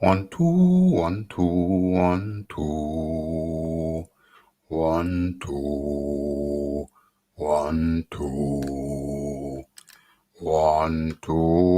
1, 2, 1, 2, 1, 2, 1, 2, 1, 2, 1, 2.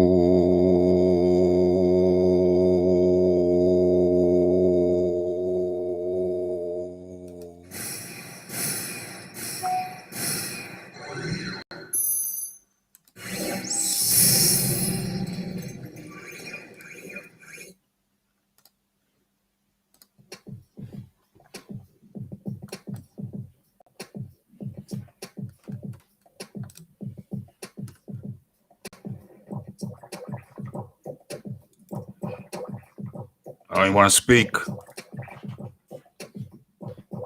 I don't even want to speak.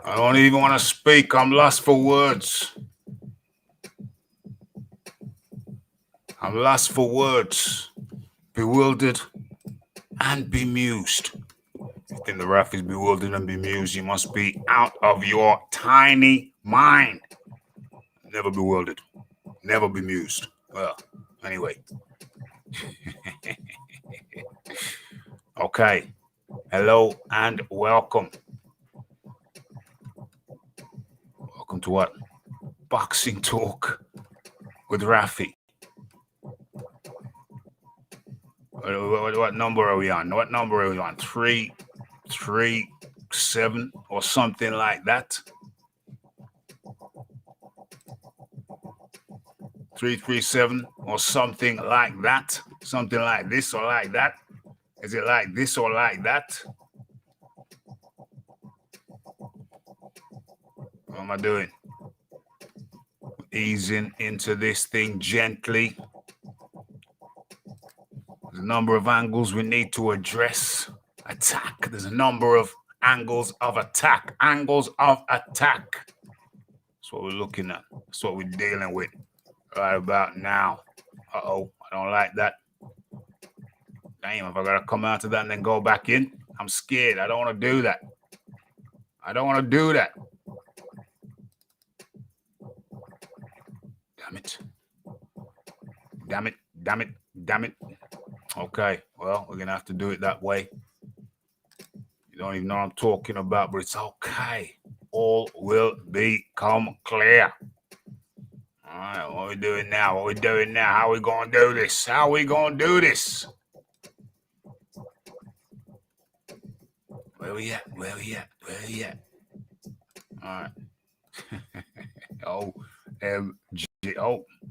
I don't even want to speak. I'm lost for words. I'm lost for words. Bewildered and bemused. If you think the ref is bewildered and bemused, you must be out of your tiny mind. Never bewildered. Never bemused. Well, anyway. Okay. Hello and welcome. Welcome to what? Boxing Talk with Rafi. What number are we on? What number are we on? 337 or something like that. 337 or something like that. Something like this or like that. Is it like this or like that? What am I doing? Easing into this thing gently. There's a number of angles we need to address. Attack. There's a number of angles of attack. Angles of attack. That's what we're looking at. That's what we're dealing with right about now. Uh-oh. I don't like that. Damn, if I got to come out of that and then go back in, I'm scared. I don't want to do that. I don't want to do that. Damn it. Damn it. Damn it. Damn it. Okay, well, we're going to have to do it that way. You don't even know what I'm talking about, but it's okay. All will become clear. All right, what are we doing now? What are we doing now? How are we going to do this? How are we going to do this? Where we at? Where we at? Where we at? All right. Oh,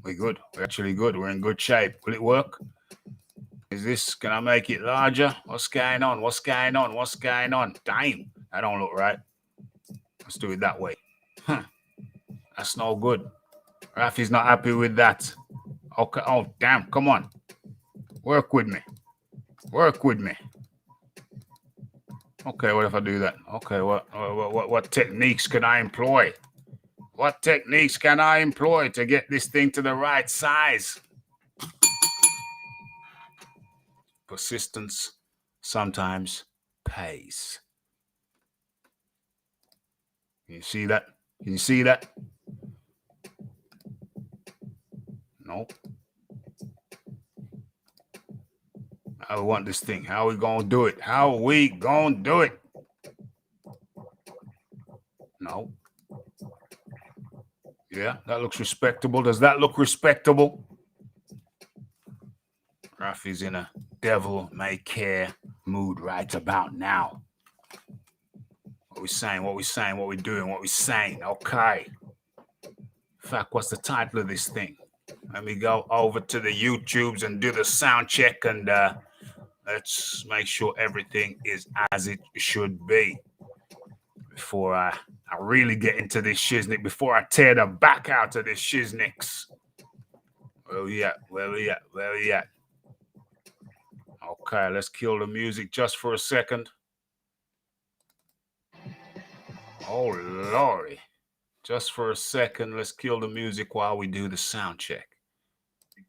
we're good. We're actually good. We're in good shape. Will it work? Is this, can I make it larger? What's going on? What's going on? What's going on? Damn, that don't look right. Let's do it that way. Huh. That's no good. Rafi's not happy with that. Okay. Oh, damn. Come on. Work with me. Work with me. Okay, what if I do that? Okay, what techniques can I employ? What techniques can I employ to get this thing to the right size? Persistence sometimes pays. Can you see that? Can you see that? No. How we want this thing? How are we going to do it? How are we going to do it? No. Yeah, that looks respectable. Does that look respectable? Rafi's in a devil-may-care mood right about now. What we saying? What we saying? What we doing? What we saying? Okay. In fact, what's the title of this thing? Let me go over to the YouTubes and do the sound check, and let's make sure everything is as it should be before I really get into this shiznick, before I tear the back out of this shiznicks. Where we at? Where we at? Where we at? Okay, let's kill the music just for a second. Oh, Lordy. Just for a second, let's kill the music while we do the sound check.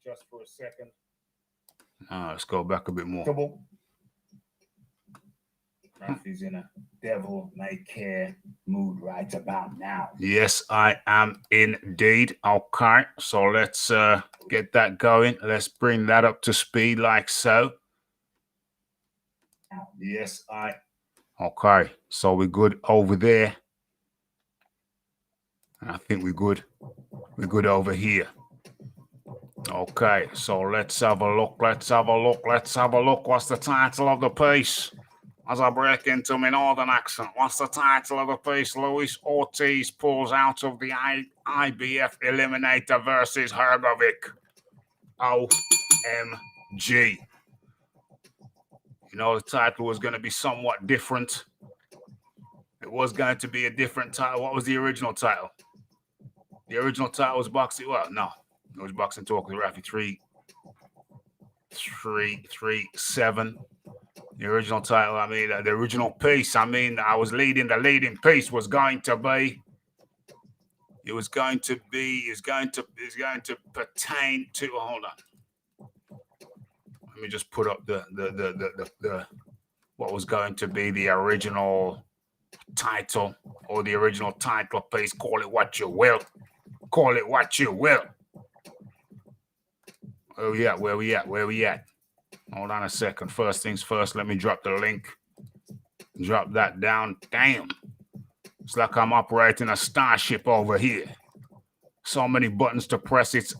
Just for a second. Let's go back a bit more. Rafi's in a devil-may-care mood right about now. Yes, I am indeed. Okay, so let's get that going. Let's bring that up to speed like so. Yes, Okay, so we're good over there. I think we're good. We're good over here. Okay, so let's have a look. Let's have a look. Let's have a look. What's the title of the piece? As I break into my northern accent, what's the title of the piece? Luis Ortiz pulls out of the IBF Eliminator versus Hrgovic. OMG. You know, the title was going to be somewhat different. It was going to be a different title. What was the original title? The original title was Boxing. Well, no. It was Boxing Talk with Rafi 337. The original title, I mean, the original piece, I mean, I was leading. The leading piece was going to be. It was going to pertain to. Hold on. Let me just put up the what was going to be the original title or the original title piece. Call it what you will. Call it what you will. Oh yeah, where we at? Where we at? Hold on a second. First things first, let me drop the link. Drop that down. Damn. It's like I'm operating a starship over here. So many buttons to press. It's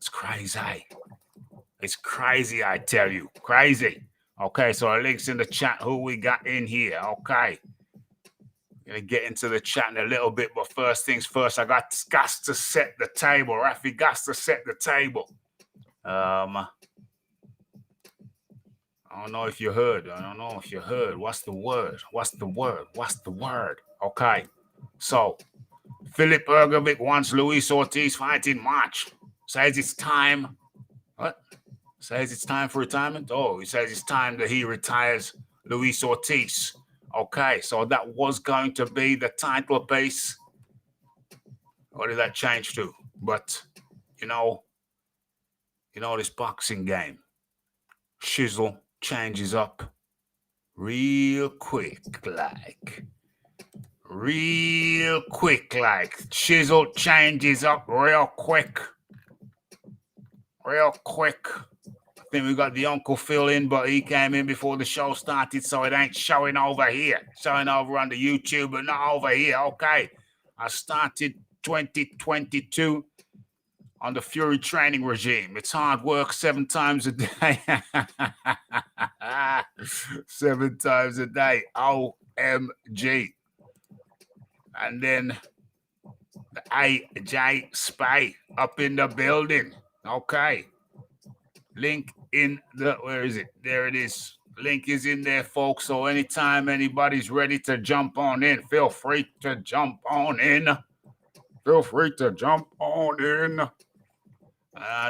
crazy. It's crazy, I tell you. Crazy. Okay, so our links in the chat. Who we got in here? Okay. Gonna get into the chat in a little bit, but first things first, I got to set the table. Rafi got to set the table. I don't know if you heard. I don't know if you heard. What's the word? What's the word? What's the word? Okay. So, Philip Hrgovic wants Luis Ortiz fight in March. Says it's time. What? Says it's time for retirement? Oh, he says it's time that he retires Luis Ortiz. Okay, so that was going to be the title piece. What did that change to? But, you know this boxing game. Shizzle changes up real quick, like. Real quick, like. Shizzle changes up real quick. Real quick. I think we got the Uncle Phil in, but he came in before the show started, so it ain't showing over here. Showing over on the YouTube, but not over here. Okay. I started 2022 on the Fury training regime. It's hard work 7 times a day. 7 times a day. OMG. And then the AJ Spay up in the building. Okay. Link in the, where is it? There it is. Link is in there, folks. So anytime anybody's ready to jump on in, feel free to jump on in. Feel free to jump on in.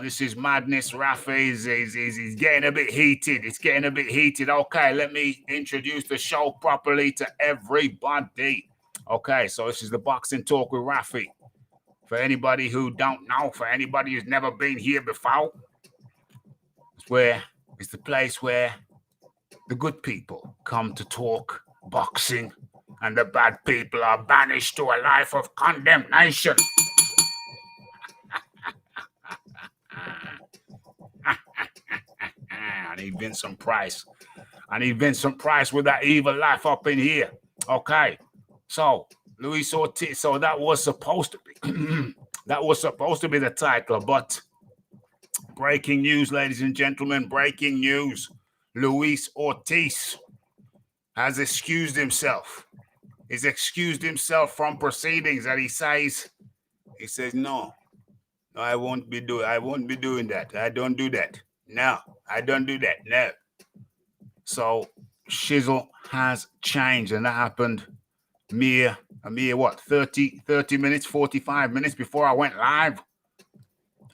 This is madness. Rafi is getting a bit heated. It's getting a bit heated. Okay, let me introduce the show properly to everybody. Okay, so this is the Boxing Talk with Rafi. For anybody who don't know, for anybody who's never been here before, it's the place where the good people come to talk boxing and the bad people are banished to a life of condemnation. I need Vincent Price. I need Vincent Price with that evil life up in here. Okay. So, Luis Ortiz. So that was supposed to be that was supposed to be the title, but breaking news, ladies and gentlemen, breaking news. Luis Ortiz has excused himself. He's excused himself from proceedings that he says no, I won't be doing that. I don't do that. No, I don't do that. No. So Shizzle has changed, and that happened mere what, 30 minutes, 45 minutes before I went live.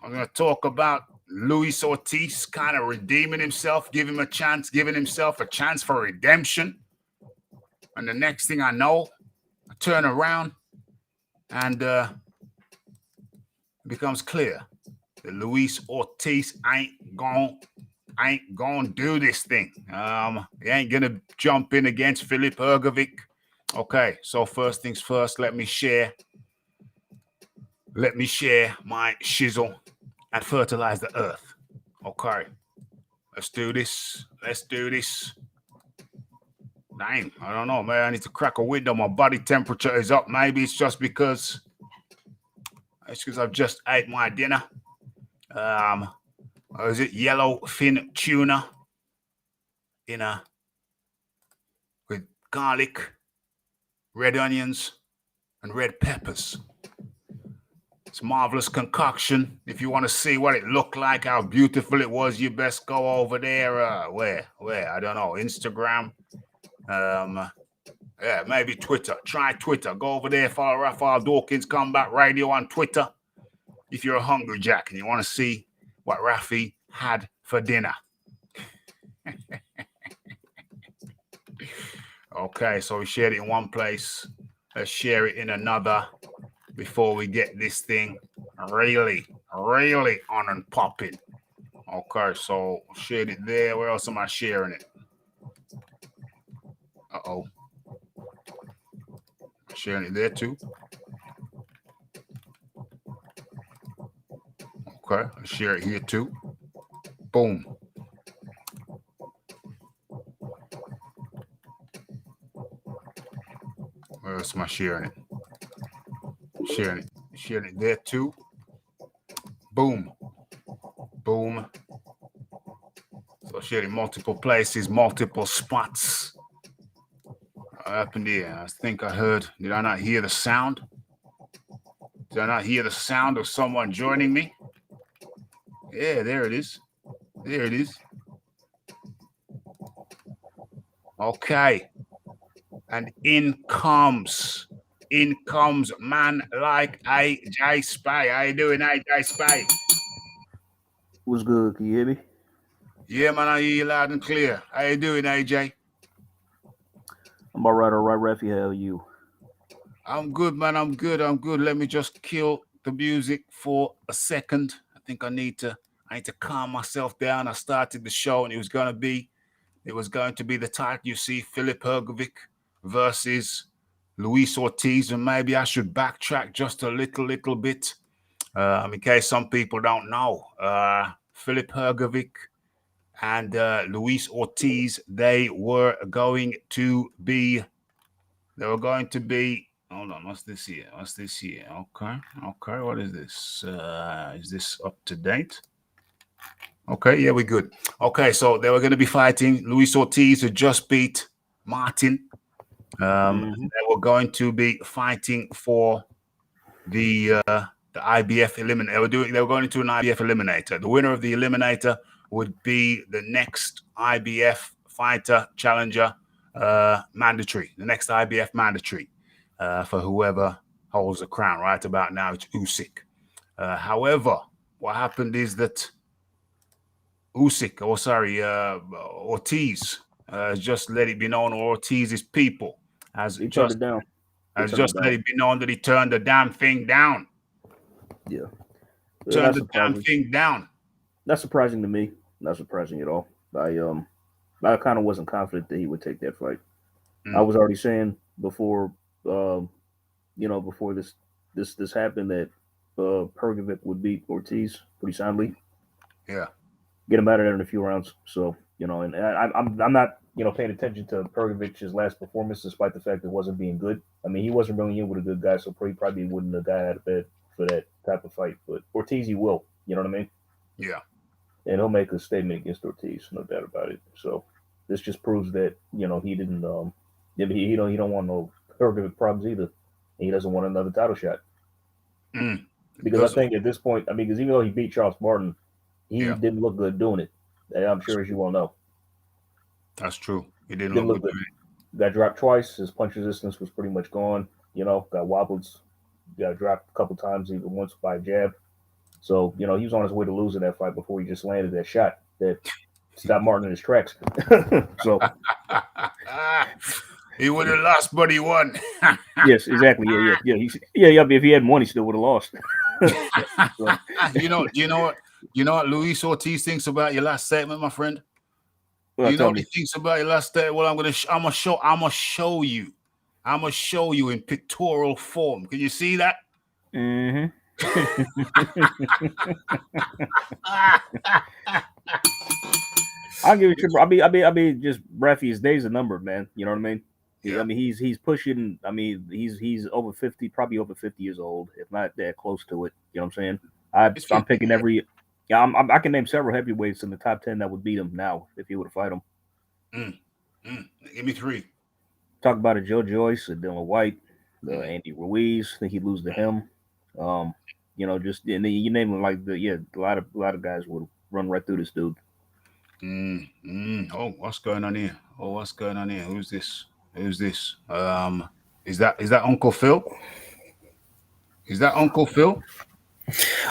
I'm going to talk about Luis Ortiz kind of redeeming himself, giving himself a chance for redemption. And the next thing I know, I turn around and it becomes clear that Luis Ortiz ain't gonna do this thing. He ain't gonna jump in against Philip Hrgovic. Okay, so first things first, let me share my shizzle and fertilize the earth. Okay, let's do this. Dang, I don't know, man. I need to crack a window. My body temperature is up. Maybe it's just because I've just ate my dinner. Or is it yellowfin tuna with garlic, red onions, and red peppers. It's a marvelous concoction. If you want to see what it looked like, how beautiful it was, you best go over there. Where? I don't know. Instagram. Yeah, maybe Twitter. Try Twitter. Go over there, follow Raphael Dawkins Combat Radio on Twitter. If you're a hungry jack and you want to see what Rafi had for dinner. Okay, so we shared it in one place. Let's share it in another before we get this thing really on and popping. Okay, so shared it there. Where else am I sharing it? Uh-oh. Sharing it there too. Okay, let's share it here too. Boom. Where else am I sharing it? Sharing it there too. Boom. Boom. So sharing multiple places, multiple spots. What happened here? I think I heard. Did I not hear the sound? Did I not hear the sound of someone joining me? Yeah, there it is. There it is. Okay. And in comes man like AJ Spy. How you doing, AJ Spy? What's good? Can you hear me? Yeah, man, I hear you loud and clear. How you doing, AJ? I'm all right, Rafi. How are you? I'm good, man. I'm good. Let me just kill the music for a second. I think I need to calm myself down. I started the show and it was going to be the title you see, Philip Hrgovic versus Luis Ortiz, and maybe I should backtrack just a little bit, in case some people don't know. Philip Hrgovic and Luis Ortiz, they were going to be. Hold on, what's this here? Okay. What is this? Is this up to date? Okay, yeah, we're good. Okay, so they were going to be fighting. Luis Ortiz had just beat Martin. They were going to be fighting for the IBF Eliminator. They were going into an IBF Eliminator. The winner of the Eliminator would be the next IBF fighter challenger mandatory. The next IBF mandatory for whoever holds the crown. Right about now, it's Usyk. However, what happened is that Ortiz just let it be known, Ortiz's people has He turned it down. let it be known that he turned the damn thing down. Yeah. Turned the damn thing down. Not surprising to me. Not surprising at all. I kind of wasn't confident that he would take that fight. I was already saying before, before this happened that Hrgovic would beat Ortiz pretty soundly. Yeah. Get him out of there in a few rounds. So, and I'm not, paying attention to Hrgovic's last performance, despite the fact it wasn't being good. I mean, he wasn't really in with a good guy, so he probably wouldn't have got out of bed for that type of fight. But Ortiz, he will. You know what I mean? Yeah. And he'll make a statement against Ortiz, no doubt about it. So this just proves that he didn't. He don't want no Hrgovic problems either. He doesn't want another title shot. Because I think at this point, because even though he beat Charles Martin, he didn't look good doing it. I'm sure, as you all know. That's true. He didn't look good. Got dropped twice. His punch resistance was pretty much gone. Got wobbled. Got dropped a couple times, even once by a jab. So, he was on his way to losing that fight before he just landed that shot that stopped Martin in his tracks. So he would have lost, but he won. Yes, exactly. Yeah. If he hadn't won, he still would have lost. So. You know what Luis Ortiz thinks about your last statement, my friend? Well, you know what he thinks about your last statement? Well, I'm gonna show you. I'm gonna show you in pictorial form. Can you see that? Mm-hmm. I'll give it to. I mean, just Rafi, his days are numbered, man. You know what I mean? Yeah. I mean, he's pushing. I mean, he's over 50, probably over 50 years old, if not that close to it. You know what I'm saying? I'm picking every. Yeah, I can name several heavyweights in the top 10 that would beat him now if he were to fight him. Give me 3. Talk about a Joe Joyce, a Dylan White, Andy Ruiz. I think he'd lose to him. You know, just and then you name them like a lot of guys would run right through this dude. Oh, what's going on here? Who's this? Is that Uncle Phil? Is that Uncle Phil?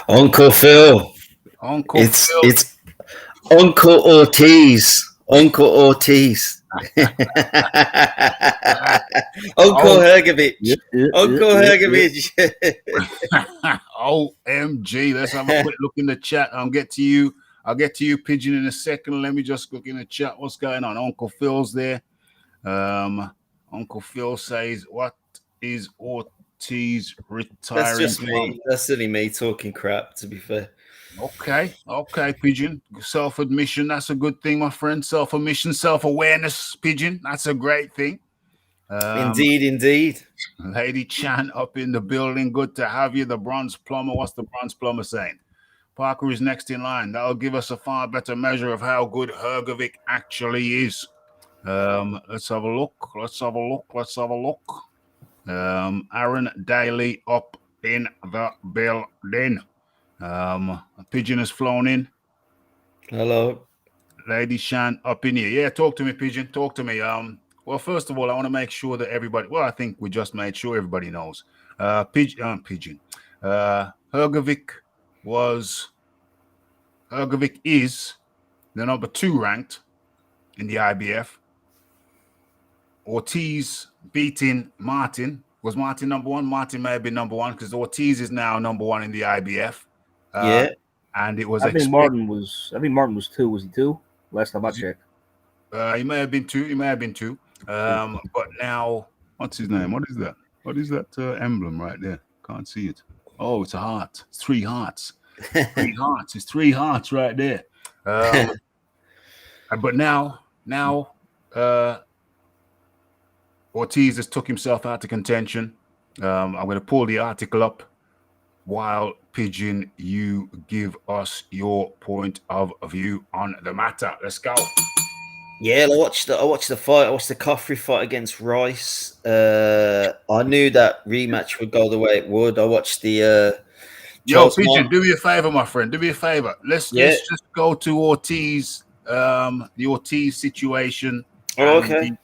Uncle Phil. It's Uncle Ortiz. Uncle Ortiz. Uncle Hrgovic. Uncle Hrgovic. OMG. Let's have a quick look in the chat. I'll get to you, Pigeon, in a second. Let me just look in the chat. What's going on? Uncle Phil's there. Uncle Phil says, what is Ortiz retiring? That's just me. That's only me talking crap, to be fair. Okay, Pigeon. Self-admission, that's a good thing, my friend. Self-admission, self-awareness, Pigeon. That's a great thing. Indeed. Lady Chan up in the building. Good to have you. The Bronze Plumber. What's the Bronze Plumber saying? Parker is next in line. That'll give us a far better measure of how good Hrgovic actually is. Let's have a look. Aaron Daly up in the building. A Pigeon has flown in. Hello. Lady Shan up in here. Yeah, talk to me, Pigeon. Talk to me. Well, first of all, I want to make sure that everybody, I think we just made sure everybody knows. Pigeon. Hrgovic is the number 2 ranked in the IBF. Ortiz beating Martin. Was Martin number 1? Martin may have been number 1 because Ortiz is now number 1 in the IBF. Yeah. And it was. I think Martin was 2. Was he 2? Last time I checked. He may have been 2. But now, what's his name? What is that? What is that emblem right there? Can't see it. Oh, it's a heart. It's 3 hearts. 3 hearts. It's 3 hearts right there. But now, Ortiz has took himself out of contention. I'm going to pull the article up while, Pigeon, you give us your point of view on the matter. Let's go. Yeah, I watched the fight. I watched the Coffey fight against Rice. I knew that rematch would go the way it would. I watched the. Yo, Pigeon, do me a favor, my friend. Do me a favor. Let's just go to Ortiz. The Ortiz situation. Oh, okay. The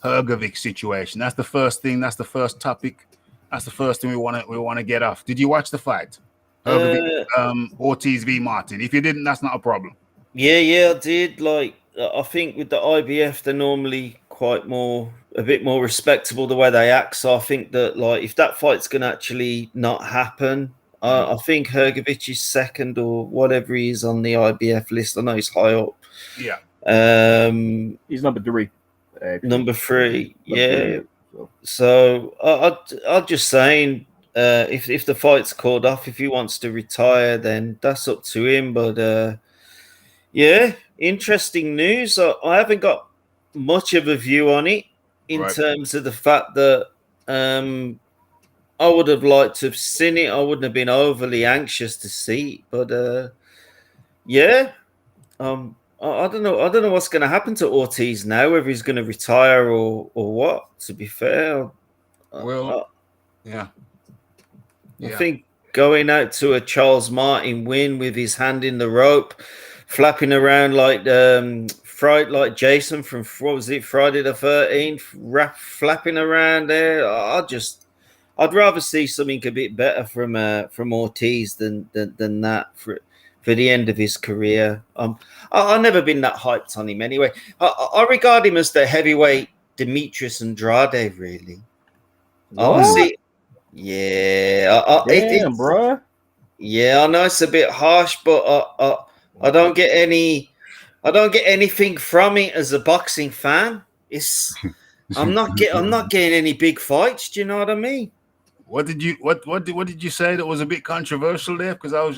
Hrgovic situation. That's the first thing. That's the first topic. That's the first thing we want to get off. Did you watch the fight? Ortiz v Martin. If you didn't, that's not a problem. Yeah, I did. Like, I think with the IBF, they're normally a bit more respectable the way they act. So I think that, like, if that fight's going to actually not happen, I think Hrgovic is second or whatever he is on the IBF list. I know he's high up. Yeah. He's number 3. Number 3. Yeah. So I'm just saying, if the fight's called off, if he wants to retire, then that's up to him. But yeah, interesting news. I haven't got much of a view on it in terms of the fact that I would have liked to have seen it. I wouldn't have been overly anxious to see it. But yeah, I don't know. I don't know what's going to happen to Ortiz now, whether he's going to retire or what. To be fair, yeah. I think going out to a Charles Martin win with his hand in the rope, flapping around like like Jason from Friday the 13th, flapping around there. I'd rather see something a bit better from Ortiz than that for the end of his career. I've never been that hyped on him anyway. I regard him as the heavyweight Demetrius Andrade, really. Honestly, yeah. Damn, bro. Yeah, I know it's a bit harsh, but I don't get anything from it as a boxing fan. I'm not getting any big fights. Do you know what I mean? What did you say that was a bit controversial there? Because I was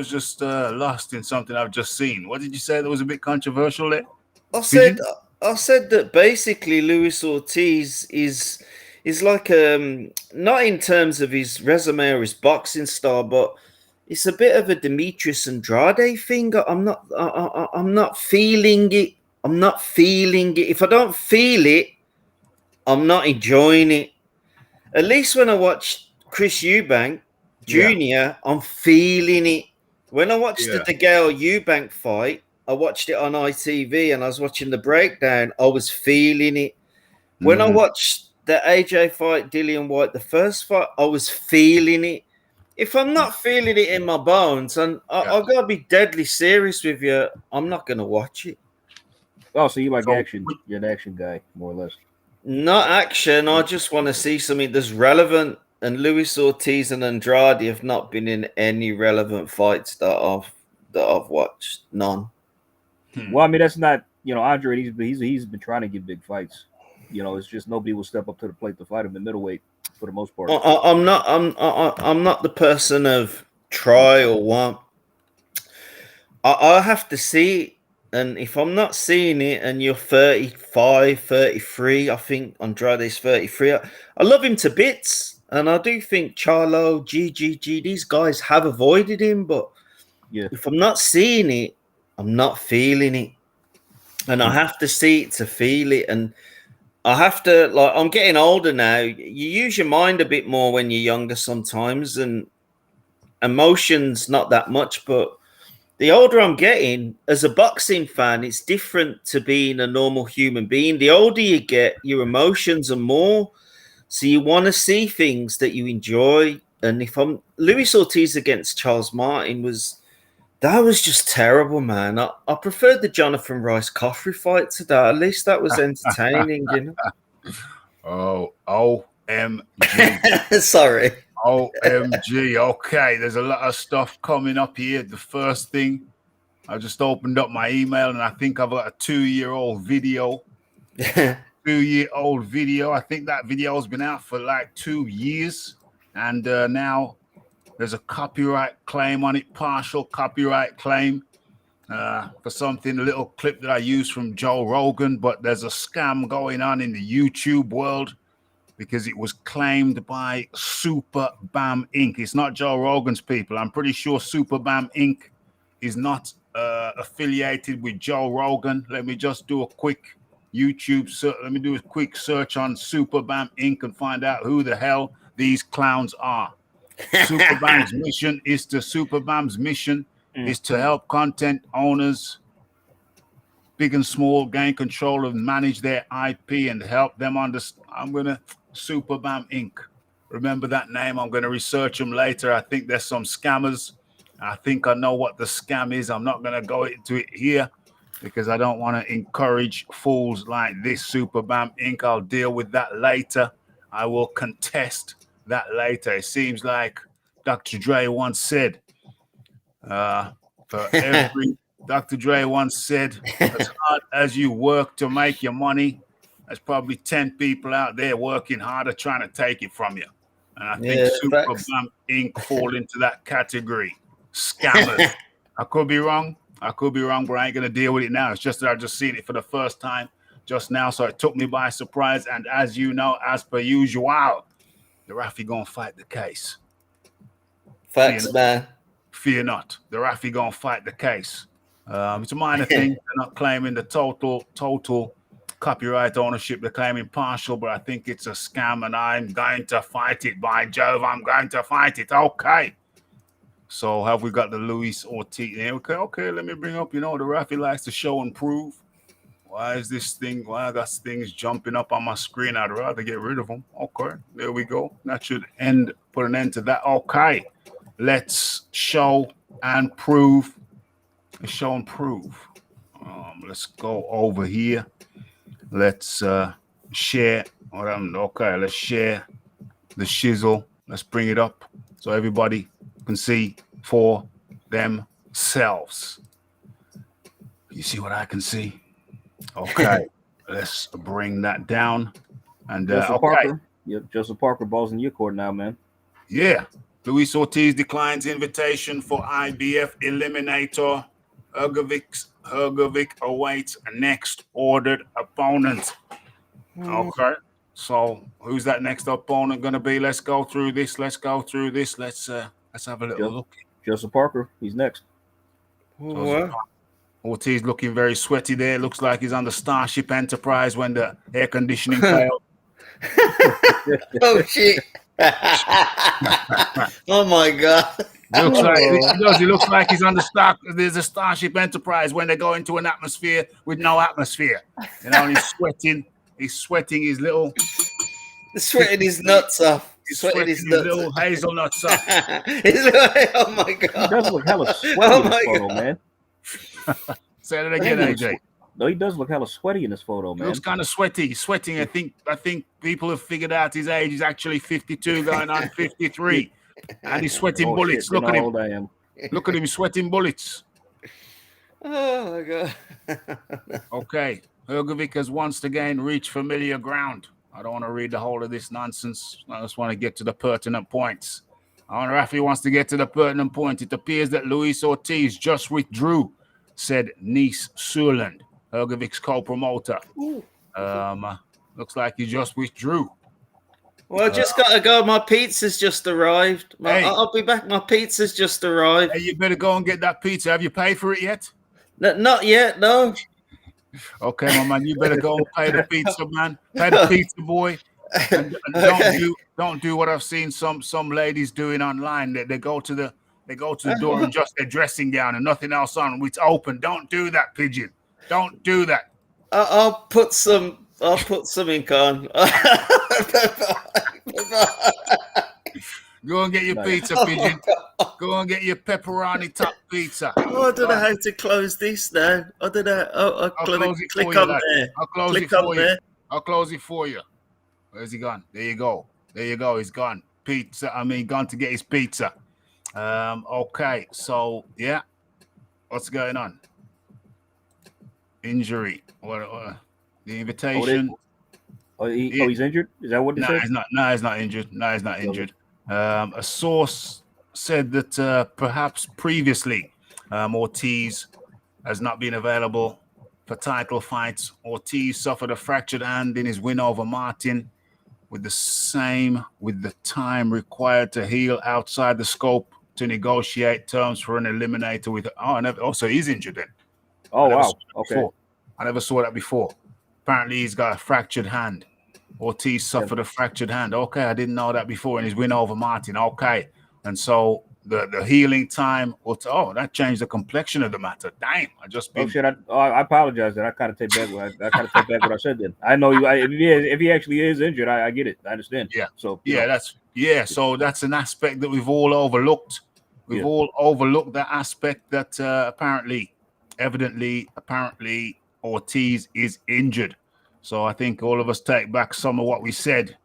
just lost in something I've just seen. What did you say that was a bit controversial there? I said that basically Luis Ortiz is like not in terms of his resume or his boxing style, but it's a bit of a Demetrius Andrade thing. I'm not feeling it. I'm not feeling it. If I don't feel it, I'm not enjoying it. At least when I watch Chris Eubank Jr., I'm feeling it. When I watched the DeGale Eubank fight, I watched it on ITV and I was watching the breakdown. I was feeling it. When I watched the AJ fight, Dillian White, the first fight, I was feeling it. If I'm not feeling it in my bones, and I've got to be deadly serious with you, I'm not going to watch it. Oh, so you like action? You're an action guy, more or less. Not action. I just want to see something that's relevant. And Luis Ortiz and Andrade have not been in any relevant fights that I've watched. None. Well, I mean, that's not, Andre. He's been trying to get big fights. It's just nobody will step up to the plate to fight him in middleweight for the most part. I'm not the person of try or want. I have to see it. And if I'm not seeing it, and you're 35, 33, I think Andrade's 33. I love him to bits. And I do think Charlo, GGG, these guys have avoided him. But if I'm not seeing it, I'm not feeling it. And I have to see it to feel it. And I have to, I'm getting older now. You use your mind a bit more when you're younger sometimes. And emotions, not that much. But the older I'm getting, as a boxing fan, it's different to being a normal human being. The older you get, your emotions are more. So you want to see things that you enjoy. And if I'm Luis Ortiz against Charles Martin was just terrible, man. I preferred the Jonathan Rice Coffey fight to that. At least that was entertaining, Oh, OMG. Sorry. OMG. Okay, there's a lot of stuff coming up here. The first thing, I just opened up my email and I think I've got a 2-year-old video. 2-year-old video. I think that video has been out for like 2 years. And now there's a copyright claim on it, partial copyright claim for something, a little clip that I used from Joe Rogan. But there's a scam going on in the YouTube world because it was claimed by Super Bam Inc. It's not Joe Rogan's people. I'm pretty sure Super Bam Inc. is not affiliated with Joe Rogan. Let me just do a quick YouTube search. Let me do a quick search on Super Bam Inc. and find out who the hell these clowns are. Super Bam's mission is to help content owners, big and small, gain control and manage their IP and help them understand. Super Bam Inc. Remember that name. I'm going to research them later. I think there's some scammers. I think I know what the scam is. I'm not going to go into it here because I don't want to encourage fools like this. Super Bam Inc. I'll deal with that later. I will contest that later. It seems like Dr. Dre once said, Dr. Dre once said, as hard as you work to make your money, there's probably 10 people out there working harder trying to take it from you. And I think Super Bam Inc. fall into that category. Scammers. I could be wrong, but I ain't going to deal with it now. It's just that I've just seen it for the first time just now, so it took me by surprise. And as you know, as per usual, the Rafi going to fight the case. Facts, man. Fear not. The Rafi going to fight the case. It's a minor thing. They're not claiming the total copyright ownership. They're claiming partial, but I think it's a scam, and I'm going to fight it. By Jove, I'm going to fight it. Okay. So have we got the Luis Ortiz? Okay. Let me bring up, the Rafi likes to show and prove. Why is this thing? Why I got things jumping up on my screen? I'd rather get rid of them. Okay, there we go. That should put an end to that. Okay, let's show and prove. Let's show and prove. Let's go over here. Let's share. Okay, let's share the shizzle. Let's bring it up so everybody can see for themselves. You see what I can see? Okay, let's bring that down. And Parker. Yep, Joseph Parker, ball's in your court now, man. Yeah. Luis Ortiz declines invitation for IBF Eliminator. Hrgovic awaits a next ordered opponent. Okay. So who's that next opponent going to be? Let's go through this. Let's have a little look. Joseph Parker, he's next. Ortiz looking very sweaty there. Looks like he's on the Starship Enterprise when the air conditioning failed. Oh shit! Oh my god! He looks like he's on there's a Starship Enterprise when they go into an atmosphere with no atmosphere. You know, and he's sweating his little. Sweating his nuts off. He's sweating his little hazelnuts off. Oh my god! He does look hella sweaty in this photo, man. Say that again, AJ. No, he does look hella sweaty in this photo, man. He looks kind of sweaty. He's sweating. I think people have figured out his age. He's actually 52, going on 53, and he's sweating bullets. Shit, Look at him. How old I am. Look at him. He's sweating bullets. Oh my god. Okay, Hrgovic has once again reached familiar ground. I don't want to read the whole of this nonsense. I just want to get to the pertinent points. Rafi wants to get to the pertinent point. It appears that Luis Ortiz just withdrew, said Nice Surland, Hrgovic's co-promoter. Looks like he just withdrew. Well, I just got to go. My pizza's just arrived. I'll be back. My pizza's just arrived. Hey, you better go and get that pizza. Have you paid for it yet? Not yet, no. Okay, my man, you better go and pay the pizza, man. Pay the pizza boy. And don't do what I've seen some ladies doing online. They go to the door in just their dressing gown and nothing else on. It's open. Don't do that, pigeon. Don't do that. I'll put some ink on. Go and get your pizza, pigeon. Go and get your pepperoni top pizza. Oh, I don't know how to close this now. I don't know. I'll click on there. I'll close it for you. I'll close it for you. Where's he gone? There you go. He's gone. Gone to get his pizza. Okay. So yeah, what's going on? Injury. What? The invitation. He's injured. Is that what they said? He's not injured. No, he's not injured. A source said that perhaps previously Ortiz has not been available for title fights. Ortiz suffered a fractured hand in his win over Martin, with the time required to heal outside the scope to negotiate terms for an eliminator with. So he's injured then. Oh wow. Okay. I never saw that before. Apparently he's got a fractured hand. Ortiz suffered a fractured hand. Okay, I didn't know that before in his win over Martin. Okay, and so the healing time. That changed the complexion of the matter. Damn, I just been. Oh shit! I apologize. That I kind of take back. I kind of take back what I said. Then I know you. If he actually is injured, I get it. I understand. Yeah. So So that's an aspect that we've all overlooked. We've all overlooked that aspect that apparently Ortiz is injured. So I think all of us take back some of what we said.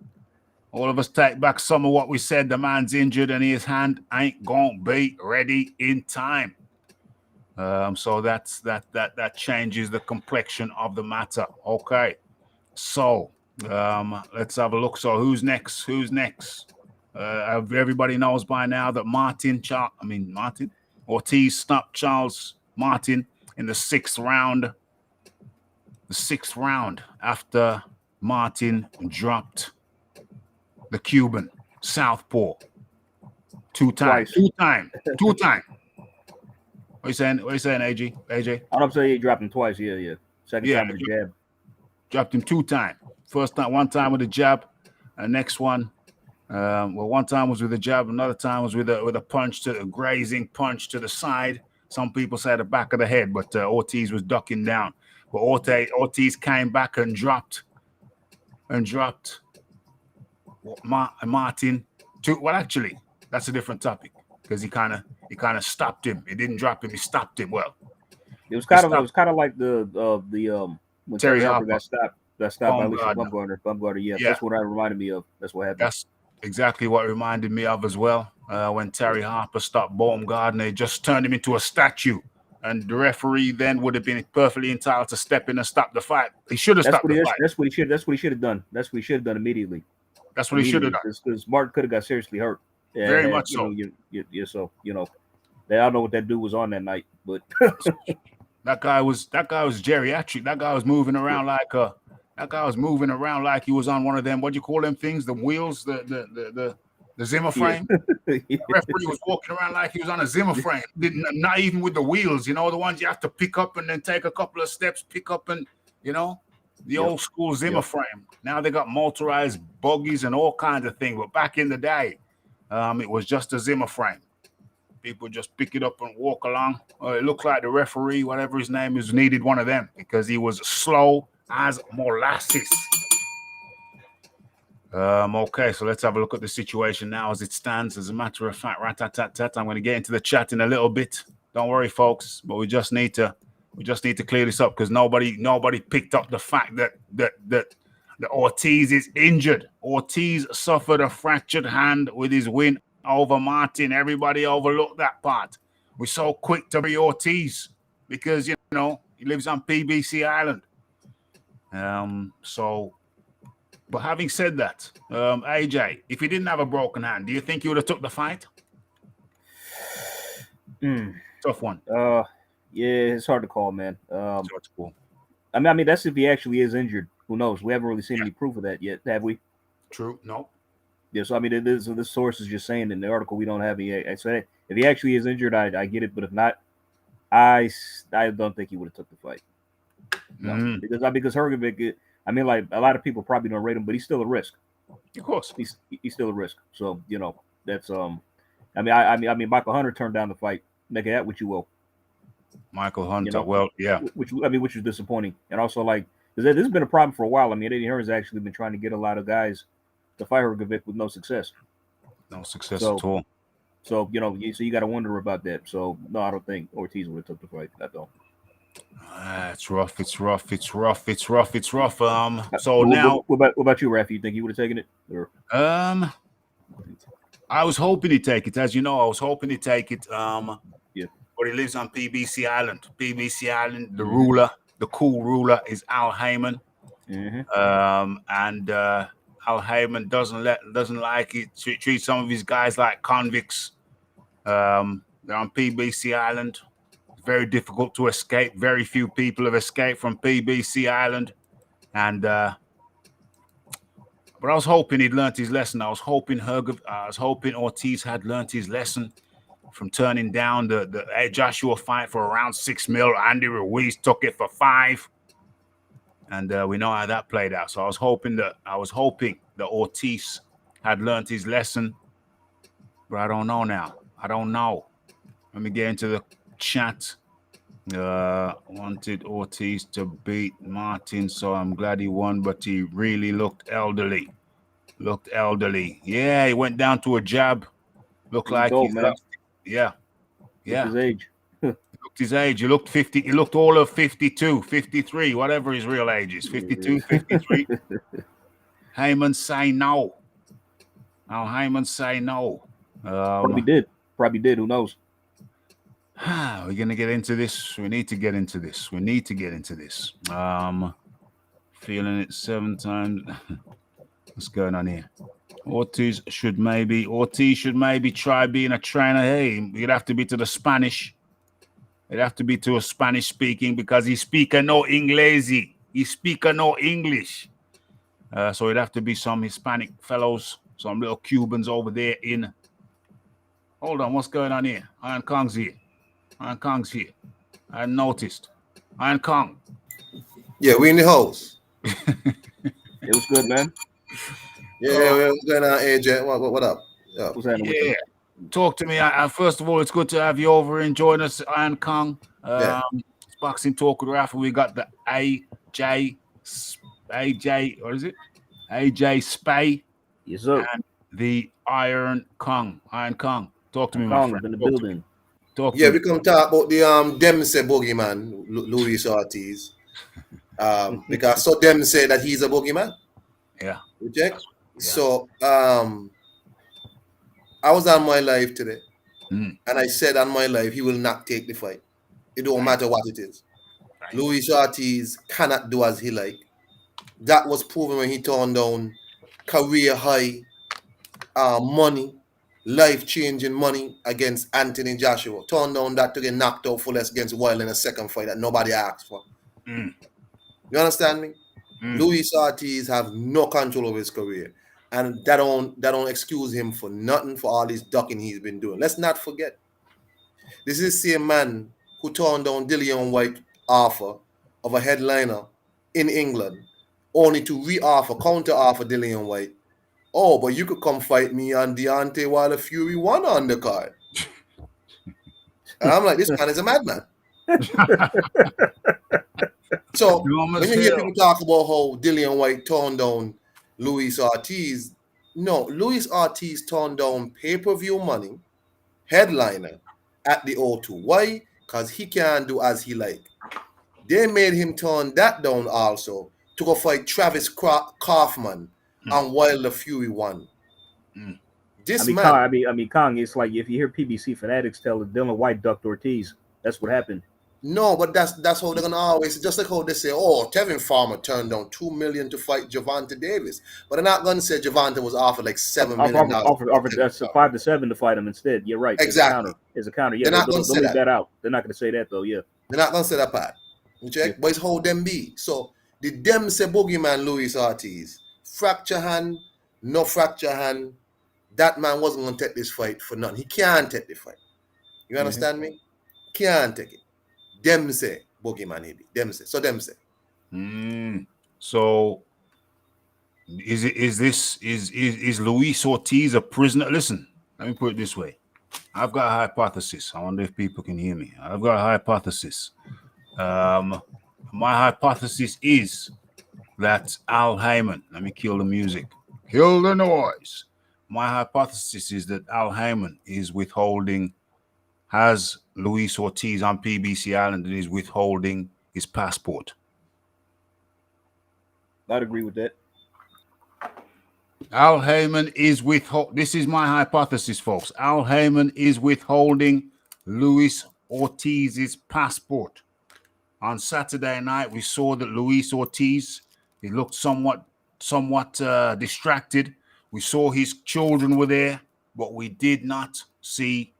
The man's injured and his hand ain't gonna be ready in time. So that changes the complexion of the matter. Okay. So let's have a look. So who's next? Everybody knows by now that Ortiz stopped Charles Martin in the sixth round. The sixth round after Martin dropped the Cuban southpaw two times. What are you saying, AJ? I'm saying he dropped him twice. Yeah. Second time with the jab. Dropped him two times. First time, one time with a jab, and next one, one time was with a jab, another time was with a punch, a grazing punch to the side. Some people say the back of the head, but Ortiz was ducking down. But Ortiz came back and dropped Martin. Well, actually, that's a different topic because he kind of stopped him. He didn't drop him. He stopped him. Well, it was kind of like the when Terry Harper got stopped by Alicia Bumgarner. Yeah, that's what that reminded me of. That's what happened. That's exactly what reminded me of as well. When Terry Harper stopped Baumgartner, he just turned him into a statue. And the referee then would have been perfectly entitled to step in and stop the fight. He should have stopped the fight. That's what he should have done. That's what he should have done immediately. That's what he should have done. Because Martin could have got seriously hurt. Very much so. So I don't know what that dude was on that night, but that guy was geriatric. That guy was moving around like he was on one of them. What do you call them things? The wheels, the Zimmer frame. The referee was walking around like he was on a Zimmer frame. Not even with the wheels, the ones you have to pick up and then take a couple of steps, pick up and the old school Zimmer frame. Now they got motorized buggies and all kinds of things. But back in the day, it was just a Zimmer frame. People just pick it up and walk along. It looked like the referee, whatever his name is, needed one of them because he was slow as molasses. Okay, so let's have a look at the situation now as it stands. As a matter of fact, rat-tat-tat-tat, I'm going to get into the chat in a little bit. Don't worry, folks, but we just need to clear this up because nobody picked up the fact that Ortiz is injured. Ortiz suffered a fractured hand with his win over Martin. Everybody overlooked that part. We're so quick to be Ortiz because he lives on PBC Island. But having said that, AJ, if he didn't have a broken hand, do you think he would have took the fight? Tough one. Yeah, it's hard to call, man. Cool. I mean, that's if he actually is injured. Who knows? We haven't really seen any proof of that yet, have we? True. No. Yeah, so I mean, this source is just saying in the article we don't have any. I said if he actually is injured, I get it, but if not, I don't think he would have took the fight. No, because Hrgovic, I mean, like a lot of people probably don't rate him, but he's still a risk. Of course, he's still a risk. So that's I mean, Michael Hunter turned down the fight. Make it that what you will. Michael Hunter, well, yeah. Which is disappointing, and also like because this has been a problem for a while. I mean, Eddie Hearn has actually been trying to get a lot of guys to fight Hrgovic with no success. No success at all. So you got to wonder about that. So no, I don't think Ortiz would have took the fight. I don't. It's rough. So now, what about you, Rafi? You think he would have taken it? Or? I was hoping he'd take it. As you know, I was hoping he'd take it. Yeah. But he lives on PBC Island. PBC Island. The ruler, the cool ruler, is Al Heyman. And Al Heyman doesn't like it. Treat some of his guys like convicts. They're on PBC Island. It's very difficult to escape. Very few people have escaped from PBC Island. And but I was hoping he'd learned his lesson. I was hoping Ortiz had learned his lesson from turning down the Joshua fight for around $6 million. Andy Ruiz took it for $5 million. And we know how that played out. So I was hoping that Ortiz had learned his lesson. But I don't know now. I don't know. Let me get into the chat. Wanted Ortiz to beat Martin, so I'm glad he won, but he really looked elderly. Yeah, he went down to a jab. Looked like he's left. Yeah. His age. His age. He looked 50. He looked all of 52, 53, whatever his real age is. 52, 53. Heyman say no. Now Heyman say no. Probably did. Who knows? We're gonna get into this. We need to get into this. Feeling it 7 times. What's going on here? Ortiz should maybe try being a trainer. Hey, you'd have to be to the Spanish. It'd have to be to a Spanish speaking because he speaks no Inglesi. He speaks no English. So it'd have to be some Hispanic fellows, some little Cubans over there in. Hold on, what's going on here? Iron Kong's here. I noticed. Iron Kong. Yeah, we in the house. It was good, man. Yeah, what's going on, AJ? What up? What's happening? Yeah. Talk to me. First of all, it's good to have you over and join us, Iron Kong. It's Boxing Talk with Rafa. We got the AJ, what is it? AJ Spay. Yes, sir. And the Iron Kong. Iron Kong. Talk to me, my friend. In the building. We come talk about the Dempsey boogeyman, Luis Ortiz. Because so them say that he's a boogeyman. Yeah. You check? Yeah. So I was on my live today, and I said on my live he will not take the fight. It don't matter what it is. Right. Luis Ortiz cannot do as he like. That was proven when he turned down career high money life-changing money against Anthony Joshua. Turned down that to get knocked out for less against Wilder in a second fight that nobody asked for. Mm. You understand me? Mm. Luis Ortiz have no control over his career. And that don't excuse him for nothing for all this ducking he's been doing. Let's not forget. This is the same man who turned down Dillian White's offer of a headliner in England, only to counter-offer Dillian White. Oh, but you could come fight me on Deontay Wilder Fury 1 on the card. And I'm like, this man is a madman. So when you hear people talk about how Dillian White turned down Luis Ortiz, no, Luis Ortiz turned down pay-per-view money, headliner at the O2. Why? Because he can't do as he like. They made him turn that down also to go fight Travis Kaufman on Wilder Fury 1. This man. I mean, Kong, it's like if you hear PBC fanatics tell Dylan White ducked Ortiz, that's what happened. No, but that's how they're gonna always, just like how they say, oh, Tevin Farmer turned down $2 million to fight Gervonta Davis, but they're not gonna say Gervonta was offered like $7 million. Offered that's 5 to 7 to fight him instead. You're right. Exactly. It's a counter. Yeah, they're not gonna say that out. They're not gonna say that though. Yeah, they're not gonna say that part. You check, but it's how them be. So the them say boogeyman Luis Ortiz, fracture hand, no fracture hand. That man wasn't gonna take this fight for nothing. He can't take the fight. You understand me? Can't take it. Them say boogeyman he be. Them say. So them say. So is Luis Ortiz a prisoner? Listen, let me put it this way. I've got a hypothesis. I wonder if people can hear me. I've got a hypothesis. My hypothesis is that Al Heyman, let me kill the music. Kill the noise. My hypothesis is that Al Heyman has Luis Ortiz on PBC Island and is withholding his passport. I'd agree with that. Al Heyman is this is my hypothesis, folks. Al Heyman is withholding Luis Ortiz's passport. On Saturday night, we saw that Luis Ortiz, he looked somewhat distracted. We saw his children were there, but we did not see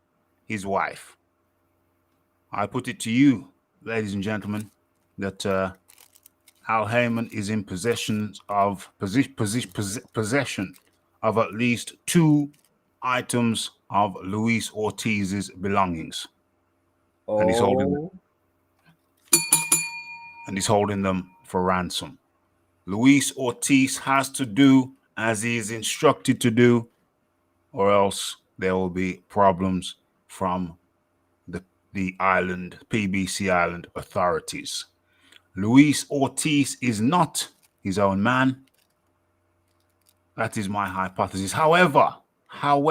his wife. I put it to you, ladies and gentlemen, that Al Heyman is in possession of at least 2 items of Luis Ortiz's belongings, and he's holding them for ransom. Luis Ortiz has to do as he is instructed to do, or else there will be problems from the island, PBC Island authorities. Luis Ortiz is not his own man. That is my hypothesis. However, have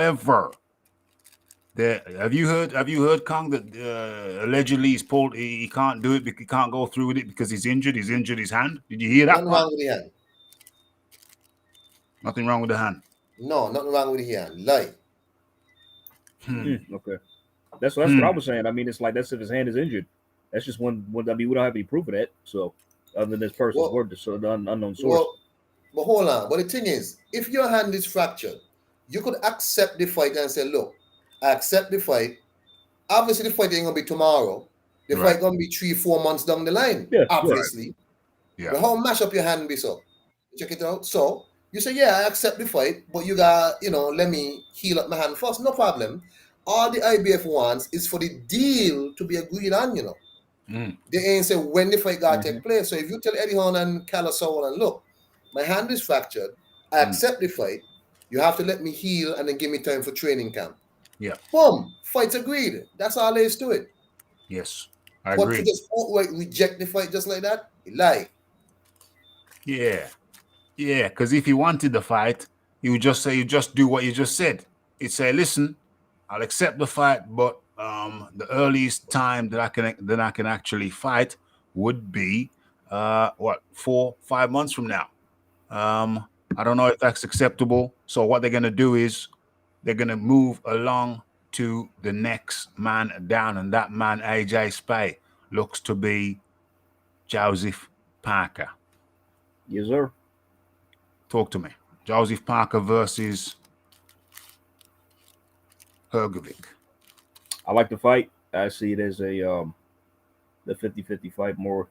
you heard, Kong, that allegedly he's pulled, he can't do it, he can't go through with it because he's injured his hand? Did you hear that? Nothing wrong with the hand. Nothing wrong with the hand. No, nothing wrong with the hand. Lie. Okay. That's what I was saying. I mean, it's like that's if his hand is injured. That's just one. I mean, we don't have any proof of that. So, other than this person's word, so the unknown source. But hold on. But the thing is, if your hand is fractured, you could accept the fight and say, "Look, I accept the fight. Obviously, the fight ain't gonna be tomorrow. The fight gonna be 3-4 months down the line. Yeah, obviously. Yeah. But how mash up your hand be so? Check it out. So you say, yeah, I accept the fight, but you got, let me heal up my hand first. No problem. All the IBF wants is for the deal to be agreed on, They ain't say when the fight got to take place. So if you tell Eddie Hearn and Callum and look, my hand is fractured, I accept the fight, you have to let me heal and then give me time for training camp. Yeah. Boom. Fight's agreed. That's all there is to it. Yes. I agree. But to just outright reject the fight just like that, you lie. Yeah. Yeah, because if he wanted the fight, he would just say, you just do what you just said. He'd say, listen, I'll accept the fight, but the earliest time that I can actually fight would be 4-5 months from now. I don't know if that's acceptable. So what they're gonna do is they're gonna move along to the next man down, and that man, AJ Spay, looks to be Joseph Parker. Yes, sir. Talk to me. Joseph Parker versus Hrgovic? I like the fight. I see it as a the 50-50 fight. More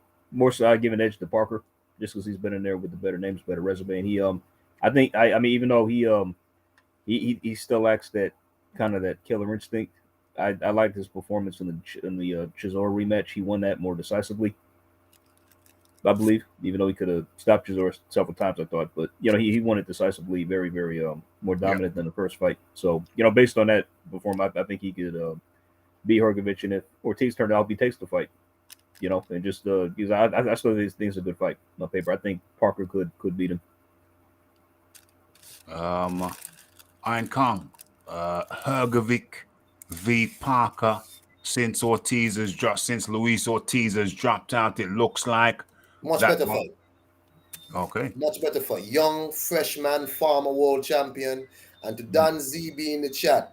so, I give an edge to Parker just because he's been in there with the better names, better resume. And he I mean even though he still lacks that kind of that killer instinct. I liked his performance in the Chisora rematch. He won that more decisively, I believe, even though he could have stopped Chisora several times, I thought. But, he won it decisively, very, very more dominant than the first fight. So, based on that performance, I think he could beat Hrgovic. And if Ortiz turned out, he takes the fight, and just because I still think it's a good fight on paper. I think Parker could beat him. Iron Kong, Hrgovic v Parker. Since Luis Ortiz has dropped out, it looks like much better fight. Okay. Much better fight. Young, freshman, former world champion. And to Dan ZB in the chat.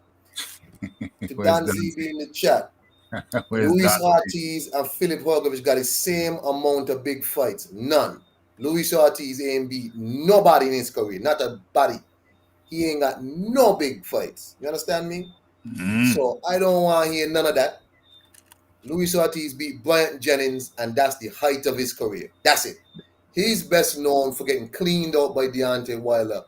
Luis Ortiz and Philip Hrgovic got the same amount of big fights. None. Luis Ortiz ain't beat nobody in his career. Not a body. He ain't got no big fights. You understand me? So I don't want to hear none of that. Luis Ortiz beat Bryant Jennings, and that's the height of his career. That's it. He's best known for getting cleaned out by Deontay Wilder.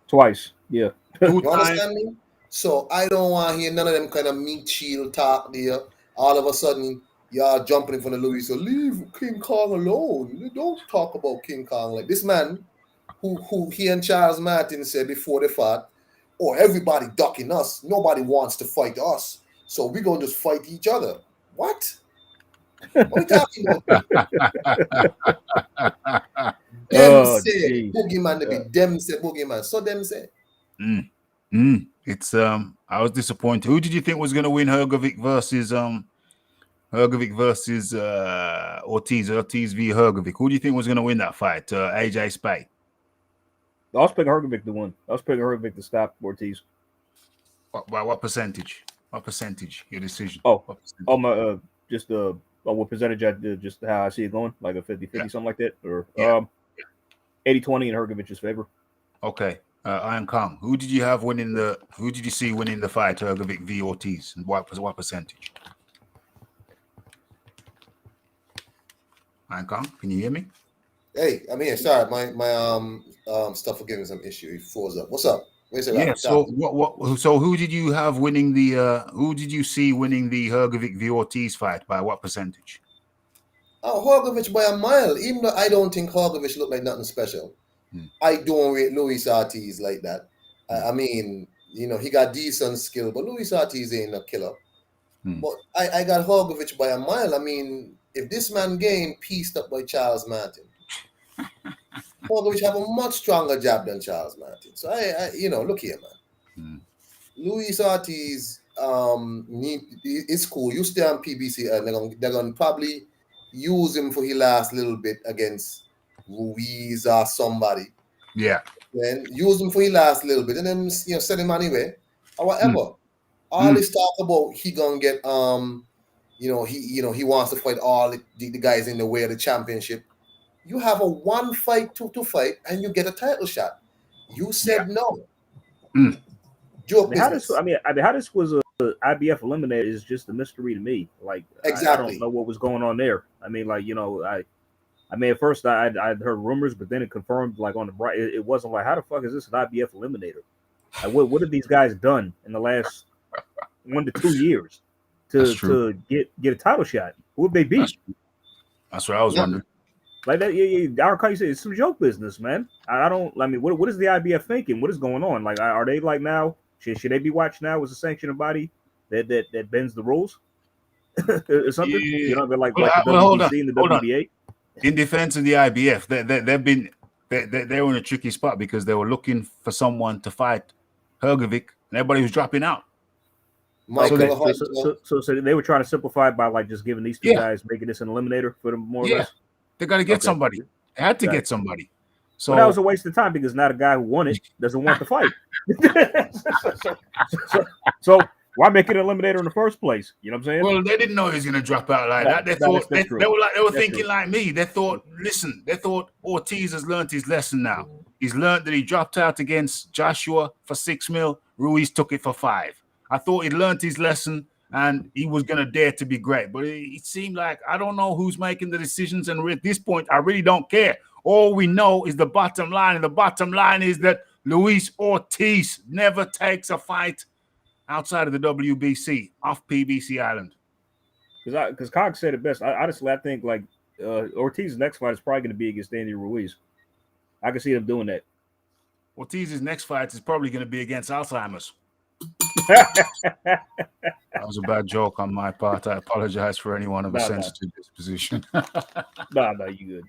Twice. Yeah. You understand me? So I don't want to hear none of them kind of meat shield talk there. All of a sudden, y'all jumping in front of Luis. So leave King Kong alone. Don't talk about King Kong like this man who he and Charles Martin said before they fought, everybody ducking us. Nobody wants to fight us. So we're going to just fight each other. What? What are we talking about? Them say Boogeyman to be them say Boogeyman. So them say. It's I was disappointed. Who did you think was going to win Hrgovic versus Ortiz v Hrgovic? Who do you think was going to win that fight? AJ Spay. I was picking Hrgovic to win. I was picking Hrgovic to stop Ortiz. By what percentage? What percentage? Your decision? What percentage I did, just how I see it going, like a 50-50, something like that, or 80-20 in Hrgovic's favor. Okay. Iron Kong, who did you see winning the fight, Hrgovic v Ortiz, and what percentage? Iron Kong, can you hear me? Hey, I'm here. Sorry, my stuff was giving some issue. It froze up. What's up? Yeah. So So who did you have winning the? Who did you see winning the Hrgovic v Ortiz fight by what percentage? Hrgovic by a mile. Even though I don't think Hrgovic looked like nothing special, I don't rate Luis Ortiz like that. I mean, he got decent skill, but Luis Ortiz ain't a killer. But I got Hrgovic by a mile. I mean, if this man game pieced up by Charles Martin, Hrgovic have a much stronger jab than Charles Martin. So I look here, man. Luis Ortiz, it's cool. You stay on PBC, and they're gonna probably use him for his last little bit against Ruiz or somebody. Yeah. Then use him for his last little bit, and then send him anyway or whatever. All this talk about he gonna get he wants to fight all the guys in the way of the championship. You have a one fight to fight, and you get a title shot. You said no. Joke business. How this was a IBF Eliminator is just a mystery to me. Like, exactly. I don't know what was going on there. I mean, like, at first I'd heard rumors, but then it confirmed, like, on the bright, it wasn't like, how the fuck is this an IBF Eliminator? Like, what have these guys done in the last 1 to 2 years to get a title shot? Who would they beat? That's what I was wondering. Like that, Our Kyle said it's some joke business, man. What is the IBF thinking? What is going on? Like, are they like now? Should they be watched now as a sanctioning body that bends the rules or something? Yeah. They're like the WBC and the WBA. In defense of the IBF, they were in a tricky spot because they were looking for someone to fight Hrgovic, and everybody was dropping out. So they were trying to simplify it by like just giving these two guys, making this an eliminator for them more or less. They got to get somebody. They had to get somebody. So that was a waste of time because now the guy who won it doesn't want to fight. so why make it an eliminator in the first place? You know what I'm saying? Well, they didn't know he was going to drop out like that. They were thinking like me. They thought, listen, Ortiz has learned his lesson now. He's learned that he dropped out against Joshua for 6 mil. Ruiz took it for 5. I thought he'd learned his lesson and he was going to dare to be great. But it seemed like I don't know who's making the decisions. And at this point, I really don't care. All we know is the bottom line. And the bottom line is that Luis Ortiz never takes a fight outside of the WBC off PBC Island. Because Cox said it best. Honestly, I think like Ortiz's next fight is probably going to be against Andy Ruiz. I can see them doing that. Ortiz's next fight is probably going to be against Alzheimer's. That was a bad joke on my part. I apologize for anyone of a sensitive disposition. No, you good.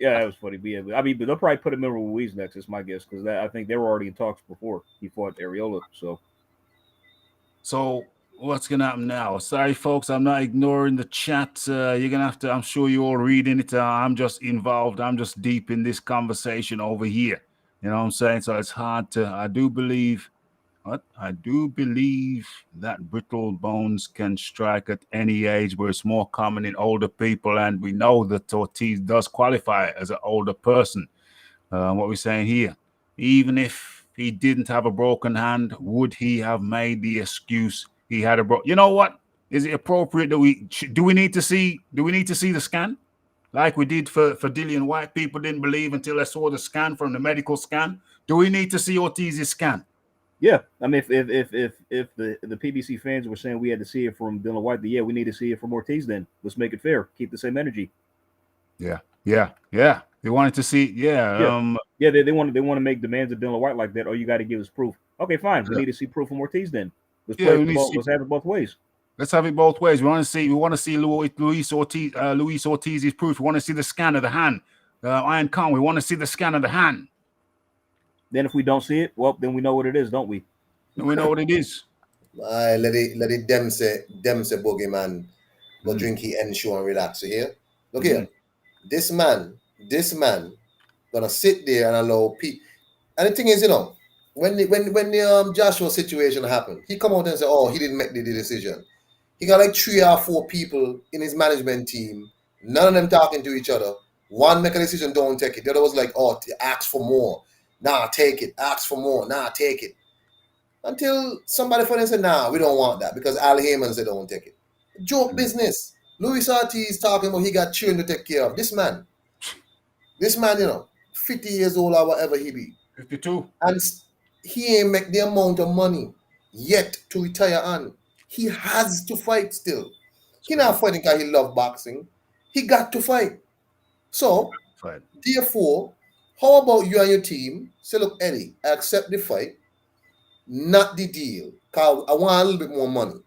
Yeah, that was funny. But yeah, but they'll probably put him in Ruiz next. Is my guess because I think they were already in talks before he fought Areola. So what's going to happen now? Sorry, folks, I'm not ignoring the chat. You're going to have to. I'm sure you're all reading it. I'm just involved. I'm just deep in this conversation over here. You know what I'm saying? So it's hard to. I do believe that brittle bones can strike at any age, where it's more common in older people, and we know that Ortiz does qualify as an older person. What we're saying here, even if he didn't have a broken hand, would he have made the excuse he had a broken? You know what? Is it appropriate that do we need to see the scan like we did for Dillian White? People didn't believe until they saw the scan from the medical scan. Do we need to see Ortiz's scan? Yeah, I mean, if the PBC fans were saying we had to see it from Dillian White, then yeah, we need to see it from Ortiz. Then let's make it fair. Keep the same energy. Yeah. They wanted to see. They want to make demands of Dillian White like that. Oh, you got to give us proof. Okay, fine. We need to see proof from Ortiz. Then let's have it both ways. Let's have it both ways. We want to see Luis Ortiz's proof. We want to see the scan of the hand. Iron Khan. We want to see the scan of the hand. Then if we don't see it, well, then we know what it is, don't we? We know what it is. Let it them say boogeyman. Go drink he ensure and relax. You hear? Look here. This man gonna sit there and allow people. And the thing is, when the Joshua situation happened, he come out and say, oh, he didn't make the decision. He got like 3 or 4 people in his management team, none of them talking to each other. One make a decision, don't take it. The other was like, oh, ask for more. Nah, take it. Ask for more. Nah, take it. Until somebody finally said, nah, we don't want that because Al Heyman said don't take it. Joke business. Luis Ortiz talking about he got children to take care of. This man, 50 years old or whatever he be. 52. And he ain't make the amount of money yet to retire on. He has to fight still. He not fighting because he love boxing. He got to fight. So, therefore, how about you and your team say, look, Eddie, I accept the fight, not the deal, because I want a little bit more money.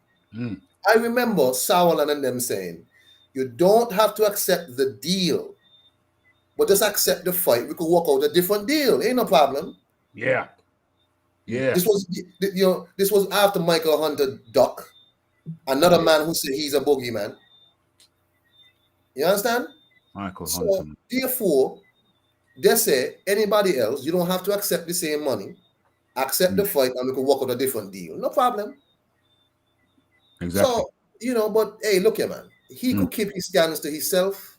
I remember Sauerland and them saying, you don't have to accept the deal, but just accept the fight. We could work out a different deal. Ain't no problem. Yeah. This was after Michael Hunter duck, another man who said he's a boogeyman. You understand? Michael Hunter. So, therefore, they say anybody else, you don't have to accept the same money. Accept the fight and we can work out a different deal. No problem. Exactly. So, but hey, look here, man. He could keep his stance to himself.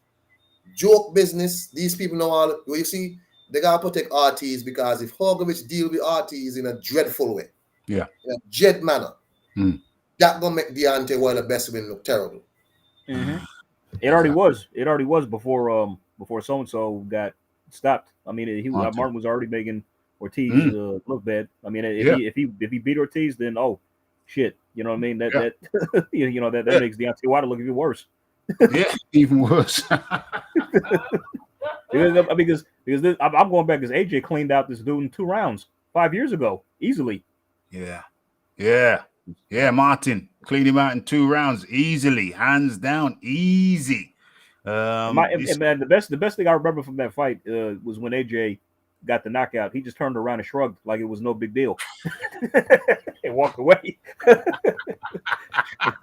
Joke business. These people know all. You see, they got to protect Ortiz because if Hrgovic deal with Ortiz in a dreadful way, in a dread manner, that going to make Deontay Wilder best win look terrible. It already was. It already was before so-and-so got stopped. I mean, Martin was already making Ortiz look bad. I mean, if he beat Ortiz, then shit, you know what I mean? That makes Deontay Wilder look even worse. Yeah, even worse. because I'm going back because AJ cleaned out this dude in 2 rounds 5 years ago easily. Yeah. Martin cleaned him out in 2 rounds easily, hands down, easy. The best thing I remember from that fight was when AJ got the knockout. He just turned around and shrugged like it was no big deal and walked away.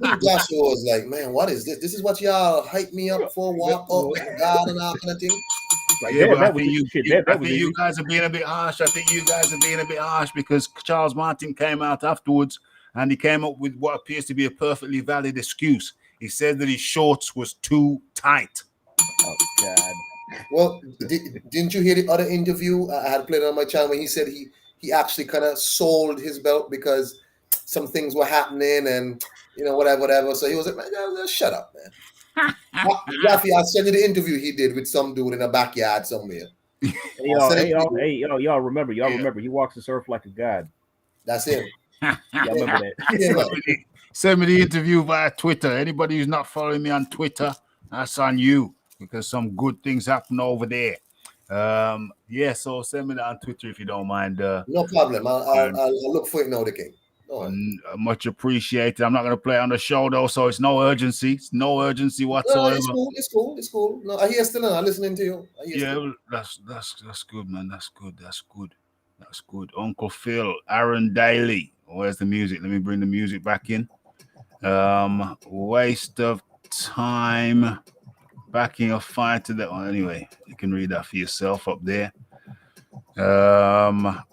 Joshua was like, man, what is this? This is what y'all hype me up for, walk up, God, and all kind of thing. Like, I think you guys are being a bit harsh. Because Charles Martin came out afterwards and he came up with what appears to be a perfectly valid excuse. He said that his shorts was too tight. Oh, God. Well, didn't you hear the other interview I had played on my channel when he said he actually kind of sold his belt because some things were happening and whatever. So he was like, man, just shut up, man. Rafi, I'll send you the interview he did with some dude in a backyard somewhere. Y'all remember? He walks the earth like a god. That's him. Y'all remember that? Yeah, Send me the interview via Twitter. Anybody who's not following me on Twitter, that's on you because some good things happen over there. So send me that on Twitter if you don't mind. No problem. I'll look for it now, the king. Much appreciated. I'm not going to play it on the show though, so it's no urgency. It's no urgency whatsoever. No, it's cool. No, I hear still I'm listening to you. Yeah, that's good, man. That's good. Uncle Phil, Aaron Daly. Where's the music? Let me bring the music back in. Waste of time. Backing a fight to that one. Anyway, you can read that for yourself up there. The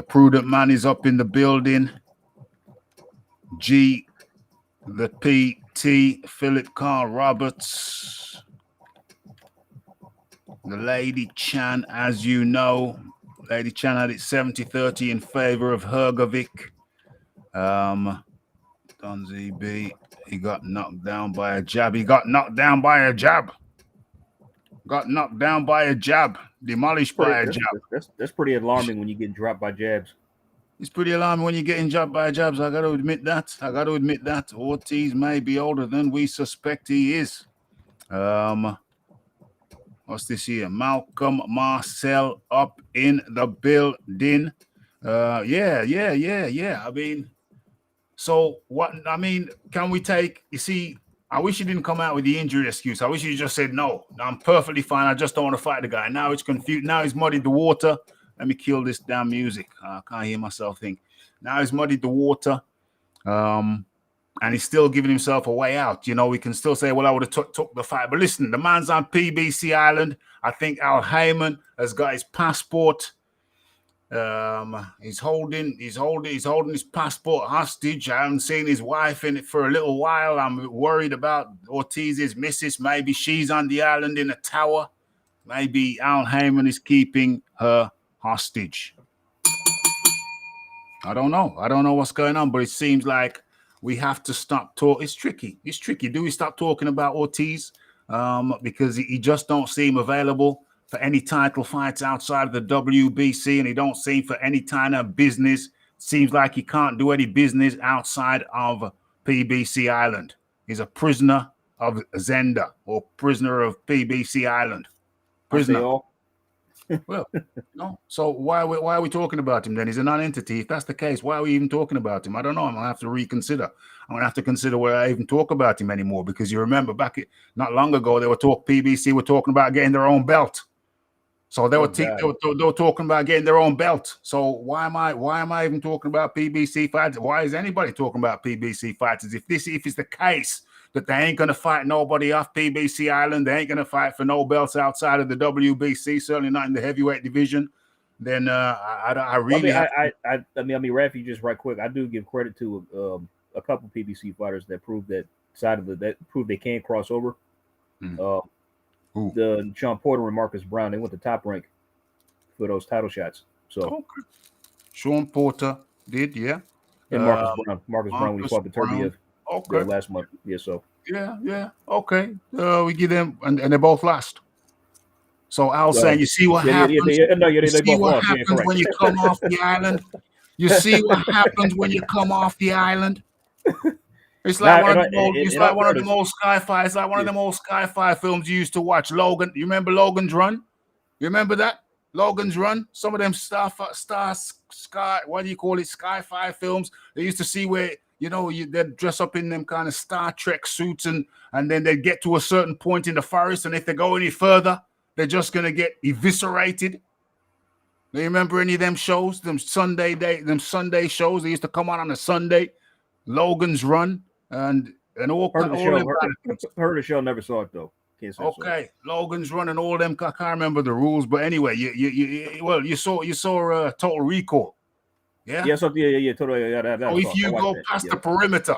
prudent man is up in the building. G, the PT, Philip Carl Roberts, the Lady Chan, as you know. Lady Chan had it 70-30 in favor of Hrgovic. Don ZB, he got knocked down by a jab. Demolished by a jab. That's pretty alarming when you get dropped by jabs. It's pretty alarming when you're getting jabbed by jabs. I got to admit that. Ortiz may be older than we suspect he is. What's this here? Malcolm Marcel up in the building. Yeah. I mean, so what? I mean, can we take? You see, I wish you didn't come out with the injury excuse. I wish you just said no. I'm perfectly fine. I just don't want to fight the guy. Now it's confused. Now he's muddied the water. Let me kill this damn music. I can't hear myself think. Now he's muddied the water. And he's still giving himself a way out. You know, we can still say, well, I would have took the fight. But listen, the man's on PBC Island. I think Al Heyman has got his passport. He's holding his passport hostage. I haven't seen his wife in it for a little while. I'm worried about Ortiz's missus. Maybe she's on the island in a tower. Maybe Al Heyman is keeping her hostage. I don't know what's going on, but it seems like we have to stop talking. It's tricky. Do we stop talking about Ortiz? Because he just don't seem available for any title fights outside of the WBC, and he don't seem for any kind of business. Seems like he can't do any business outside of PBC Island. He's a prisoner of Zenda or prisoner of PBC Island. Prisoner. Well, no. So why are we talking about him then? He's a non-entity. If that's the case, why are we even talking about him? I don't know. I'm gonna have to reconsider. I'm gonna have to consider where I even talk about him anymore, because you remember not long ago PBC were talking about getting their own belt. So they were talking about getting their own belt. So why am I even talking about PBC fighters? Why is anybody talking about PBC fighters? If it's the case that they ain't going to fight nobody off PBC Island, they ain't going to fight for no belts outside of the WBC, certainly not in the heavyweight division, then Rafi, just right quick, I do give credit to a couple PBC fighters that proved that they can cross over. The Sean Porter and Marcus Brown, they went to Top Rank for those title shots. So okay. Sean Porter did, yeah. And Marcus Brown when he fought the Turbiev. Okay. Last month. Yeah, so. Yeah. Okay. We give them, and they both lost. So I was saying, you see what happens? When you come off the island? You see what happens when you come off the island? It's like one of them old sci-fi. It's like one of them old sci-fi films you used to watch. Logan. You remember Logan's Run? You remember that? Logan's Run? Some of them sci-fi films. They used to see where, they'd dress up in them kind of Star Trek suits and then they'd get to a certain point in the forest, and if they go any further, they're just going to get eviscerated. Do you remember any of them shows, them Sunday shows? They used to come on a Sunday, Logan's Run, and all. Heard the show, never saw it though. Okay, so. Logan's Run and all them. I can't remember the rules, but anyway, you saw Total Recall. Yeah. Yeah. So yeah. Totally. Yeah. So if you go past the perimeter,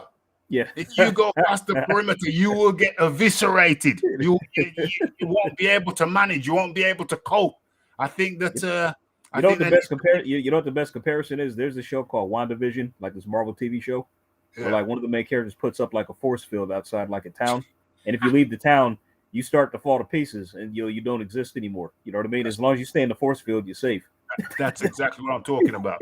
Yeah. If you go past the perimeter, you will get eviscerated. You won't be able to manage. You won't be able to cope. I think that You know what the best comparison is? There's a show called WandaVision, like this Marvel TV show, where like one of the main characters puts up like a force field outside like a town, and if you leave the town, you start to fall to pieces, and you don't exist anymore. You know what I mean? As long as you stay in the force field, you're safe. That's exactly what I'm talking about.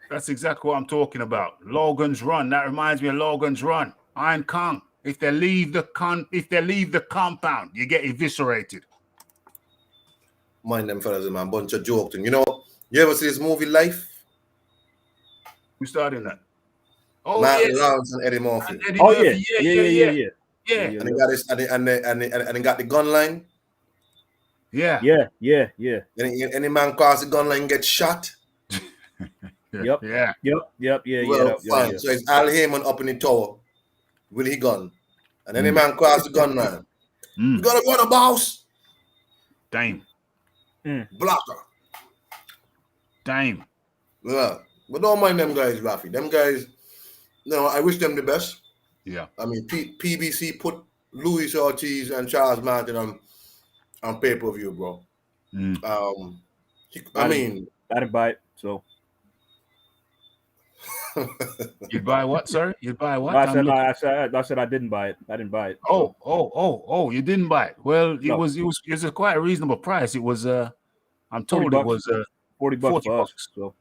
That's exactly what I'm talking about. Logan's Run. That reminds me of Logan's Run. Iron Kong. If they leave the compound, you get eviscerated. Mind them fellas, man. Bunch of jokes. You know, you ever see this movie Life? Who's starting that? Oh, Matt yeah. Lawrence and Eddie Murphy. Eddie Murphy. Yeah. And they got this, and they got the gun line. Yeah. Any man cross the gun line gets shot. Yep. Yeah. Fine. So it's Al Heyman up in the tower with his gun. And any man cross the gun line. You gotta go to boss. Damn. Blocker. Damn. Yeah. But don't mind them guys, Rafi. Them guys, I wish them the best. Yeah. I mean, PBC put Luis Ortiz and Charles Martin on pay-per-view, bro. I didn't buy it, so. You'd buy what, sir? You'd buy what? I said I didn't buy it. I didn't buy it. Oh, you didn't buy it. Well, it was a quite a reasonable price. It was I'm told it was $40 for us. So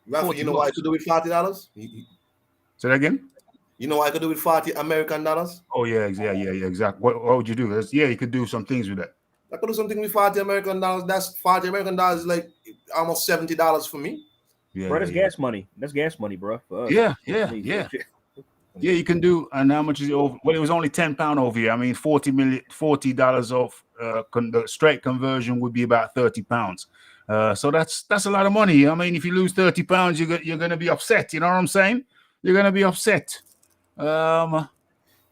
Rafi, you know what I could do with $40? Say that again? You know what I could do with $40 American dollars? Oh yeah, exactly. What would you do? You could do some things with that. I could do something with $40 American dollars. That's $40 American dollars, like almost $70 for me. Yeah, bro, that's gas money. That's gas money, bro. Yeah. Yeah, you can do. And how much is it over? Well, it was only £10 over here. I mean, $40 off. The straight conversion would be about £30. So that's a lot of money. I mean, if you lose £30, you're going to be upset. You know what I'm saying? You're going to be upset. And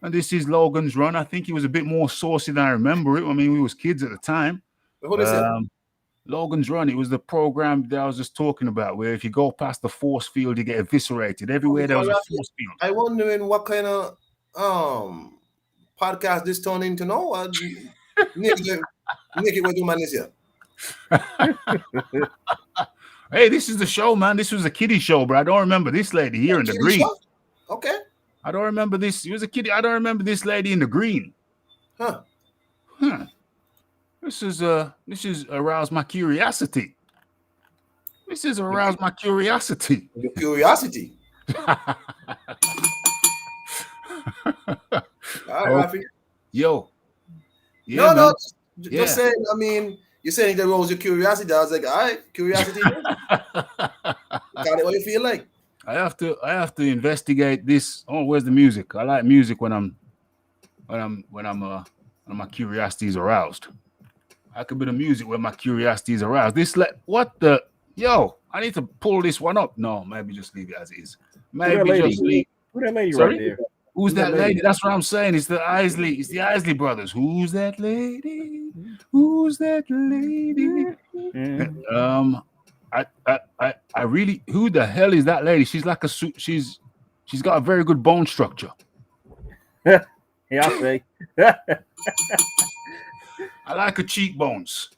this is Logan's Run. I think he was a bit more saucy than I remember it. I mean, we was kids at the time. What is it? Logan's Run. It was the program that I was just talking about, where if you go past the force field, you get eviscerated. Everywhere there was a force field. I wondering what kind of podcast this turned into now. Nick, what your man is here? Hey, this is the show, man. This was a kiddie show, but I don't remember this lady here in the green. Show? Okay. I don't remember this. It was a kiddie. I don't remember this lady in the green. Huh. This is aroused my curiosity. My curiosity. Your curiosity. All right, Rafi. Yo. Yeah, no, just saying. I mean, you're saying that rose your curiosity. I was like, all right, curiosity. Got it. What you feel like? I have to investigate this. Oh, where's the music? I like music when my curiosity is aroused. I could be the music when my curiosity is aroused. I need to pull this one up. No, maybe just leave it as it is. Maybe just leave. Who that lady Sorry? right there? Who's that lady? That's what I'm saying. It's the Isley brothers. Who's that lady? Who's that lady? I really, who the hell is that lady? She's like she's got a very good bone structure. Yeah, I'll say. I like her cheekbones.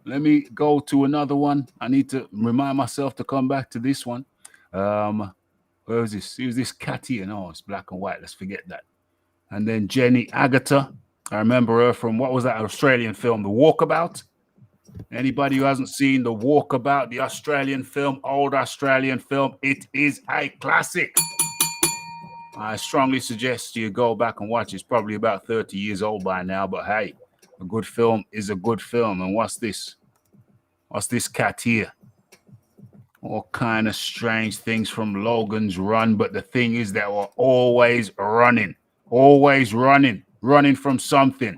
Let me go to another one. I need to remind myself to come back to this one. Where was this? It was this cat here. No, it's black and white. Let's forget that. And then Jenny Agatha. I remember her from, what was that Australian film, The Walkabout? Anybody who hasn't seen The Walkabout, the Australian film, old Australian film, it is a classic. I strongly suggest you go back and watch it. It's probably about 30 years old by now, but hey, a good film is a good film. And what's this? What's this cat here? All kind of strange things from Logan's Run, but the thing is that we're always running from something.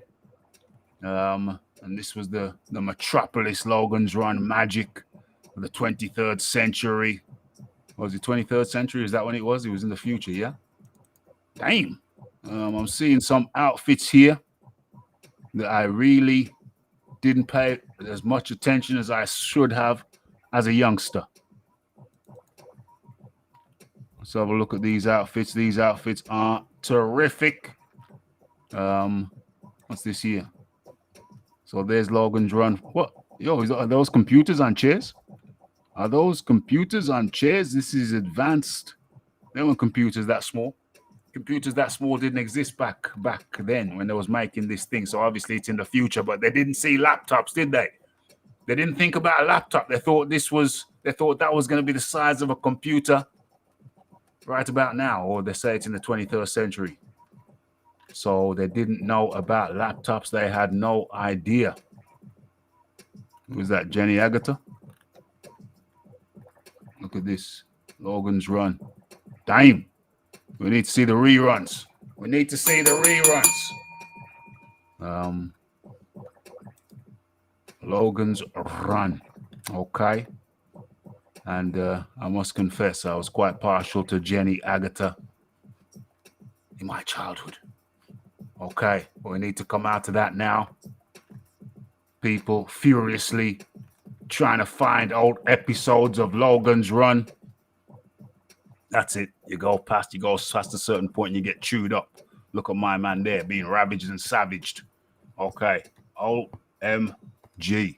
And this was the Metropolis Logan's Run magic of the 23rd century. Was it 23rd century? Is that when it was? It was in the future, yeah? Damn. I'm seeing some outfits here that I really didn't pay as much attention as I should have as a youngster. Let's have a look at these outfits. These outfits are terrific. What's this here? So there's Logan's run. What? Yo, are those computers on chairs? Are those computers on chairs? This is advanced. There weren't computers that small. Computers that small didn't exist back then when they was making this thing. So obviously it's in the future, but they didn't see laptops, did they? They didn't think about a laptop. They thought that was going to be the size of a computer right about now, or they say it's in the 21st century. So they didn't know about laptops. They had no idea. Who's that? Jenny Agutter? Look at this. Logan's run. Damn. We need to see the reruns. We need to see the reruns. Logan's run. Okay. And I must confess, I was quite partial to Jenny Agutter in my childhood. Okay. We need to come out of that now. People furiously trying to find old episodes of Logan's run. That's it. You go past a certain point and you get chewed up. Look at my man there being ravaged and savaged. Okay. OMG.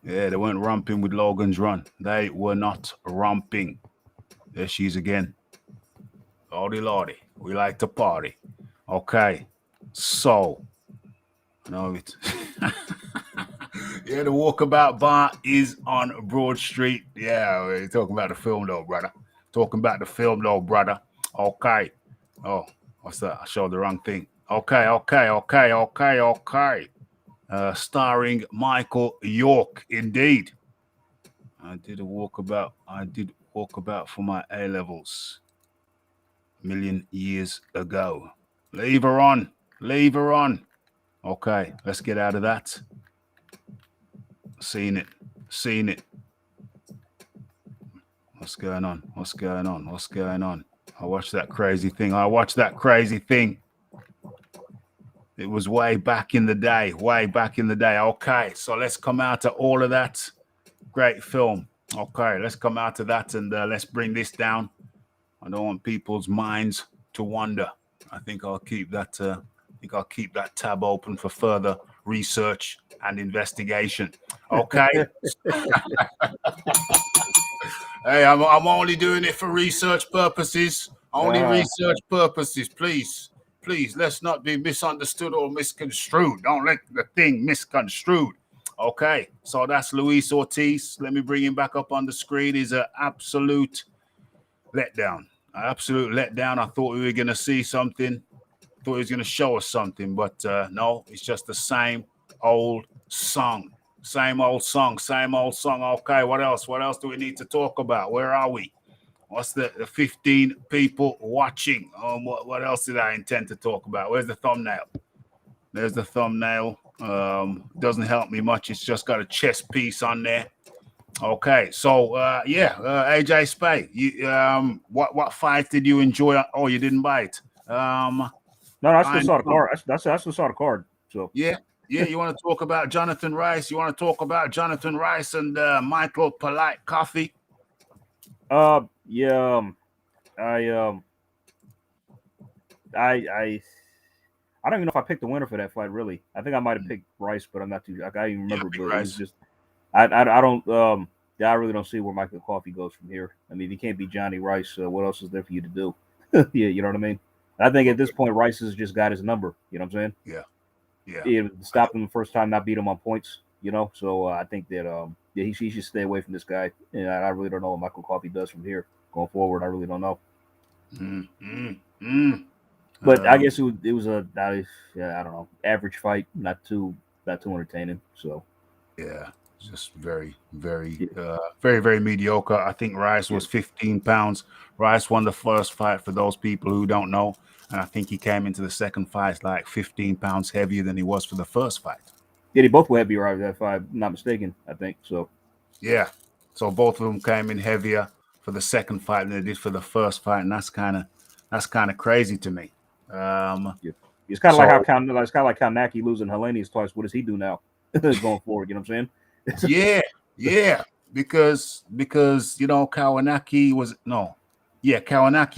Yeah, they weren't romping with Logan's run. They were not romping. There she is again. Lordy, lordy. We like to party. Okay. So, no, it. Yeah, the Walkabout Bar is on Broad Street. Yeah, we're talking about the film, though, brother. Okay. Oh, what's that? I showed the wrong thing. Okay. Starring Michael York, indeed. I did walkabout for my A-levels a million years ago. Leave her on. Okay, let's get out of that. Seen it. What's going on? I watched that crazy thing. It was way back in the day. Okay, so let's come out of all of that. Great film. Okay, let's come out of that and let's bring this down. I don't want people's minds to wander. I think I'll keep that tab open for further research and investigation. Okay. Hey, I'm only doing it for research purposes. Research purposes, please. Let's not be misunderstood or misconstrued. Don't let the thing misconstrued. Okay, so that's Luis Ortiz. Let me bring him back up on the screen. He's an absolute letdown. I thought we were going to see something. Thought he was going to show us something, but no, it's just the same old song. Okay, what else? What else do we need to talk about? Where are we? What's the 15 people watching? What else did I intend to talk about? Where's the thumbnail? There's the thumbnail. Doesn't help me much. It's just got a chess piece on there. Okay, so AJ Spay, what fight did you enjoy? Oh, you didn't buy it. No, I still saw the card. I still saw the card. So yeah. You want to talk about Jonathan Rice? You want to talk about Jonathan Rice and Michael Polite Coffee? I don't even know if I picked the winner for that fight. Really, I think I might have picked Rice, but I'm not too. I can't even remember. But it was just, I really don't see where Michael Coffey goes from here. I mean, if you can't beat Johnny Rice, what else is there for you to do? Yeah, you know what I mean. I think at this point, Rice has just got his number. You know what I'm saying? Yeah. Stopped him the first time, not beat him on points. You know, so I think that he should stay away from this guy. And I really don't know what Michael Coffey does from here going forward. I really don't know. But I guess it was a I don't know, average fight, not too entertaining. So yeah, just very mediocre. I think Rice was 15 pounds. Rice won the first fight, for those people who don't know, and I think he came into the second fight like 15 pounds heavier than he was for the first fight. Yeah, they both were heavier after that fight, if I'm not mistaken. I think so. Yeah, so both of them came in heavier for the second fight than they did for the first fight, and that's kind of crazy to me. It's kind of like how Naki losing Hellenius twice. What does he do now going forward? You know what I'm saying? Yeah. because Kawanaki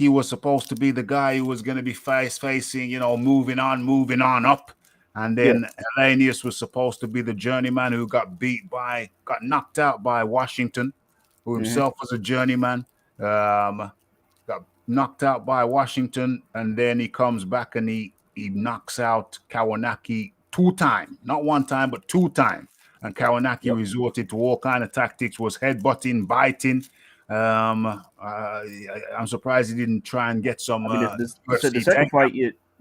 was supposed to be the guy who was going to be facing, moving on up. And then Hellenius was supposed to be the journeyman who got knocked out by Washington, who himself was a journeyman. Got knocked out by Washington, and then he comes back and he knocks out Kawanaki 2 times, not 1 time, but 2 times. And Kawanaki resorted to all kind of tactics, was headbutting, biting. I'm surprised he didn't try and get some. The second fight,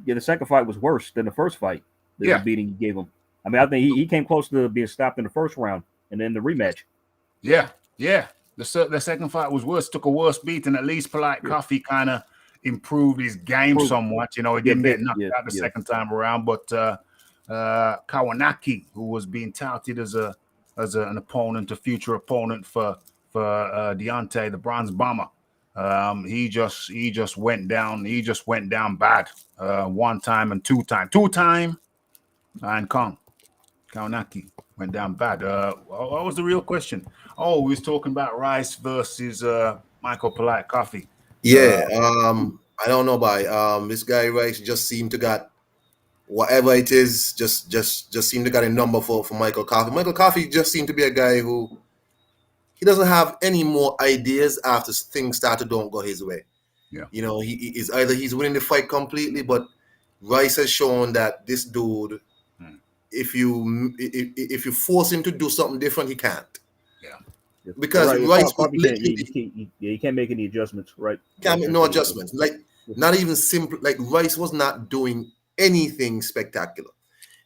the second fight was worse than the first fight. The beating he gave him. I mean, I think he came close to being stopped in the first round, and then the rematch. Yeah. The second fight was worse. Took a worse beating. At least Polite Coffee kind of improved his game somewhat. He didn't get knocked out the second time around, but Kawanaki, who was being touted as an opponent, a future opponent for Deontay, the Bronze Bomber, he just went down. He just went down bad. 1 time and 2 time. 2 time. And Kawanaki went down bad. What was the real question? Oh, we was talking about Rice versus Michael Polite Coffee. Yeah, I don't know about this guy Rice just seemed to got whatever it is, just seemed to got a number for Michael Coffee. Michael Coffee just seemed to be a guy who he doesn't have any more ideas after things start to don't go his way. Yeah, he is either he's winning the fight completely, but Rice has shown that this dude, if you force him to do something different, he can't. Yeah, because Rice he can't make any adjustments, right? Can't make no adjustments. Like not even simple. Like Rice was not doing anything spectacular.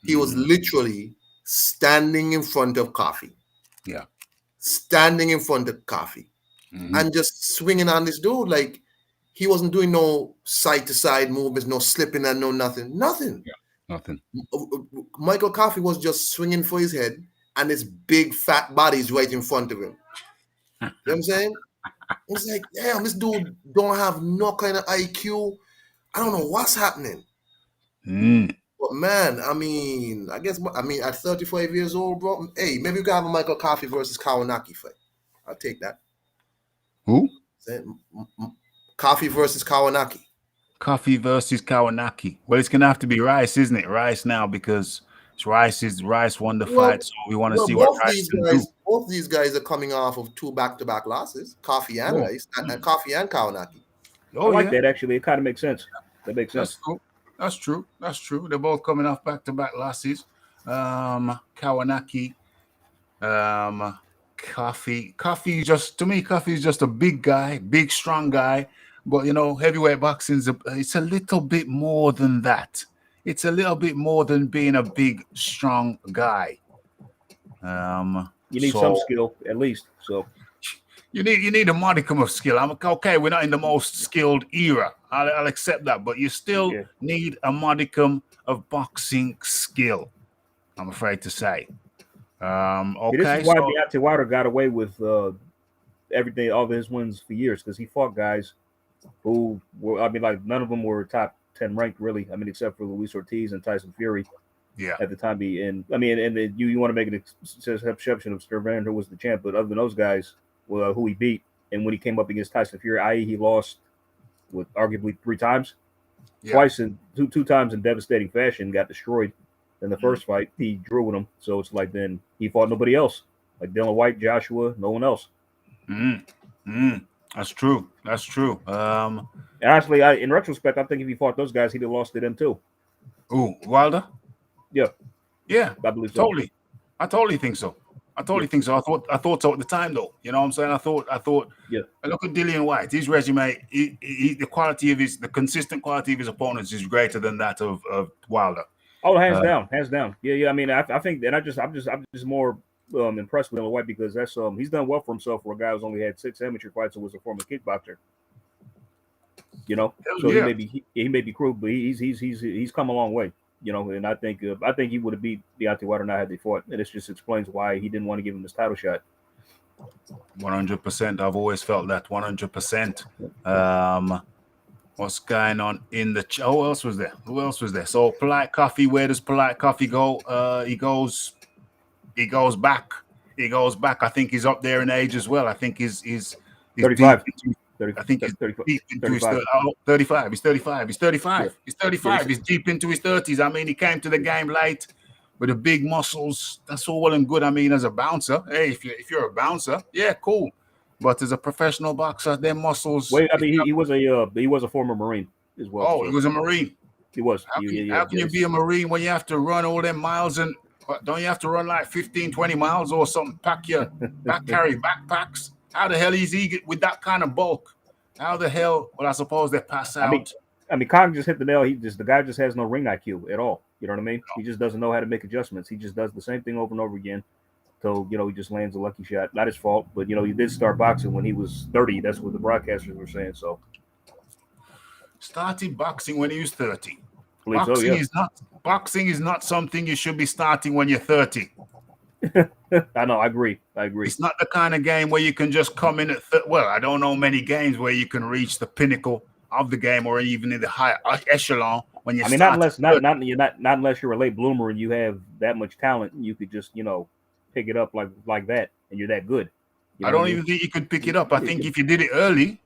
He was literally standing in front of Coffee. Yeah, standing in front of Coffee and just swinging on this dude. Like he wasn't doing no side to side movements, no slipping and no nothing. Yeah. Nothing. Michael Coffee was just swinging for his head, and his big fat body is right in front of him. You know what I'm saying? It's like, damn, this dude don't have no kind of IQ. I don't know what's happening. But man, at 35 years old, bro, hey, maybe we can have a Michael Coffee versus Kawanaki fight. I'll take that. Who? Coffee versus Kawanaki. Coffee versus Kawanaki. Well, it's gonna have to be Rice, isn't it? Rice now, because Rice won the fight, so we want to see what Rice can do. Both these guys are coming off of 2 back-to-back losses, Coffee and Rice, and Coffee and Kawanaki. I like that, actually. It kind of makes sense. That makes sense. That's cool. That's true. They're both coming off back-to-back losses. Kawanaki, Coffee. Coffee is just a big guy, big, strong guy. But, heavyweight boxing, it's a little bit more than that. It's a little bit more than being a big, strong guy. You need some skill, at least. So you need a modicum of skill. I'm okay. We're not in the most skilled era. I'll accept that, but you still need a modicum of boxing skill. I'm afraid to say. Okay. This is why Deontay Wilder got away with everything, all of his wins for years, because he fought guys who were, none of them were top 10 ranked, really. Except for Luis Ortiz and Tyson Fury. Yeah. At the time, you want to make an exception of Stervander, who was the champ, but other than those guys, who he beat, and when he came up against Tyson Fury, i.e., he lost arguably 3 times, twice in two times in devastating fashion, got destroyed. In the first fight, he drew with him, so it's like then he fought nobody else, like Dylan White, Joshua, no one else. That's true. Actually, in retrospect, I think if he fought those guys, he'd have lost to them too. Ooh, Wilder? Yeah, I believe so. Totally. I totally think so. I thought so at the time, though. You know what I'm saying? I thought. Yeah. Look at Dillian White. His resume, the consistent quality of his opponents is greater than that of Wilder. Oh, hands down. Yeah. I think, and I'm just more impressed with Dillian White because that's he's done well for himself for a guy who's only had 6 amateur fights and was a former kickboxer. So he may be crude, but he's come a long way. And I think he would have beat Deontay Wilder not had they fought, and it just explains why he didn't want to give him his title shot. 100%. I've always felt that. 100%. What's going on in the chat? Who else was there? So Polite Coffee. Where does Polite Coffee go? He goes back. he goes back. I think he's up there in age as well. I think he's 35. deep into, 30, I think he's 35. deep into his 35. 35. He's 35. He's 35. Yeah. He's 35. Yeah, He's deep into his 30s. I mean, he came to the game late with the big muscles. That's all well and good. I mean, as a bouncer, hey, if you're a bouncer, yeah, cool. But as a professional boxer, their muscles. Wait, I mean, he was a former Marine as well. Oh, so. he was a Marine. He was. How can you be a Marine when you have to run all them miles and don't you have to run like 15, 20 miles or something? Carry backpacks. How the hell is he with that kind of bulk? How the hell? Well, I suppose they pass out. I mean, Kong just hit the nail. The guy just has no ring IQ at all. You know what I mean? He just doesn't know how to make adjustments. He just does the same thing over and over again. So, he just lands a lucky shot. Not his fault, but, he did start boxing when he was 30. That's what the broadcasters were saying. So, started boxing when he was 30. Boxing is not something you should be starting when you're 30. I know. I agree. It's not the kind of game where you can just come in at I don't know many games where you can reach the pinnacle of the game or even in the high echelon when you. I mean, not unless you're a late bloomer and you have that much talent, you could just pick it up like that, and you're that good. I don't even think you could pick it up. I think if you did it early,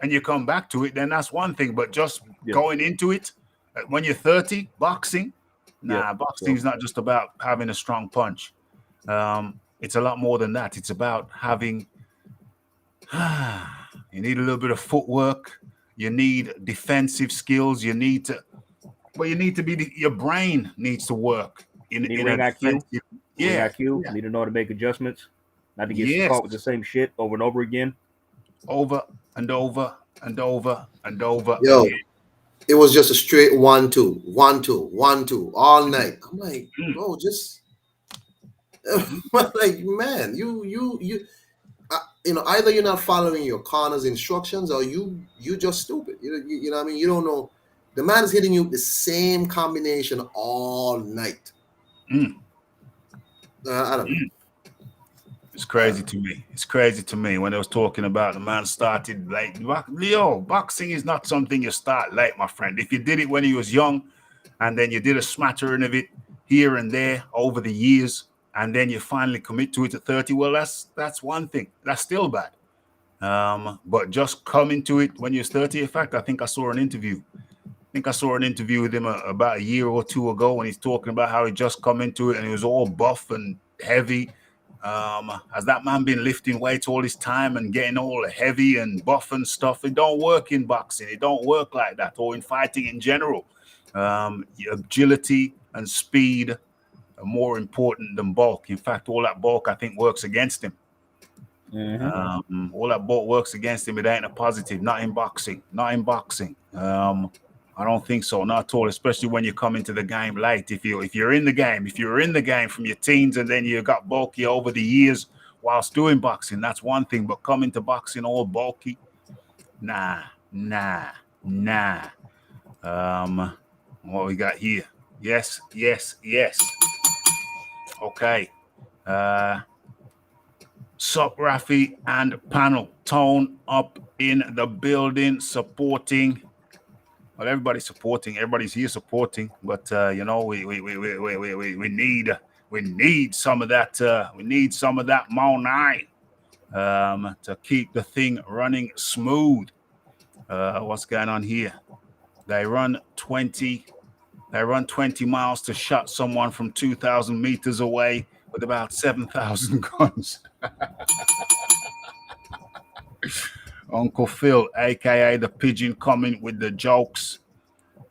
and you come back to it, then that's one thing. But just going into it when you're 30, boxing. Boxing is not just about having a strong punch. It's a lot more than that. It's about having. You need a little bit of footwork. You need defensive skills. You need to be. Your brain needs to work. Ring IQ. You need to know how to make adjustments. Not to get caught with the same shit over and over again. Over and over and over and over. Yo. Again. It was just a straight 1-2, 1-2, 1-2 all night. I'm like, bro, just like, man, you either you're not following your corner's instructions or you just stupid. You know what I mean? You don't know. The man is hitting you the same combination all night. I don't know. It's crazy to me. It's crazy to me when I was talking about the man started late. Leo, boxing is not something you start late, my friend. If you did it when he was young and then you did a smattering of it here and there over the years and then you finally commit to it at 30, well, that's one thing. That's still bad. But just coming to it when you're 30, in fact, I think I saw an interview. With him about a year or two ago when he's talking about how he just come into it and he was all buff and heavy. Has that man been lifting weights all his time and getting all heavy and buff and stuff? It don't work in boxing. It don't work like that, or in fighting in general. Agility and speed are more important than bulk. In fact, all that bulk I think works against him. Mm-hmm. All that bulk works against him. It ain't a positive. Not in boxing. I don't think so, not at all. Especially when you come into the game late. If you're in the game from your teens and then you got bulky over the years whilst doing boxing, that's one thing. But coming to boxing all bulky, nah. What we got here? Yes. Okay. Sup, Rafi and panel. Tone up in the building, supporting. Well, everybody's supporting. Everybody's here supporting, but we need some of that. We need some of that money to keep the thing running smooth. What's going on here? They run 20 miles to shut someone from 2,000 meters away with about 7,000 guns. Uncle Phil, aka the Pigeon, coming with the jokes.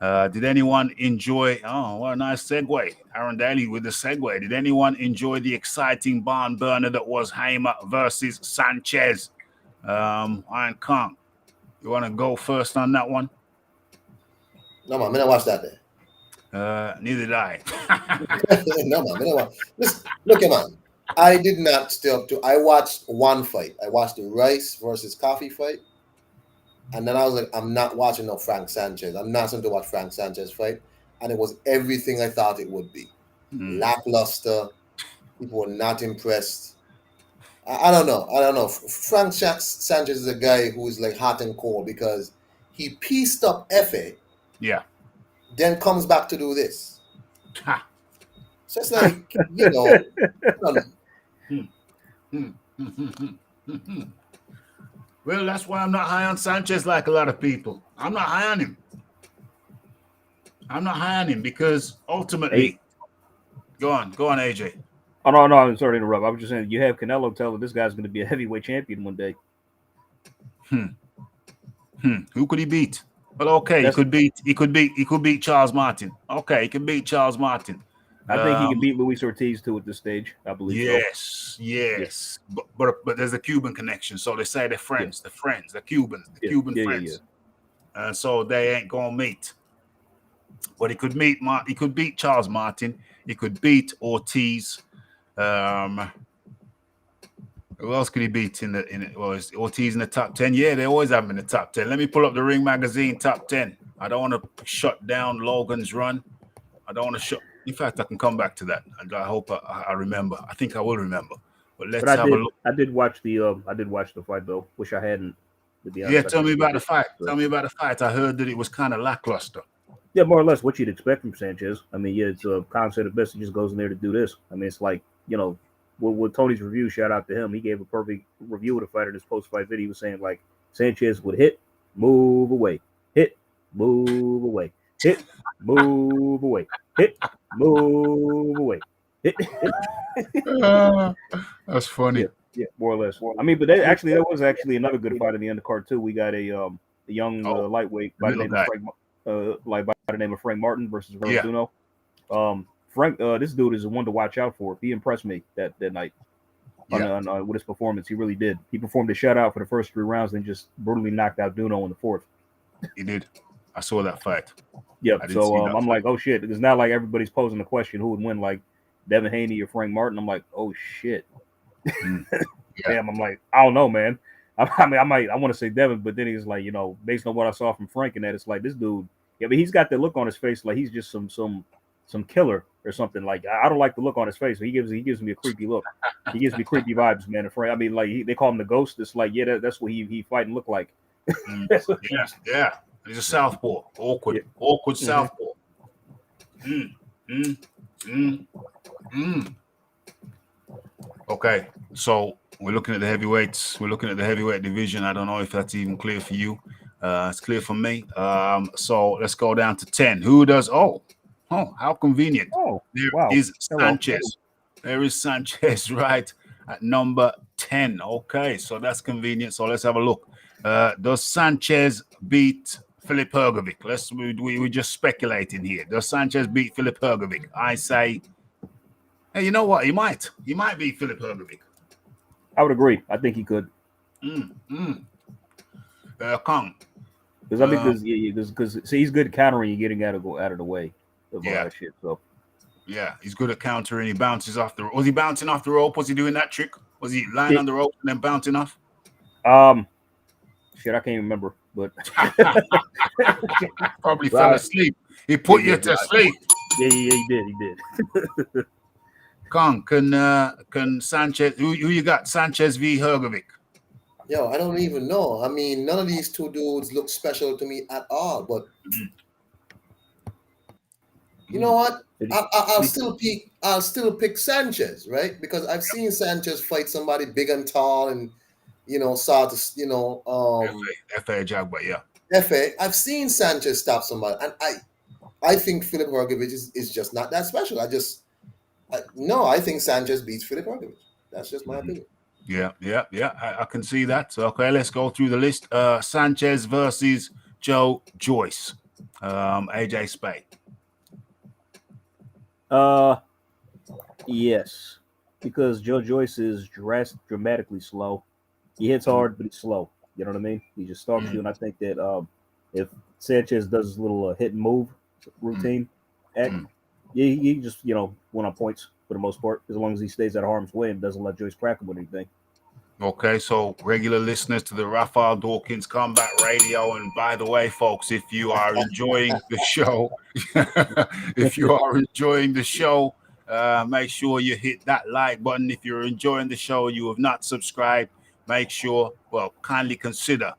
Did anyone enjoy? Oh, what a nice segue. Aaron Daly with the segue. Did anyone enjoy the exciting barn burner that was Hamer versus Sanchez? Iron Kong, you want to go first on that one? No, man, I didn't watch that there. Neither did I. No, man, I didn't watch. Listen, look, man. I did not stay up to. I watched one fight. I watched the Rice versus Coffee fight, and then I was like, I'm not watching no Frank Sanchez. I'm not going to watch Frank Sanchez fight, and it was everything I thought it would be. Lackluster. People were not impressed. I don't know. Frank Sanchez is a guy who is like hot and cold because he pieced up Efe. Yeah. Then comes back to do this. Ha. So it's like, I don't know. Well, that's why I'm not high on Sanchez like a lot of people. I'm not high on him. I'm not high on him because ultimately, go on, AJ. Oh no, I'm sorry to interrupt. I was just saying you have Canelo telling this guy's going to be a heavyweight champion one day. Who could he beat? Well, okay, he could beat Charles Martin. Okay, he can beat Charles Martin. I think he can beat Luis Ortiz too at this stage. I believe. Yes. But there's a Cuban connection, so they say they're friends. The Cubans, Cuban friends, and so they ain't gonna meet. But he could beat Charles Martin. He could beat Ortiz. Who else could he beat is Ortiz in the top 10? Yeah, they always have him in the top 10. Let me pull up the Ring Magazine top 10. I don't want to shut down Logan's run. I don't want to shut. In fact, I can come back to that. I hope I remember. I think I will remember. But let's have a look. I did watch the fight though. Wish I hadn't. To be honest. Yeah, tell me about the fight. Tell me about the fight. I heard that it was kind of lackluster. Yeah, more or less what you'd expect from Sanchez. I mean, yeah, it's a concept of best. He just goes in there to do this. I mean, it's like, with Tony's review, shout out to him. He gave a perfect review of the fight in his post-fight video. He was saying, like, Sanchez would hit, move away, hit, move away, hit, move away, hit, move away, hit. That's funny. Yeah, more or less. I mean, but that was actually another good fight in the undercard too. We got a young lightweight by the name of Frank Martin versus Hrgovic. Frank, this dude is one to watch out for. He impressed me that night with his performance. He really did. He performed a shutout for the first 3 rounds and just brutally knocked out Duno in the 4th. He did. I saw that fight. Yeah. So I'm like, oh shit. It's not like everybody's posing the question who would win, like Devin Haney or Frank Martin. I'm like, oh shit. Damn. I'm like, I don't know, man. I want to say Devin, but then he's like, based on what I saw from Frank and that, it's like this dude. Yeah, but he's got that look on his face like he's just some killer or something. Like I don't like the look on his face. He gives me a creepy look. He gives me creepy vibes, man. I mean, like they call him the Ghost. It's like, that's what he fight and look like. Yeah. He's a southpaw. Awkward southpaw. Okay, so we're looking at the heavyweights. We're looking at the heavyweight division. I don't know if that's even clear for you. It's clear for me. So let's go down to 10. Who does? Oh, how convenient. There is Sanchez. There is Sanchez right at number 10. Okay, so that's convenient. So let's have a look. Does Sanchez beat Filip Hrgovic? We're just speculating here. Does Sanchez beat Filip Hrgovic? I say, hey, you know what? He might beat Filip Hrgovic. I would agree. I think he could. Kong. Because he's good at countering you getting out of the way of all that shit. So yeah, he's good at countering. He bounces off the rope. Was he bouncing off the rope? Was he doing that trick? Was he lying on the rope and then bouncing off? Shit, I can't remember, but probably fell asleep. He put you to sleep. Yeah, he did. Kong, can Sanchez? Who you got? Sanchez v Hrgovic. Yo, I don't even know. I mean, none of these two dudes look special to me at all. But you know what? I'll still pick Sanchez, right? Because I've seen Sanchez fight somebody big and tall, and FA Jagba, yeah. FA. I've seen Sanchez stop somebody, and I think Filip Hrgovic is just not that special. I think Sanchez beats Filip Hrgovic. That's just my opinion. Yeah. I can see that. So, okay, let's go through the list. Sanchez versus Joe Joyce. AJ Spade. Yes, because Joe Joyce is dramatically slow. He hits hard, but he's slow. You know what I mean? He just stalks you, and I think that if Sanchez does his little hit and move routine, he just went on points for the most part, as long as he stays out of harm's way and doesn't let Joyce crack him with anything. Okay, so regular listeners to the Raphael Dawkins Combat Radio, and by the way, folks, if you are enjoying the show, make sure you hit that like button. If you're enjoying the show and you have not subscribed, kindly consider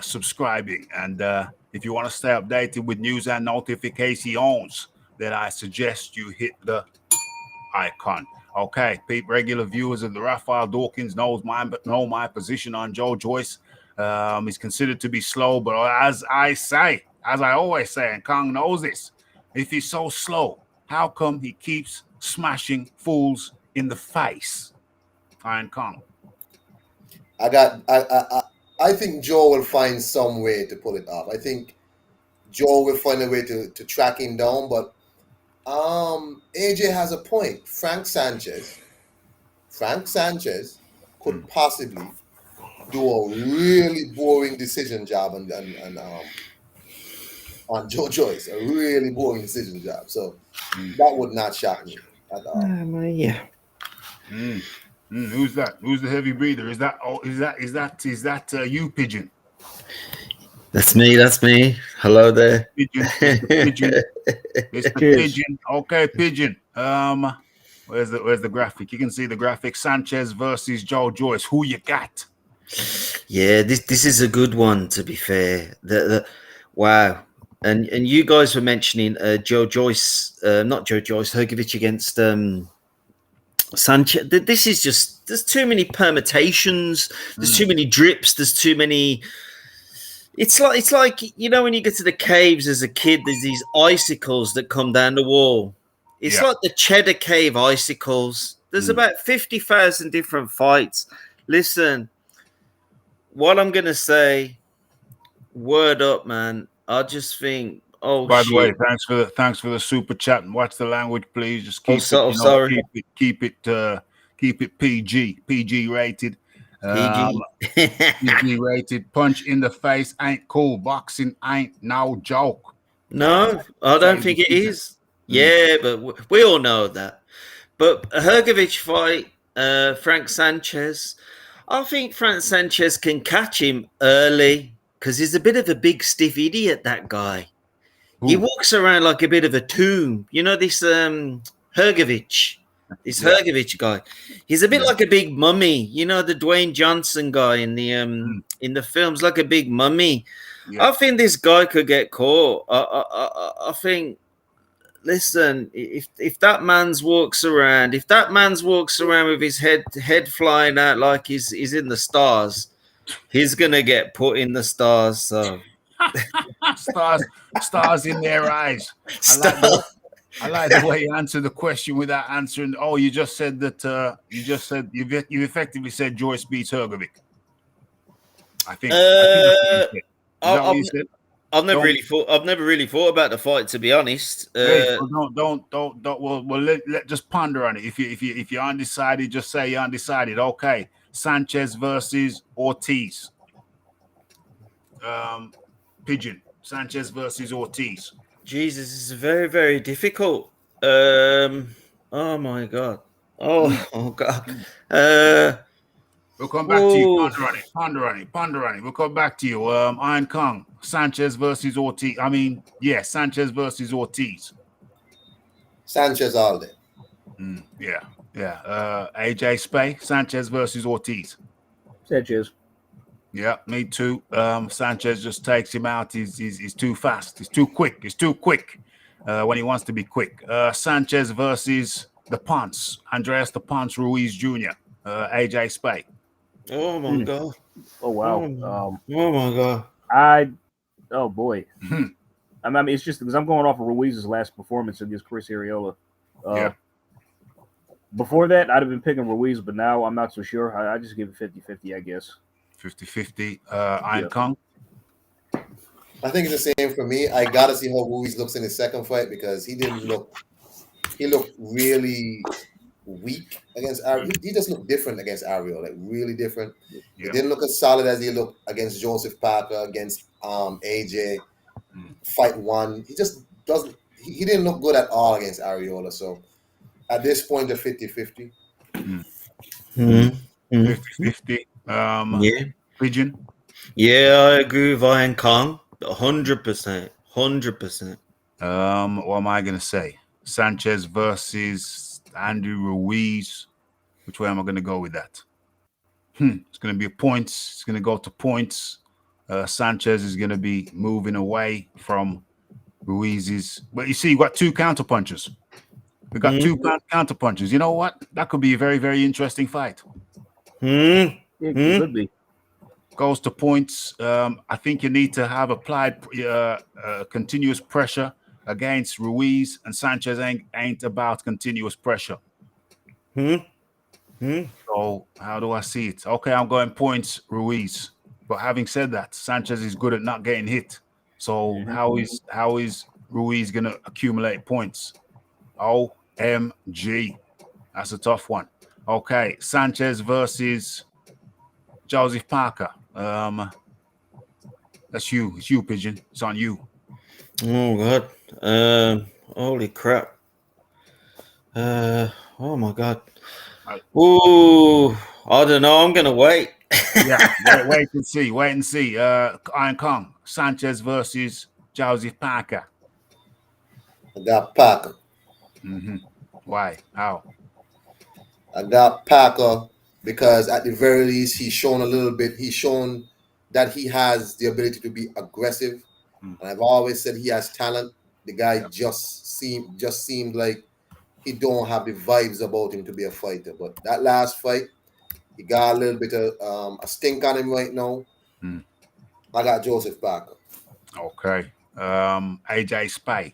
subscribing. And if you want to stay updated with news and notifications, then I suggest you hit the icon. Okay, regular viewers of the Raphael Dawkins know my position on Joe Joyce. He's considered to be slow, but as I always say, and Kong knows this, if he's so slow, how come he keeps smashing fools in the face? Iron Kong. I think Joe will find some way to pull it off. I think Joe will find a way to track him down, but AJ has a point. Frank Sanchez could possibly do a really boring decision job on Joe Joyce, a really boring decision job. So that would not shock me at all. Yeah. Who's that? Who's the heavy breather? Is that you, Pigeon? That's me. Hello there. Pigeon. It's the Pigeon. Okay, Pigeon. Where's the graphic? You can see the graphic. Sanchez versus Joe Joyce. Who you got? Yeah, this is a good one, to be fair. Wow. And you guys were mentioning Joe Joyce, not Joe Joyce, Hrgovic against Sanchez. This is just, there's too many permutations, there's too many drips, there's too many. It's like you know, when you get to the caves as a kid, there's these icicles that come down the wall. It's like the Cheddar Cave icicles. There's about 50,000 different fights. Listen, what I'm gonna say, word up, man. I just think, by the way, thanks for the super chat, and watch the language, please. Just keep keep it PG rated. PG rated. Punch in the face ain't cool. Boxing ain't no joke. No, I don't think it is. Yeah, but we all know that. But a Hrgovic fight, Frank Sanchez. I think Frank Sanchez can catch him early because he's a bit of a big stiff idiot, that guy. Ooh. He walks around like a bit of a tomb. You know, this Hrgovic. This Hrgovic guy. He's a bit like a big mummy. You know, the Dwayne Johnson guy in the films, like a big mummy. Yeah. I think this guy could get caught. I think, listen, if that man's walks around with his head flying out like he's in the stars, he's gonna get put in the stars. So stars in their eyes. I like the way you answered the question without answering. Oh, you just said that. You effectively said Joyce beats Hrgovic. I think. I've never really thought about the fight, to be honest. Don't. Well, let just ponder on it. If you're undecided, just say you're undecided. Okay, Sanchez versus Ortiz. Pigeon. Sanchez versus Ortiz. Jesus, this is very, very difficult. Oh my God. Oh God. We'll come back to you. Ponder on it. We'll come back to you. Iron Kong. Sanchez versus Ortiz. Sanchez versus Ortiz. Sanchez all day. Yeah. AJ Spay. Sanchez versus Ortiz. Sanchez. Yeah, me too. Sanchez just takes him out. He's too fast. He's too quick. When he wants to be quick. Sanchez versus the Ponce. Andreas the Ponce Ruiz Jr. AJ Spay. Oh my God. Oh wow. Oh my God. Oh boy. I mean, it's just because I'm going off of Ruiz's last performance against Chris Arreola. Before that, I'd have been picking Ruiz, but now I'm not so sure. I just give it 50-50, I guess. 50-50. Iron Kong. I think it's the same for me. I gotta see how Ruiz looks in his second fight because he looked really weak against Arreola. He just looked different against Arreola, like really different. Yeah. He didn't look as solid as he looked against Joseph Parker, against AJ. Fight one. He just doesn't. He didn't look good at all against Arreola. So at this point, a 50-50. 50-50. Pigeon. Yeah, I agree with Iron Kong. 100%. 100%. What am I gonna say? Sanchez versus Andrew Ruiz. Which way am I gonna go with that? It's gonna be points. It's gonna go to points. Sanchez is gonna be moving away from Ruiz's. But you see, you got two counter punches. We got two counter punches. You know what? That could be a very, very interesting fight. It could be. Goes to points. I think you need to have applied continuous pressure against Ruiz, and Sanchez ain't about continuous pressure. So how do I see it? Okay, I'm going points Ruiz. But having said that, Sanchez is good at not getting hit. So how is Ruiz gonna accumulate points? OMG. That's a tough one. Okay, Sanchez versus Joseph Parker. That's you. It's you, Pigeon. It's on you. Oh God. Holy crap. Oh my God. Ooh, I don't know. I'm gonna wait. Yeah, wait and see. Wait and see. Iron Kong, Sanchez versus Joseph Parker. I got Parker. Why? How? I got Parker because at the very least he's shown a little bit. He's shown that he has the ability to be aggressive, and I've always said he has talent. The guy just seemed like he don't have the vibes about him to be a fighter. But that last fight, he got a little bit of a stink on him right now. I got Joseph Parker. Okay. AJ Spay.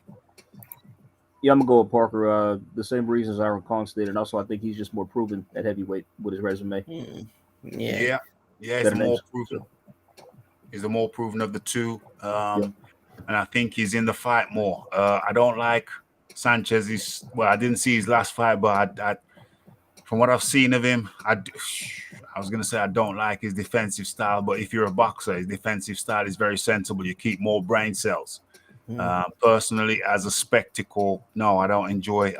Yeah, I'm gonna go with Parker. The same reasons Iron Kong stated, and also I think he's just more proven at heavyweight with his resume. Yeah. He's more proven. He's the more proven of the two, and I think he's in the fight more. I don't like Sanchez. I didn't see his last fight, but I from what I've seen of him, I was gonna say I don't like his defensive style. But if you're a boxer, his defensive style is very sensible. You keep more brain cells. Personally, as a spectacle, no, I don't enjoy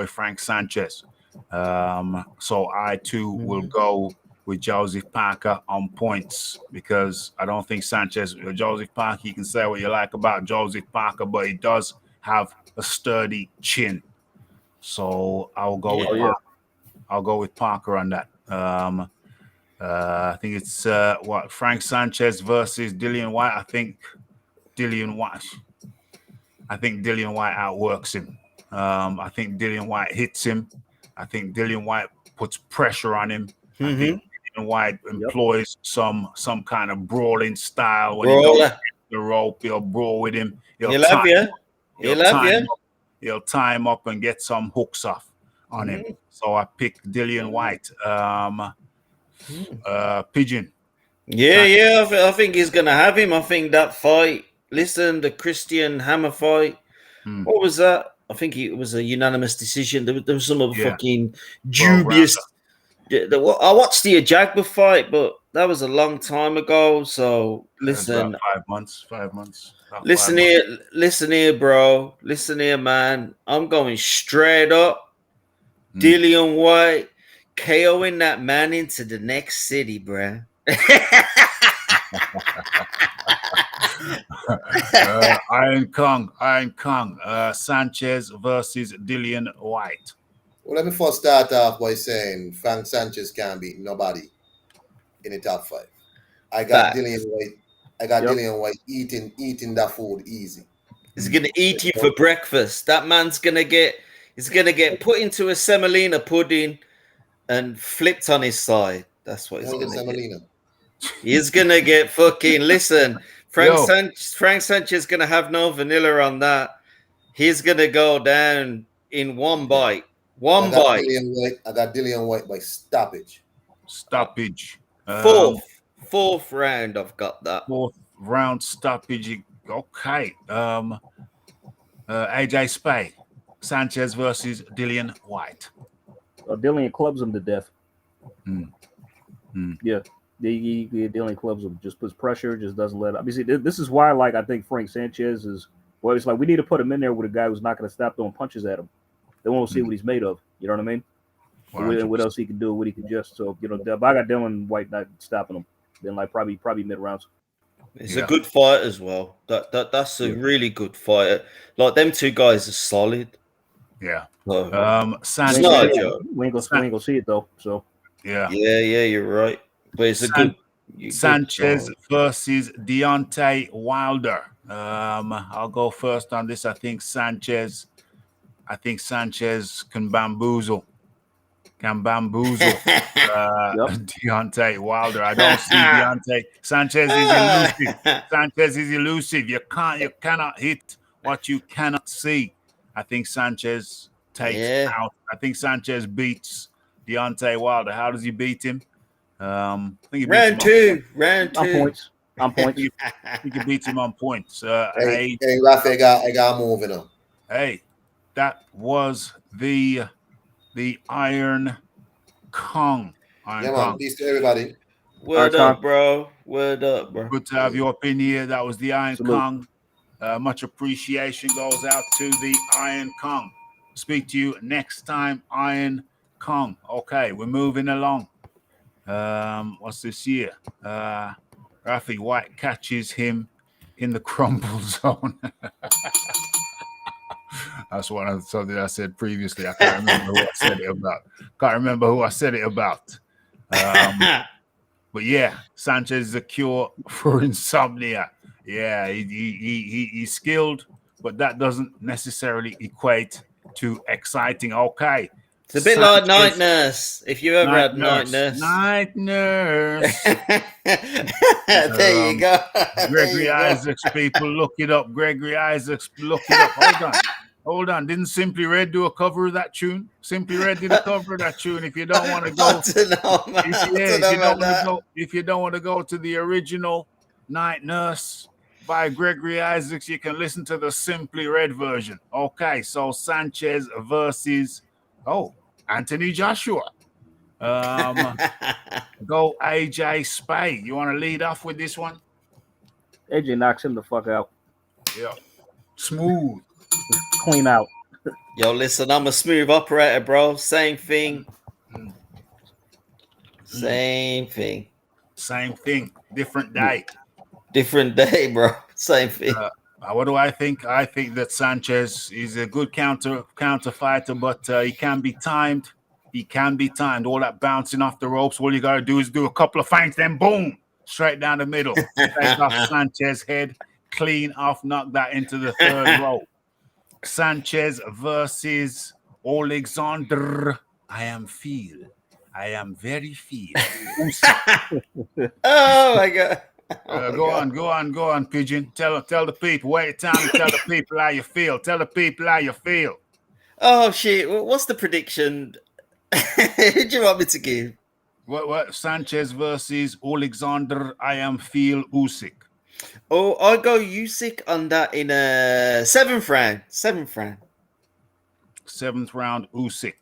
Frank Sanchez. So I too will go with Joseph Parker on points because I don't think Joseph Parker, you can say what you like about Joseph Parker, but he does have a sturdy chin. So I'll go with Parker. I'll go with Parker on that. I think it's Frank Sanchez versus Dillian White. I think Dillian White outworks him. I think Dillian White hits him. I think Dillian White puts pressure on him. I think Dillian White employs some kind of brawling style. When he goes to the rope, he'll brawl with him. He'll tie him up and get some hooks off on him. So I pick Dillian White. Pigeon. I think he's gonna have him. I think that fight. Listen, the Christian Hammer fight. What was that? I think it was a unanimous decision. There was some other fucking dubious. I watched the Ajagba fight, but that was a long time ago. So listen, 5 months. Listen here, bro. Listen here, man. I'm going straight up. Dillian White KOing that man into the next city, bruh. Iron Kong, Sanchez versus Dillian White. Well, let me first start off by saying Frank Sanchez can't beat nobody in the top 5. I got Dillian White. Dillian White eating that food easy. He's gonna eat you for breakfast. That man's gonna get put into a semolina pudding and flipped on his side. That's what he's gonna get. He's gonna get fucking listen. Frank Sanchez is gonna have no vanilla on that. He's gonna go down in one bite. I got Dillian White by stoppage. Fourth round. I've got that. Fourth round stoppage. Okay. AJ Spay, Sanchez versus Dillian White. Dillian clubs him to death. Yeah. Dillian clubs him, just puts pressure, just doesn't let. Obviously, this is why, I think Frank Sanchez is. Well, it's like we need to put him in there with a guy who's not going to stop throwing punches at him. They won't see what he's made of. You know what I mean? What else he can do? What he can just. So I got Dillian White not stopping him. Then probably mid rounds. It's a good fight as well. That's a really good fight. Like them two guys are solid. Yeah. Sanchez. We ain't gonna see it though. So. Yeah. You're right. But it's a good Sanchez versus Deontay Wilder. I'll go first on this. I think Sanchez I think Sanchez can bamboozle Deontay Wilder. I don't see Deontay. Sanchez is elusive. Sanchez is elusive. You cannot hit what you cannot see. I think Sanchez takes out. I think Sanchez beats Deontay Wilder. How does he beat him? I think he beats round two. On points. On points. I think he beats him on points. Hey, Rafi, I got moving on. Hey, that was the Iron Kong. Man. Peace to everybody. Word up, bro. Word up, bro. Good to have your opinion here. That was the Iron Salute. Kong. Much appreciation goes out to the Iron Kong. Speak to you next time, Iron Kong. Okay, we're moving along. What's this here? Rafi White catches him in the crumble zone. That's something I said previously. I can't remember who I said it about. But yeah, Sanchez is a cure for insomnia. Yeah, he's skilled, but that doesn't necessarily equate to exciting. Okay. It's a bit like Night Nurse. If you ever had Night Nurse. Night Nurse. There you go. Gregory Isaacs, people, look it up. Gregory Isaacs, look it up. Hold on. Didn't Simply Red do a cover of that tune? Simply Red did a cover of that tune. If you don't want to go, if you don't want to go to the original Night Nurse by Gregory Isaacs, you can listen to the Simply Red version. Okay, so Sanchez versus Anthony Joshua. Go AJ Spade. You want to lead off with this one? AJ knocks him the fuck out. Yeah. Smooth. Clean out. Yo, listen, I'm a smooth operator, bro. Same thing. Same thing. Different day. Different day, bro. Same thing. What do I think? I think that Sanchez is a good counter fighter, but he can be timed. All that bouncing off the ropes. All you got to do is do a couple of feints, then boom, straight down the middle. Take off Sanchez's head, clean off, knock that into the third row. Sanchez versus Alexander. I am very feel. Oh my God. Go on, Pigeon. Tell the people. Wait time to tell the people how you feel. Tell the people how you feel. Oh shit! What's the prediction? Who do you want me to give? What? Sanchez versus Alexander. I am feel Usyk. Oh, I'll go Usyk on that in a seventh round. Seventh round Usyk.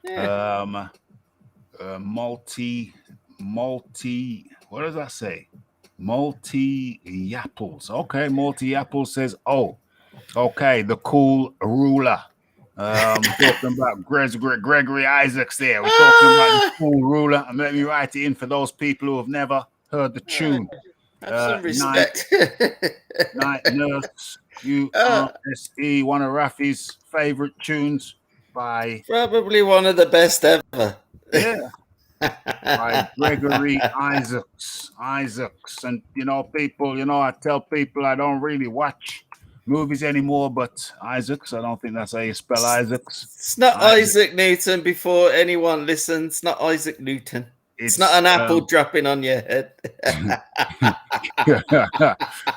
Yeah. Multi. What does that say? Multi-Apples. Okay, Multi-Apples says, okay, the cool ruler. Talking about Gregory Isaacs there. We're talking about the cool ruler. And let me write it in for those people who have never heard the tune. Have some respect. Night Nurse, URSE, one of Rafi's favorite tunes by... Probably one of the best ever. Yeah. By Gregory Isaacs. And, people, I tell people I don't really watch movies anymore, but Isaacs, I don't think that's how you spell Isaacs. It's not Isaac Newton before anyone listens. It's not Isaac Newton. It's not an apple dropping on your head.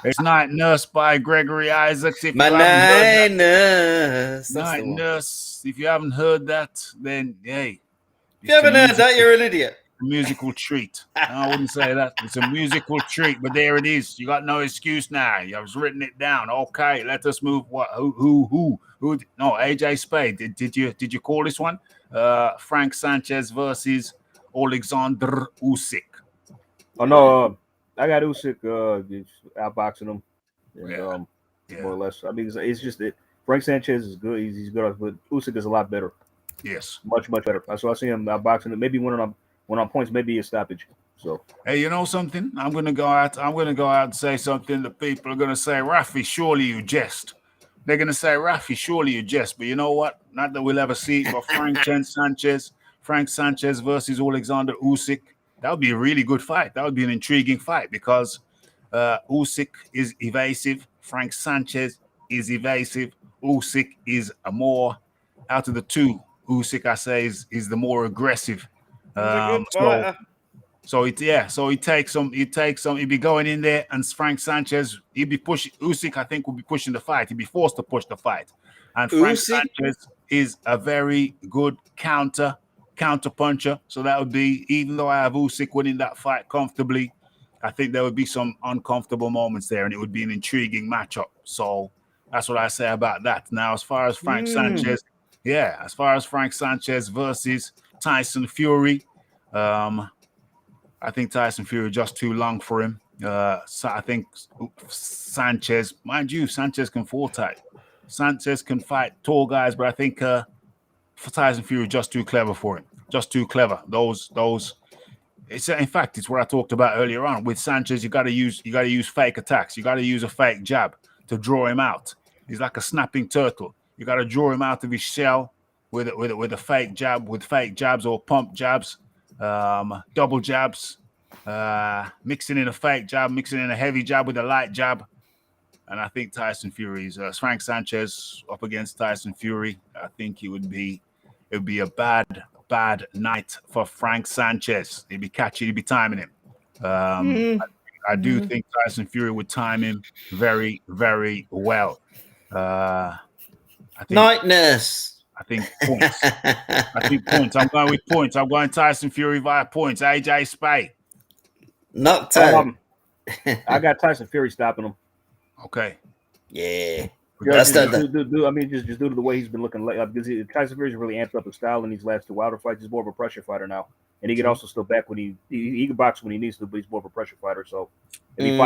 It's Night Nurse by Gregory Isaacs. Night Nurse. Night Nurse. If you haven't heard that, then, hey. If you haven't heard that, you're an idiot. Musical treat. I wouldn't say that. It's a musical treat, but there it is. You got no excuse now. I've written it down. Okay, let us move. What? Who? No, AJ Spade. Did you call this one? Frank Sanchez versus Alexander Usyk. Oh no, I got Usyk outboxing him. And, more or less. I mean, it's just that Frank Sanchez is good. He's good, but Usyk is a lot better. Yes, much better. So I see him outboxing it. Maybe when on points, maybe a stoppage. So hey, you know something? I'm gonna go out and say something that people are gonna say, Rafi, surely you jest. They're gonna say, Rafi, surely you jest. But you know what? Not that we'll ever see it. But Frank Sanchez versus Alexander Usyk. That would be a really good fight. That would be an intriguing fight because Usyk is evasive. Frank Sanchez is evasive. Usyk is a more the two, Usyk, I say, is the more aggressive. He's a good fighter. So he takes some. He'd be going in there, and Frank Sanchez, he'd be pushing. Usyk, I think, would be pushing the fight. He'd be forced to push the fight. And Frank Sanchez is a very good counter puncher. So that would be, even though I have Usyk winning that fight comfortably, I think there would be some uncomfortable moments there, and it would be an intriguing matchup. So that's what I say about that. Now, as far as Frank Sanchez, as far as Frank Sanchez versus Tyson Fury, I think Tyson Fury just too long for him. So I think Sanchez, mind you, Sanchez can fight. Sanchez can fight tall guys, but I think for Tyson Fury, just too clever for him. Just too clever. Those. It's in fact, it's what I talked about earlier on. With Sanchez, you got to use fake attacks. You got to use a fake jab to draw him out. He's like a snapping turtle. You got to draw him out of his shell with a fake jab, with fake jabs or pump jabs. Double jabs, mixing in a fake jab, mixing in a heavy jab with a light jab. And I think Tyson Fury's Frank Sanchez up against Tyson Fury. I think it would be a bad night for Frank Sanchez. He'd be catching, he'd be timing him. I do think Tyson Fury would time him very, very well. I think points. I think points. I'm going with points. I'm going Tyson Fury via points. AJ Spay. Knocked out. I got Tyson Fury stopping him. Okay. Yeah. Just due to the way he's been looking lately. Because Tyson Fury's really amped up his style in these last two Wilder fights. He's more of a pressure fighter now. And he can also still back when he can box when he needs to, but he's more of a pressure fighter. So if he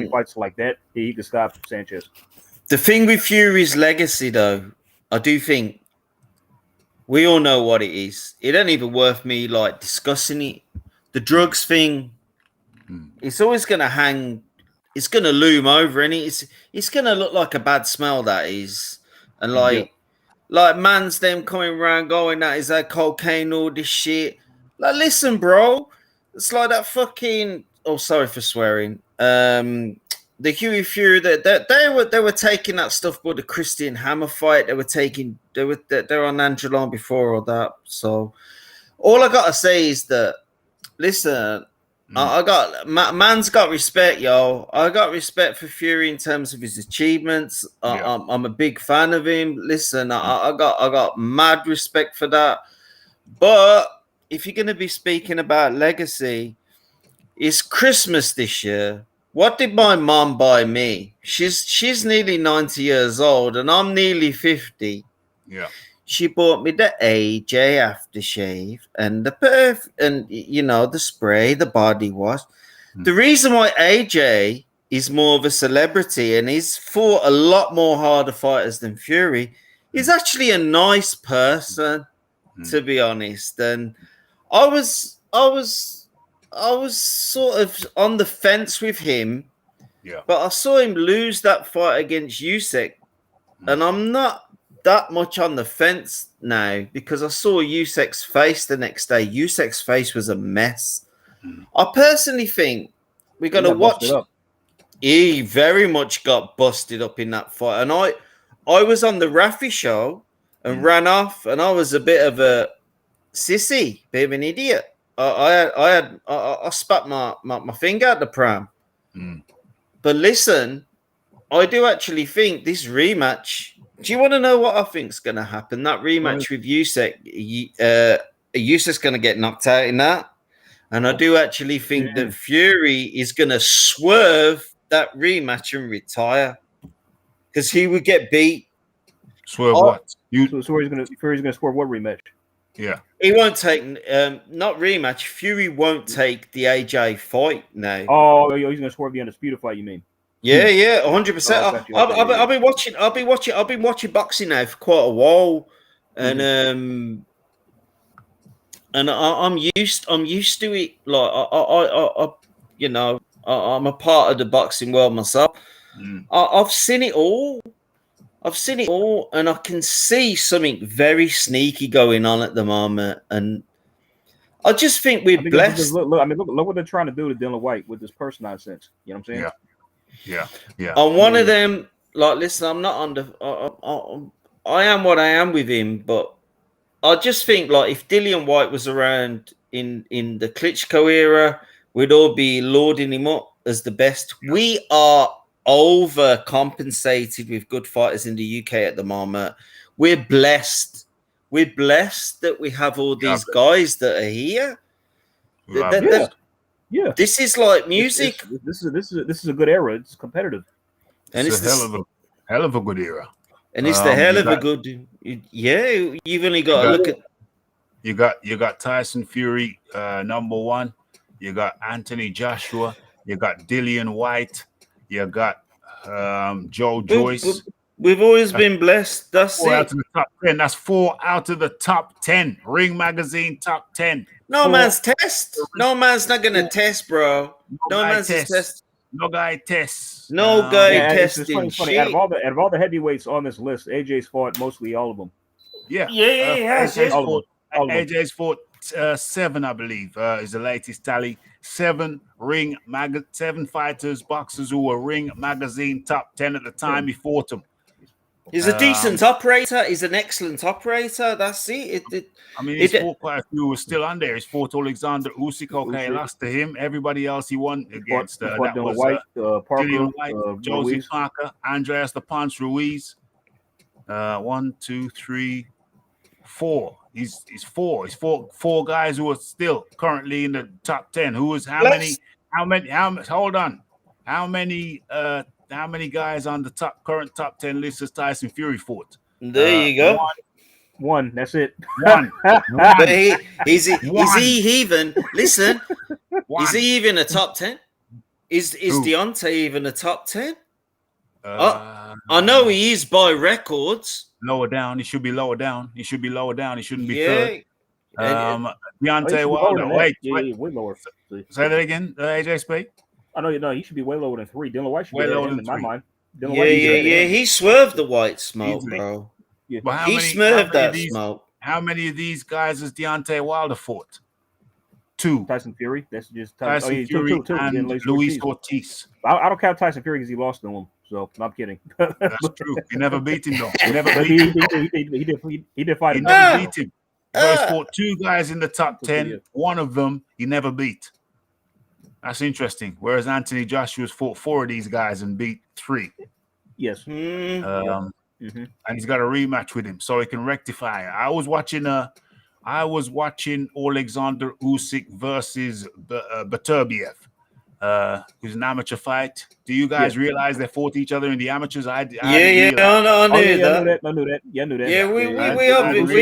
fights like that, he can stop Sanchez. The thing with Fury's legacy, though, I do think we all know what it is. It ain't even worth me discussing it. The drugs thing, it's always gonna hang. It's gonna loom over, and it's gonna look like a bad smell, that is. And like man's them coming around going, that is that cocaine, all this shit. Like, listen, bro, it's like that fucking. Oh, sorry for swearing. The Huey Fury, they were taking that stuff for the Christian Hammer fight. They were on Angelon before all that. So all I gotta say is that, listen, man's got respect, yo. I got respect for Fury in terms of his achievements. I'm a big fan of him. Listen, I got mad respect for that. But if you're gonna be speaking about legacy, it's Christmas this year. What did my mom buy me? She's nearly 90 years old, and I'm nearly 50. Yeah. She bought me the AJ aftershave and the and the spray, the body wash. The reason why AJ is more of a celebrity and he's fought a lot more harder fighters than Fury, he's actually a nice person, to be honest. And I was sort of on the fence with him, but I saw him lose that fight against Usyk, and I'm not that much on the fence now because I saw Usyk's face the next day. Usyk's face was a mess. I personally think we got to watch. He very much got busted up in that fight, and I was on the Rafi show and ran off, and I was a bit of a sissy, bit of an idiot. I spat my finger at the pram. But listen, I do actually think this rematch. Do you want to know what I think is going to happen? That rematch with Usyk, Usyk's going to get knocked out in that, and I do actually think that Fury is going to swerve that rematch and retire because he would get beat. Swerve what? So Fury's going to swerve what rematch? Yeah. He won't take not rematch. Fury won't take the AJ fight now. Oh, he's going to swerve the undisputed fight. You mean? Yeah, 100%. I've been watching boxing now for quite a while, and I'm used to it. Like I'm a part of the boxing world myself. I've seen it all. And I can see something very sneaky going on at the moment. And I just think we're blessed. Look what they're trying to do to Dylan White with this purse nonsense. You know what I'm saying? Yeah. I'm one of them. Like, listen, I'm not on the. I am what I am with him, but I just think like if Dillian White was around in the Klitschko era, we'd all be lauding him up as the best. We are overcompensated with good fighters in the UK at the moment. We're blessed. We're blessed that we have all these guys that are here. Yeah. This is like music. This is a good era. It's competitive. And it's a hell of a good era. And it's the hell of a good. Yeah, you've only got to look at. You got Tyson Fury, number 1. You got Anthony Joshua. You got Dillian White. You got Joe Joyce. We've always been blessed. That's 4 it. out of the top 10. That's 4 out of the top 10. Ring Magazine top 10. No man's test. No man's not gonna test, bro. No man's test. No guy tests. No guy testing. testing. Funny. Out of all the heavyweights on this list, AJ's fought mostly all of them. Yeah. AJ's fought 7, I believe, is the latest tally. 7 fighters, boxers who were Ring Magazine top 10 at the time he fought them. He's a decent operator. He's an excellent operator. That's it. He's fought quite a few who were still on there. He's fought Alexander Usyk. Okay, he lost to him. Everybody else he won against. That was White, Parker, Dillian White, Josie Ruiz. Parker, Andreas the Punch Ruiz. 1, 2, 3, 4. He's 4. He's fought 4 guys who are still currently in the top 10. Hold on. How many guys on the current top 10 list has Tyson Fury fought? There you go. One. That's it. One. But is he even? Listen. Is he even a top 10? Is Deontay even a top 10? I know he is by records. Lower down. He should be lower down. He shouldn't be third. Deontay Wilder. Wait. Way lower. Say that again, AJ Spade. I know he should be way lower than 3. Dylan White should way be lower in my mind. He swerved the white smoke, easily. bro. Yeah. But He swerved that smoke. How many of these guys has Deontay Wilder fought? 2. Tyson Fury. That's just Tyson Fury two. and Luis Ortiz. I don't count Tyson Fury because he lost to him. So I'm kidding. That's true. He never beat him though. He never He did fight him. He never beat him. So he's fought 2 guys in the top 10. One of them he never beat. That's interesting. Whereas Anthony Joshua's fought 4 of these guys and beat 3. Yes. And he's got a rematch with him, so he can rectify it. I was watching Alexander Usyk versus Beterbiev, who's an amateur fight. Do you guys realize they fought each other in the amateurs? I knew that. I knew that. Yeah, we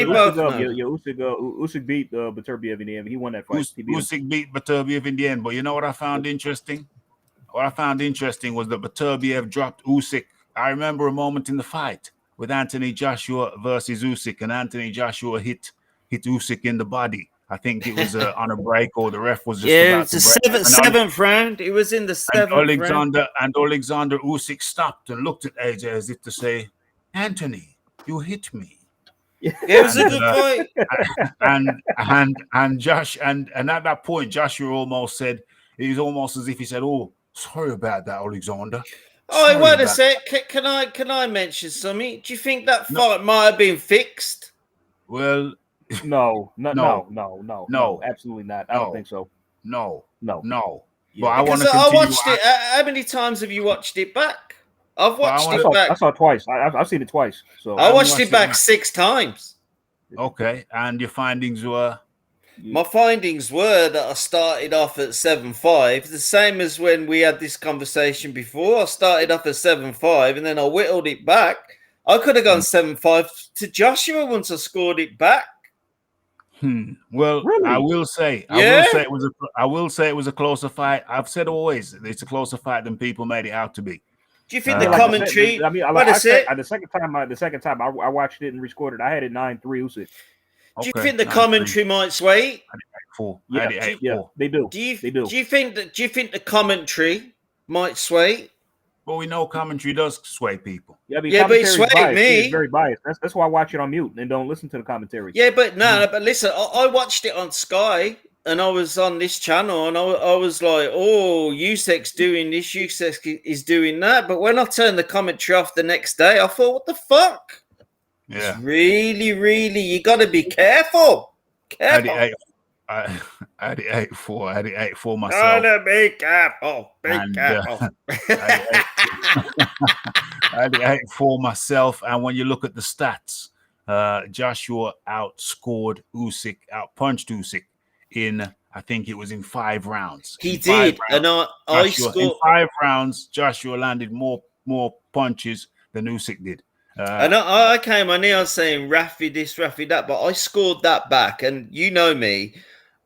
both know. Usyk beat Beterbiev in the end. He won that fight. Usyk beat Beterbiev in the end. But you know what I found interesting? What I found interesting was that Beterbiev dropped Usyk. I remember a moment in the fight with Anthony Joshua versus Usyk, and Anthony Joshua hit Usyk in the body. I think it was on a break, or the ref was just about to break. Seventh round. It was in the 7th round. And Alexander Usyk stopped and looked at AJ as if to say, "Anthony, you hit me." It was a good fight. And Josh and at that point, Joshua almost said, it was almost as if he said, "Oh, sorry about that, Alexander." Oh, wait a sec. Can I mention something? Do you think that fight might have been fixed? Well, no, absolutely not. I don't think so. No. Yeah. But I want to I watched it. How many times have you watched it back? I've watched it back. I saw it twice. I've seen it twice. So I watched it back 6 times. Okay, and your findings were? My findings were that I started off at 7.5, the same as when we had this conversation before. I started off at 7.5 and then I whittled it back. I could have gone 7.5 to Joshua once I scored it back. Well, really? I will say it was a closer fight. I've said always it's a closer fight than people made it out to be. Do you think the commentary? The second time I watched it and rescored it, I had it 9-3 Usyk. Do you think the commentary might sway? Yeah, they do. Do you think the commentary might sway? Well, we know commentary does sway people. But it swayed me. It's very biased. That's why I watch it on mute and don't listen to the commentary. Yeah, but but listen, I watched it on Sky and I was on this channel and I was like, oh, Usyk's doing this, Usyk is doing that. But when I turned the commentary off the next day, I thought, what the fuck? Yeah. It's really, really, you got to be careful. Careful. I had it 8-4. I had it 8-4 myself. Gotta be careful. Be And, careful. I had it 8-4 myself. And when you look at the stats, Joshua outscored Usyk, outpunched Usyk in, I think it was in 5 rounds. He In 5 did. rounds, And I in scored. 5 rounds, Joshua landed more punches than Usyk did. And I came on here saying Rafi this, Rafi that, but I scored that back. And you know me,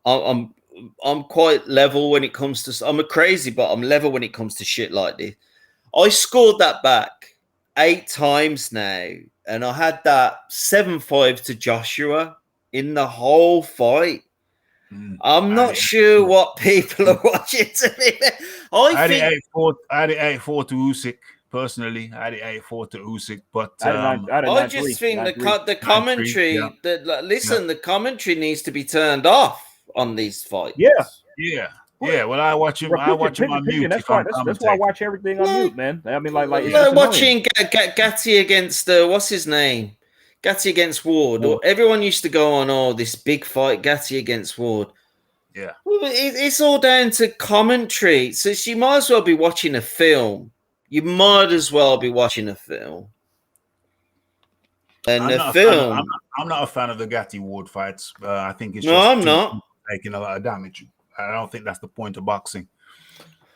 I'm quite level when it comes to. I'm a crazy, but I'm level when it comes to shit like this. I scored that back 8 times now, and I had that 7-5 to Joshua in the whole fight. I'm not sure what people are watching. I had it 8-4 to Usyk. Personally, I had it 8-4 to Usyk, but I just think the commentary. The commentary needs to be turned off on these fights. Yeah. Well, I watch him. I watch him on mute. That's why I watch everything on mute, man. I mean, like watching Gatti against what's his name, Gatti against Ward. Or everyone used to go on, this big fight, Gatti against Ward. Yeah, it's all down to commentary. So you might as well be watching a film. You might as well be watching a film. And I'm not a fan of the Gatti Ward fights. I think it's I'm not taking a lot of damage. I don't think that's the point of boxing.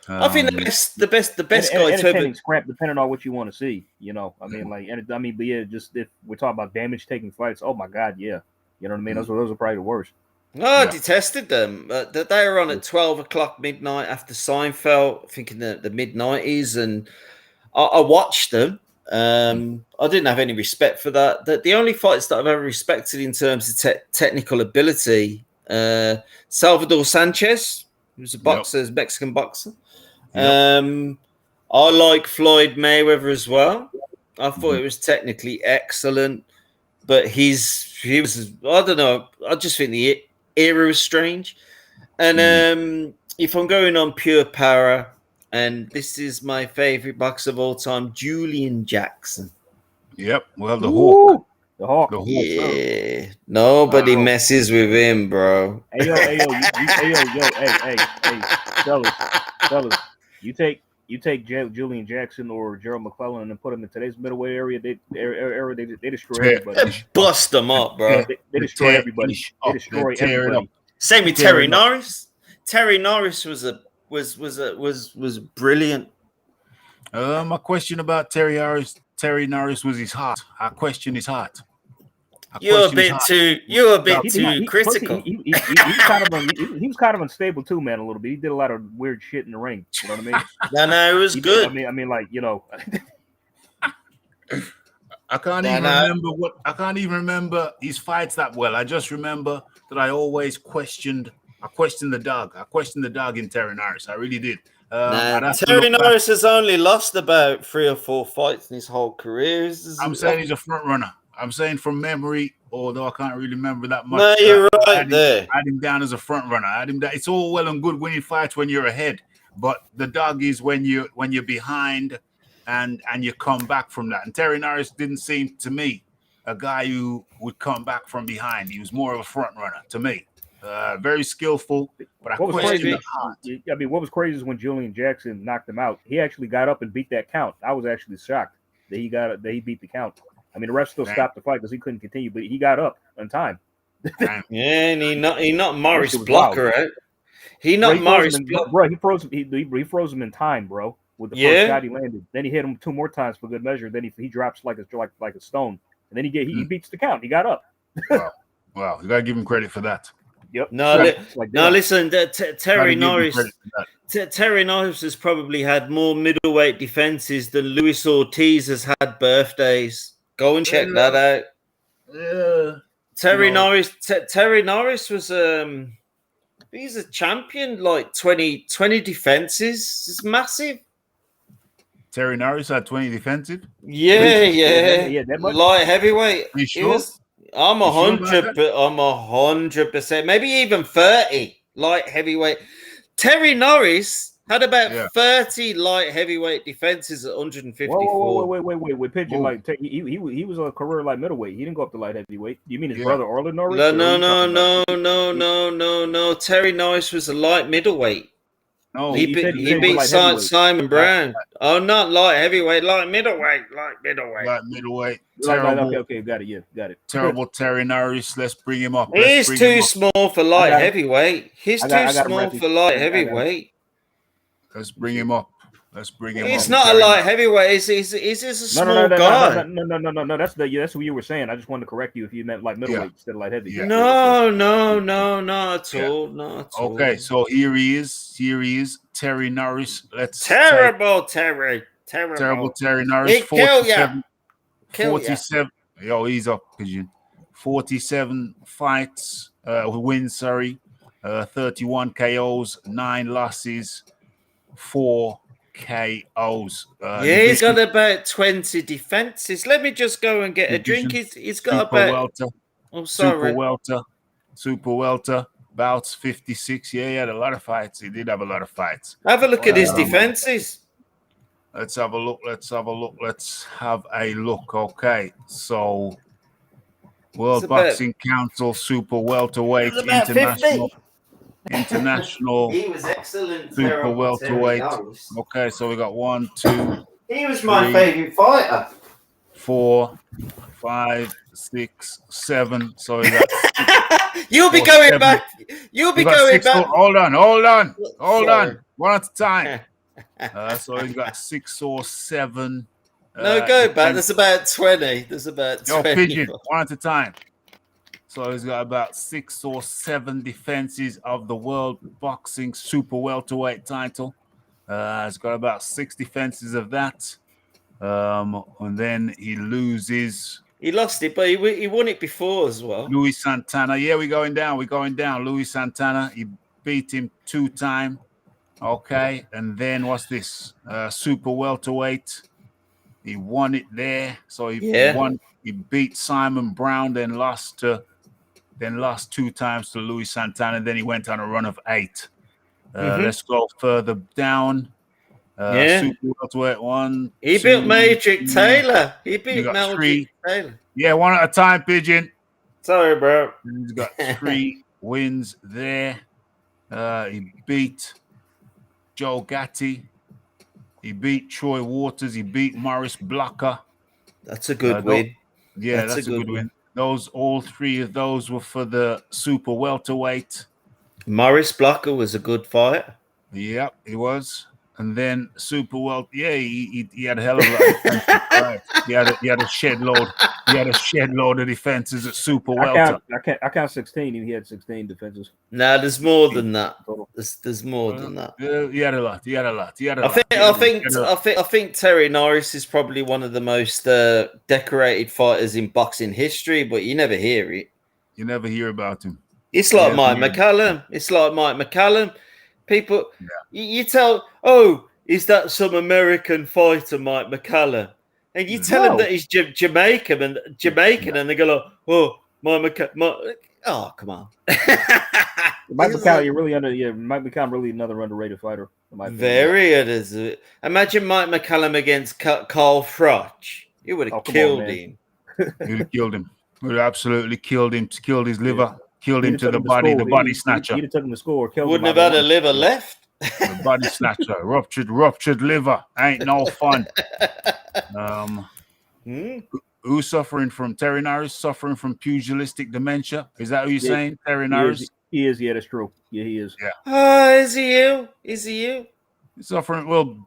I think the best guy entertaining scrap, depending on what you want to see. You know, I mean, but yeah, just if we're talking about damage taking fights, oh my god, yeah, you know what I mean. Those are probably the worst. No, I detested them. They were on at 12 o'clock midnight after Seinfeld, I think in the mid-90s, and I watched them. I didn't have any respect for that. The only fights that I've ever respected in terms of technical ability, Salvador Sanchez, he was a boxer, Mexican boxer. I like Floyd Mayweather as well. I thought it was technically excellent, but he was, I don't know, I just think the era was strange. And if I'm going on pure power, and this is my favorite boxer of all time, Julian Jackson. Yep. Well, the Hawk. The Hawk. Yeah. Nobody messes with him, bro. Hey, fellas. You take Julian Jackson or Gerald McClellan and put them in today's middleweight area. They destroy everybody. Bust them up, bro. They destroy everybody. They destroy everybody. Same with Terry Norris. Terry Norris was brilliant. My question about Terry Norris was his heart. I question his heart. You're a bit too critical. He was kind of unstable too, man. A little bit. He did a lot of weird shit in the ring. You know what I mean? No, it was good. I mean, like, you know. I can't even remember his fights that well. I just remember that I always questioned the dog. I questioned the dog in Terry Norris. I really did. Terry Norris has only lost about 3 or 4 fights in his whole career. I'm saying he's a front runner. I'm saying from memory, although I can't really remember that much. No, you're right there. I had him down as a front runner. It's all well and good winning fights when you're ahead, but the dog is when you're behind and you come back from that. And Terry Norris didn't seem to me a guy who would come back from behind. He was more of a front runner to me. Very skillful, but I question the heart. I mean, what was crazy is when Julian Jackson knocked him out, he actually got up and beat that count. I was actually shocked that he beat the count. I mean, the ref still stopped the fight because he couldn't continue, but he got up on time. Yeah, and he knocked Morris Blocker out. He knocked Morris Blocker. Bro, he froze him in time, bro. With the first shot he landed, then he hit him 2 more times for good measure. Then he drops like a stone, and then he beats the count. He got up. Wow, you gotta give him credit for that. Yep. Listen, Terry Norris. Terry Norris has probably had more middleweight defenses than Luis Ortiz has had birthdays. Go and check that out. Yeah. Terry Norris was he's a champion, like 20 defenses. It's massive. Terry Norris had 20 defensive. Yeah. Light heavyweight. You sure? I'm 100%, maybe even 30 light heavyweight. Terry Norris Had about Yeah. 30 light heavyweight defenses at 154. Wait, Pigeon. Whoa. Like he was a career light middleweight. He didn't go up to light heavyweight. You mean his Yeah. brother Orlin Norris? No, Or no, are you no, talking about- no. Terry Norris was a light middleweight. No, He he beat, said he light beat heavyweight. Simon Brown. Oh, not light heavyweight, light middleweight. like middleweight. Like, Terrible, okay, got it. Yeah, got it. terrible Terry Norris. Let's bring him up. He's too small for light got it. heavyweight. He's I got too him small right. for light I got him. heavyweight. Let's bring him up. Let's bring him up. He's not a Terry light Norris. heavyweight. He's a small guy. No. That's what you were saying. I just wanted to correct you if you meant like middleweight instead of light heavy. Yeah. No, not at all. Not at all. Okay, so here he is. Terry Norris. Let's Terrible, Terry. terrible Terry Norris. He killed ya. Kill ya. 47. Yo, he's up, Pigeon. 47 fights, wins, 31 KOs, 9 losses, 4 KOs. He's got about 20 defenses. Let me just go and get a drink. He's got super about. welter, Oh, sorry. super welter, bouts 56. Yeah, he had a lot of fights. He did have a lot of fights. Have a look at his defenses. Let's have a look. Okay, so World It's about- Boxing Council super welterweight, It's about international He was excellent. super terrible, welterweight. Terry Norris. Okay, so we got 1, 2, He was my 3. favorite fighter. 4, 5, 6, 7. So we got You'll be 4, going 7. back. You'll be we got going 6. back. Hold on. Sorry. One at a time. So he's got 6 or 7. No, go back. There's about 20. There's about Yo, 20. Pigeon, one at a time. So he's got about 6 or 7 defenses of the World Boxing Super Welterweight title. He's got about 6 defenses of that. And then he loses. He lost it, but he won it before as well. Luis Santana. Yeah, we're going down. Luis Santana. He beat him 2 times. Okay. And then what's this? Super Welterweight. He won it there. So he won. He beat Simon Brown, then lost 2 times to Luis Santana. Then he went on a run of 8. Let's go further down. Super welterweight 1. He 2, beat Magic 3. Taylor. He beat got Magic 3. Taylor. Yeah, one at a time, Pigeon. Sorry, bro. He's got 3 wins there. He beat Joe Gatti. He beat Troy Waters. He beat Morris Blocker. That's a good win. Yeah, that's a good win. All 3 of those were for the super welterweight. Morris Blocker was a good fighter. Yep, he was. And then super well, he had a hell of a lot of defenses. Right. He had a shed load. He had a shed load of defenses at super welter. I count 16. He had 16 defenses. No, there's more than that. There's more than that. He had a lot. I think Terry Norris is probably one of the most decorated fighters in boxing history, but you never hear it. You never hear about him. It's like Mike McCallum. People, you tell, is that some American fighter, Mike McCallum? And you tell him that he's Jamaican, and they go like, Mike McCallum. Oh, come on. Mike McCallum really another underrated fighter. Very good. Imagine Mike McCallum against Carl Froch. He would have killed him. He would have killed him. Would have absolutely killed him. Killed his liver. Killed him to the body. The body snatcher. He'd have taken the score. Wouldn't have had a liver left. The body snatcher. Ruptured liver. Ain't no fun. Who's suffering from Terry Norris? Suffering from pugilistic dementia? Is that what you're saying, Terry Norris? He is. Yeah, that's true. Yeah, he is. Yeah. Is he you? Is he you? Suffering. Well,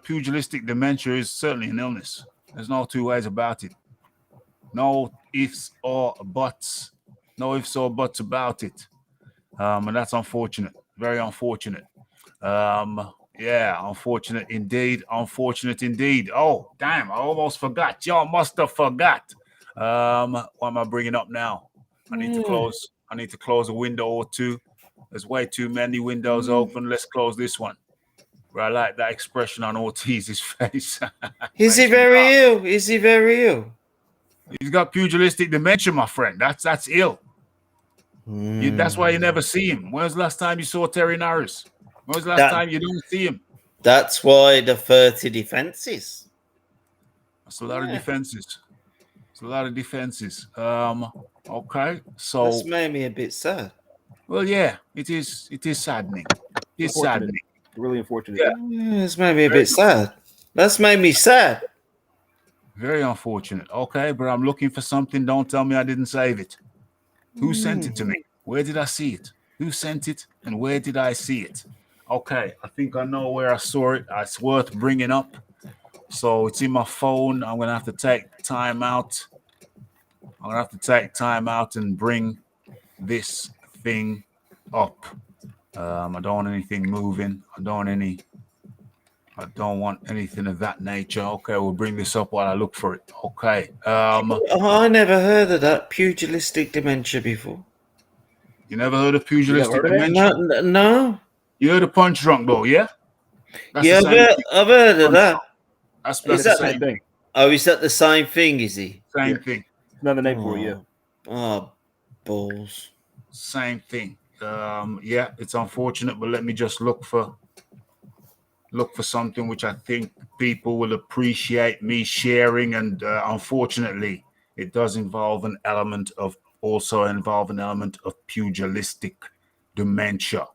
pugilistic dementia is certainly an illness. There's no 2 ways about it. No ifs or buts. No ifs or buts about it. And that's unfortunate. Very unfortunate. Unfortunate indeed. Oh, damn. I almost forgot. Y'all must have forgot. What am I bringing up now? I need to close a window or 2. There's way too many windows open. Let's close this one. But I like that expression on Ortiz's face. Is he very ill? He's got pugilistic dementia, my friend. That's ill. That's why you never see him. When's the last time you saw Terry Norris? When was the last That- time you didn't see him? That's why the 30 defenses. That's a lot of Yeah. defenses. It's a lot of defenses. Okay. So That's made me a bit sad. well, yeah, it is saddening. It's Unfortunate. saddening. Really unfortunate. Yeah. Yeah, it's made me a bit sad. That's made me sad. Very unfortunate. Okay, but I'm looking for something. Don't tell me I didn't save it. Who sent it to me? Where did I see it? Who sent it? And where did I see it? Okay, I think I know where I saw it. It's worth bringing up. So it's in my phone. I'm going to have to take time out. I'm going to have to take time out and bring this thing up. I don't want anything moving. I don't want anything of that nature. Okay, we'll bring this up while I look for it. Okay. I never heard of that pugilistic dementia before. You never heard of pugilistic heard of that? dementia? No. You heard of punch drunk though, yeah? That's Yeah, the same thing. I've heard of that. That's It's the the same same thing. Oh, is that the same thing, is he? Same Yeah. thing. Another name for it, yeah. Oh, balls. Same thing. Yeah, it's unfortunate, but let me just look for something which I think people will appreciate me sharing. And unfortunately, it does involve an element of pugilistic dementia.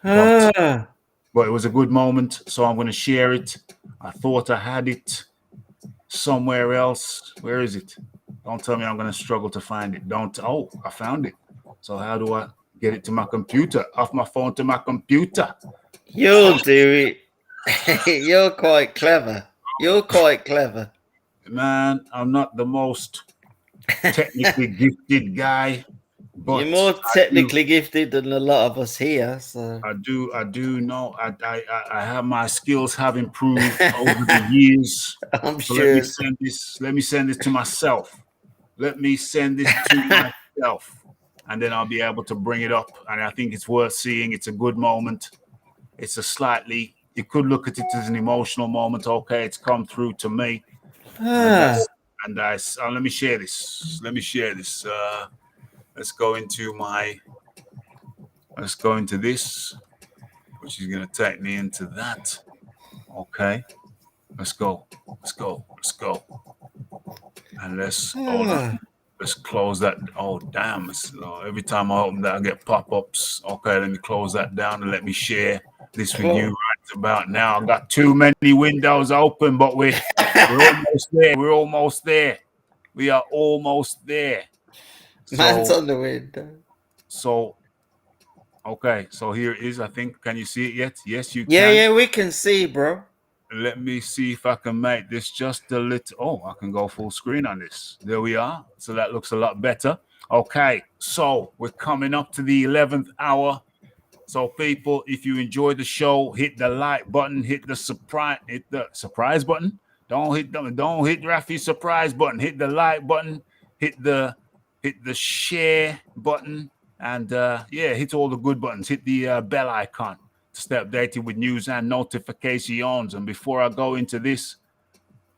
Ah, But it was a good moment, so I'm going to share it. I thought I had it somewhere else. Where is it? Don't tell me I'm going to struggle to find it. Oh, I found it. So how do I get it to my computer? Off my phone to my computer. you'll do it. You're quite clever. You're quite clever. Man, I'm not the most technically gifted guy, but You're more technically gifted than a lot of us here. So I do know I have my skills have improved over the years. I'm So sure. let me send this to myself. Let me send this to myself, and then I'll be able to bring it up. And I think it's worth seeing. It's a good moment. It's you could look at it as an emotional moment. Okay, it's come through to me. Ah, Let me share this. Let's go into this, which is going to take me into that. Okay. Let's go. And let's close that. Oh, damn. Every time I open that, I get pop-ups. Okay, let me close that down and let me share this with you right about now. I've got too many windows open, but we're almost there. We're almost there. We are almost there. man's on the window. So, okay. So here it is, I think. Can you see it yet? Yes, you Yeah, can. yeah, we can see, bro. Let me see if I can make this just a little. Oh, I can go full screen on this. There we are. So that looks a lot better. Okay, so we're coming up to the 11th hour. So people, if you enjoy the show, hit the like button, hit the surprise button. Don't hit Rafi's surprise button. Hit the like button, hit the share button, and hit all the good buttons. Hit the bell icon to stay updated with news and notifications. And before I go into this,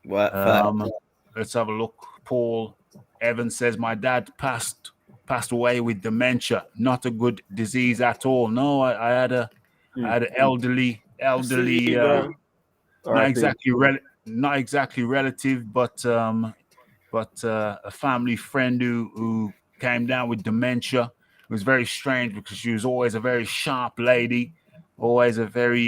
What? let's have a look. Paul Evans says my dad passed away with dementia. Not a good disease at all. No, I had an elderly, not exactly relative, but a family friend who came down with dementia. It was very strange because she was always a very sharp lady, always a very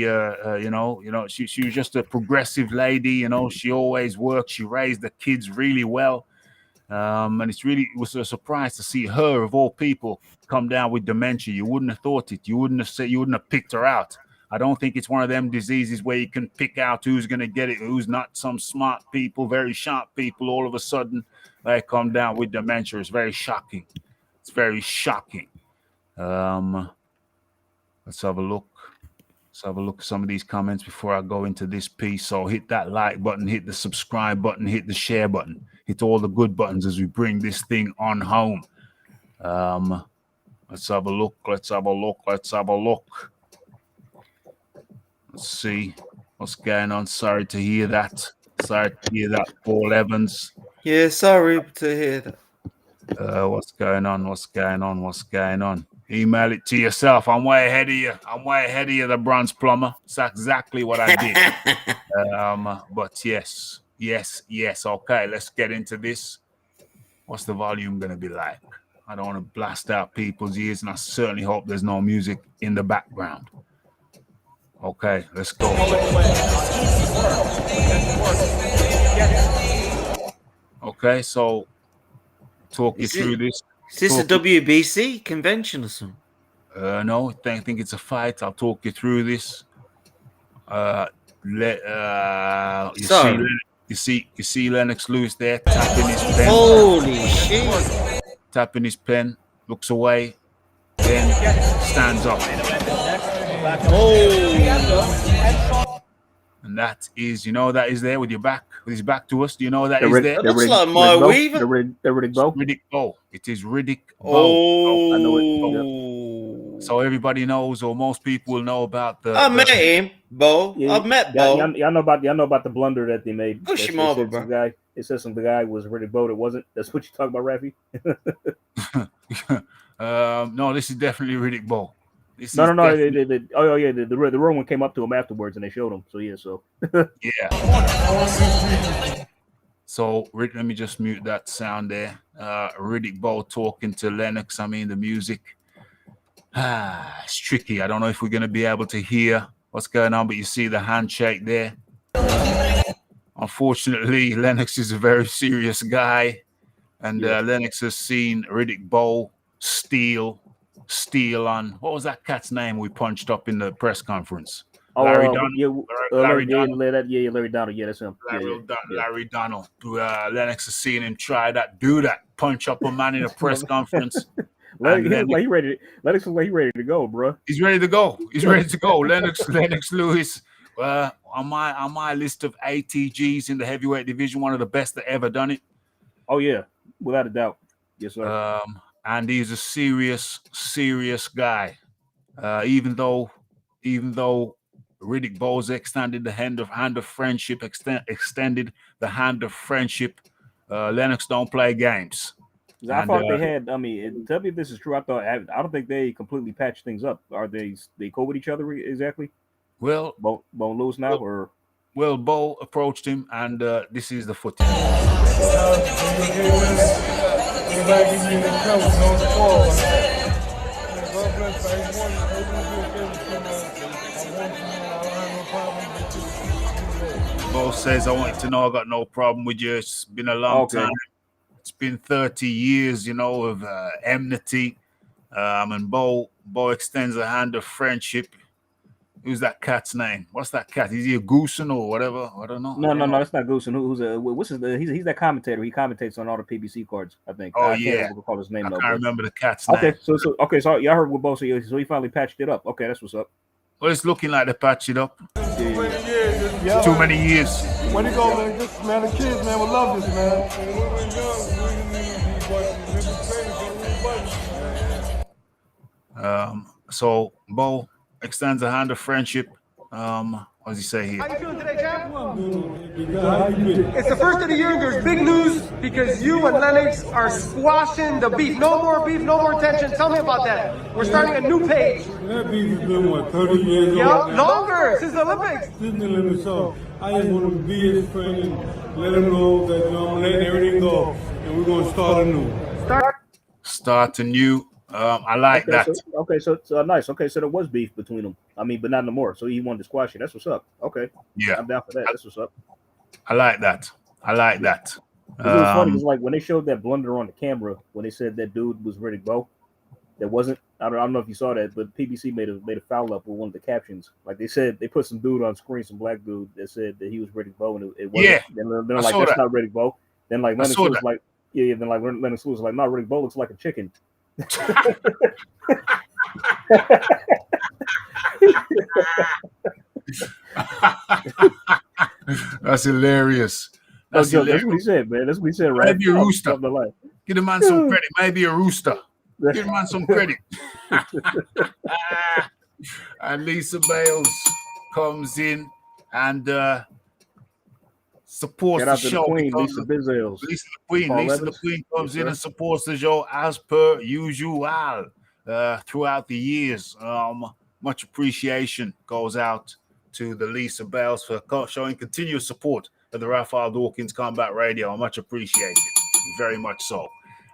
she was just a progressive lady. She always worked. She raised the kids really well. And it was a surprise to see her, of all people, come down with dementia. You wouldn't have thought it. You wouldn't have picked her out. I don't think it's one of them diseases where you can pick out who's going to get it, who's not. Some smart people, very sharp people, all of a sudden they come down with dementia. It's very shocking. It's very shocking. Let's have a look. Let's have a look at some of these comments before I go into this piece. So hit that like button, hit the subscribe button, hit the share button, hit all the good buttons as we bring this thing on home. Let's have a look. Let's see what's going on. Sorry to hear that. Paul Evans. Yeah, sorry to hear that. What's going on? Email it to yourself. I'm way ahead of you. The bronze plumber. That's exactly what I did. But yes. Okay, let's get into this. What's the volume gonna be like? I don't want to blast out people's ears, and I certainly hope there's no music in the background. Okay, let's go. Okay, so talk you through this. Is this a WBC convention or something? No, I think it's a fight. I'll talk you through this. You see Lennox Lewis there tapping his pen. Holy shit! Tapping his pen, looks away, then stands up. Oh! And that is, that is there with his back to us. Do you know that is there? That looks like my Weaver. The Riddick Bowe. Riddick Bowe. It is Riddick Bowe. Oh, I know it. So everybody knows, or most people will know about the. I met him, Bo. Yeah, I've met Bo. Y'all know about the blunder that they made. Push him over, bro. It says the guy was Riddick Bowe. It wasn't. That's what you talk about, Rafi. No, this is definitely Riddick Bowe. No. The Roman came up to him afterwards and they showed him. So yeah. Yeah. So let me just mute that sound there. Riddick Bowe talking to Lennox. I mean, the music. It's tricky. I don't know if we're going to be able to hear what's going on, but you see the handshake there. Unfortunately, Lennox is a very serious guy, and Lennox has seen Riddick Bowe steal on, what was that cat's name we punched up in the press conference? Larry Donald. Larry Donald. Yeah, that's him. Larry Donald. Lennox has seen him try that, do that, punch up a man in a press conference. Lennox is like he ready to go, bro. He's ready to go. Lennox Lewis, on my list of ATGs in the heavyweight division, one of the best that ever done it. Oh yeah, without a doubt. Yes, sir. And he's a serious guy. Even though Riddick Bowe's extended the hand of friendship, extended the hand of friendship, Lennox don't play games. I thought they had. I mean, tell me if this is true. I don't think they completely patched things up. Are they cool with each other exactly? Well, Bo lose now or? Well, Bo approached him, and this is the footage. Bo says, "I want you to know I got no problem with you. It's been a long time. It's been 30 years, of enmity. And Bo extends a hand of friendship. Who's that cat's name? What's that cat? Is he a Goosen or whatever? I don't know. No, that's not Goosen. He's that commentator. He commentates on all the PBC cards, I think. Oh, I can't recall his name. I can't remember the cat's name. Okay, so y'all heard what Bo said. So he finally patched it up. Okay, that's what's up. Well, it's looking like they patched it up. Yeah. Too many years. When you go, man, the kids, man, will love this, man. So Bo extends a hand of friendship. What does he say here? How you feeling today, champ? It's the first of the year. There's big news because you and Lennox are squashing the beef. No more beef, no more tension. Tell me about that. We're starting a new page. That beef has been, 30 years old? Yeah, longer, since the Olympics. Since the Olympics, so I just want to be his friend and let him know that I'm letting everything go, and we're going to start anew. Start anew. I like that. So nice. Okay, so there was beef between them. I mean, but not no more. So he wanted to squash it. That's what's up. Okay. Yeah. I'm down for that. That's what's up. I like that. It was funny because like when they showed that blunder on the camera, when they said that dude was Riddick Bowe, that wasn't. I don't know if you saw that, but PBC made a foul up with one of the captions. Like they said, they put some dude on screen, some black dude that said that he was Riddick Bowe, and it wasn't. Yeah. Then they're like, that's not Riddick Bowe. Then like Lennox was like, yeah. Then like Lennox was like, no, Riddick Bowe looks like a chicken. That's hilarious. That's what he said, man. That's what he said, right? Maybe a rooster. Give the man some credit. Maybe a rooster. Give the man some credit. And Lisa Bales comes in and supports the show. Lisa the Queen comes in and supports the show as per usual. throughout the years. Much appreciation goes out to the Lisa Bales for showing continuous support of the Raphael Dawkins Combat Radio. Much appreciated, very much so.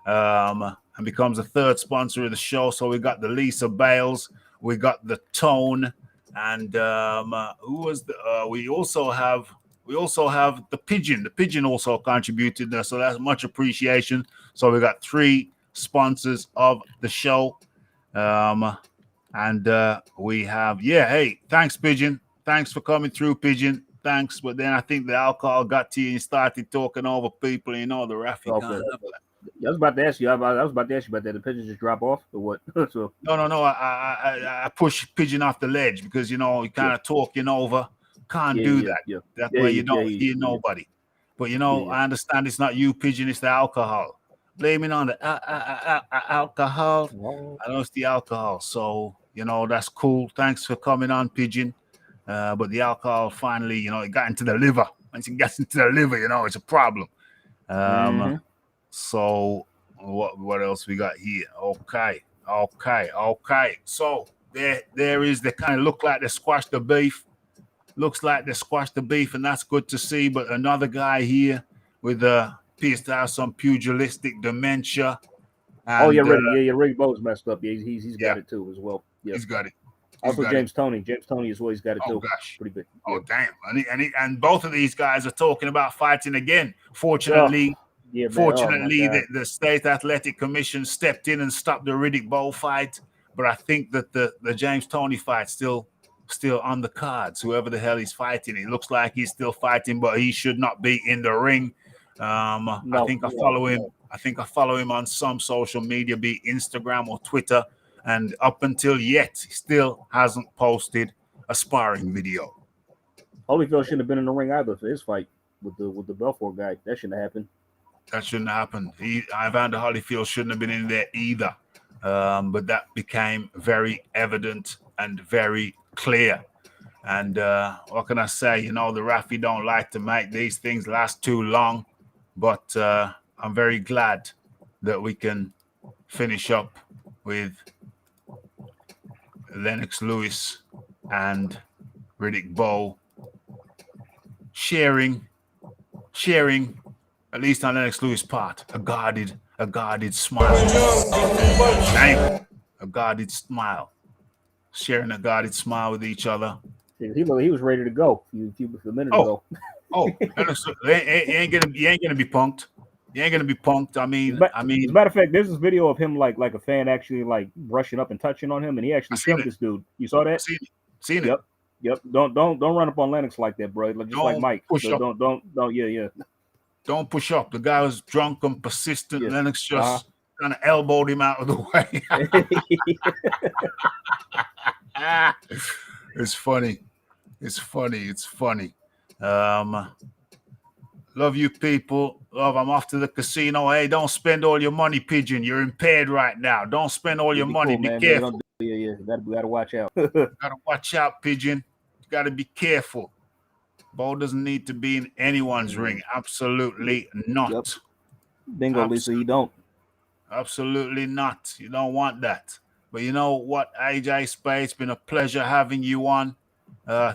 And becomes a third sponsor of the show. So we got the Lisa Bales, we got the Tone, and who was the? We also have the Pigeon. The Pigeon also contributed there, so that's much appreciation. So we got 3 sponsors of the show, and we have hey, thanks Pigeon, thanks for coming through, Pigeon. Thanks, but then I think the alcohol got to you and you started talking over people. You know the Rafi can't have that. I was about to ask you. I was about to ask you about that. The pigeons just drop off or what? So No. I push Pigeon off the ledge because you kind of talking over. Can't do that. Yeah. That way you don't hear nobody. But I understand it's not you, Pigeon. It's the alcohol. Blaming on the alcohol. I know it's the alcohol. So that's cool. Thanks for coming on, Pigeon. But the alcohol finally, it got into the liver. Once it gets into the liver, it's a problem. So what else we got here? Okay. So there is. They kind of look like they squashed the beef. Looks like they squashed the beef, and that's good to see. But another guy here with appears to have some pugilistic dementia. And, Rig Bow's messed up. Yeah, he's got it too as well. Yeah, he's got it. Also, James Toney as well. He's got it too. Gosh. Pretty big. Oh damn! And both of these guys are talking about fighting again. Fortunately, the State Athletic Commission stepped in and stopped the Riddick Bowe fight. But I think that the James Toney fight still on the cards. Whoever the hell he's fighting, it looks like he's still fighting, but he should not be in the ring. I think I follow him. I think I follow him on some social media, be it Instagram or Twitter. And up until yet, he still hasn't posted a sparring video. Holyfield shouldn't have been in the ring either for his fight with the Belfort guy. That shouldn't have happened. That shouldn't have happened. Evander Holyfield shouldn't have been in there either. But that became very evident and very clear. And what can I say? The Rafi don't like to make these things last too long. But I'm very glad that we can finish up with Lennox Lewis and Riddick Bowe sharing, at least on Lennox Lewis' part, a guarded smile. A guarded smile. Sharing a guarded smile with each other. He was ready to go a minute ago. Lennox, you ain't gonna be punked. You ain't gonna be punked. I mean, as a matter of fact, there's this video of him like a fan actually like brushing up and touching on him, and he actually jumped this dude. You saw that? Seen it. Yep. Don't run up on Lennox like that, bro. Just like Mike. Push up. Don't. Yeah. Don't push up. The guy was drunk and persistent. Yeah. Lennox just kind of elbowed him out of the way. It's funny. Love you people. Love, I'm off to the casino. Hey, don't spend all your money, Pigeon. You're impaired right now. Don't spend all your money. Be careful. Yeah. Gotta watch out. Gotta watch out, Pigeon. You gotta be careful. Bo doesn't need to be in anyone's ring. Absolutely not. Yep. Bingo, Lisa, you don't. Absolutely not. You don't want that. But you know what, AJ Spade, it's been a pleasure having you on.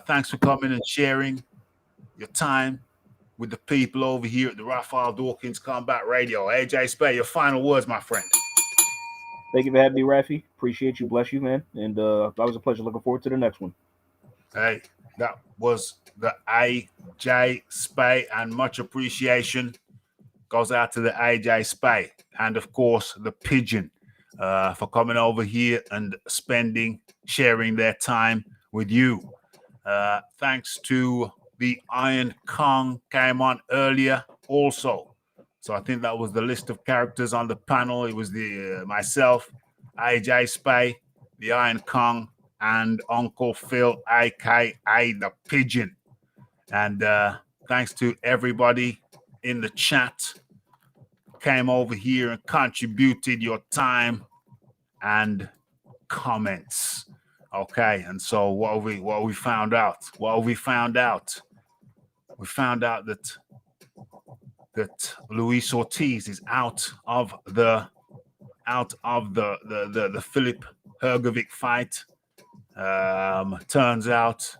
Thanks for coming and sharing your time with the people over here at the Raphael Dawkins Combat Radio. AJ Spade, your final words, my friend. Thank you for having me, Rafi. Appreciate you. Bless you, man. And that was a pleasure. Looking forward to the next one. Hey, that was the AJ Spade, and much appreciation goes out to the AJ Spade and, of course, the Pigeon for coming over here and sharing their time with you. Thanks to the Iron Kong came on earlier also. So I think that was the list of characters on the panel. It was myself, AJ Spade, the Iron Kong, and Uncle Phil, a.k.a. the Pigeon. And thanks to everybody in the chat came over here and contributed your time and comments. Okay, and so what we found out? We found out that Luis Ortiz is out of the out of the Philip Hrgovic fight. Turns out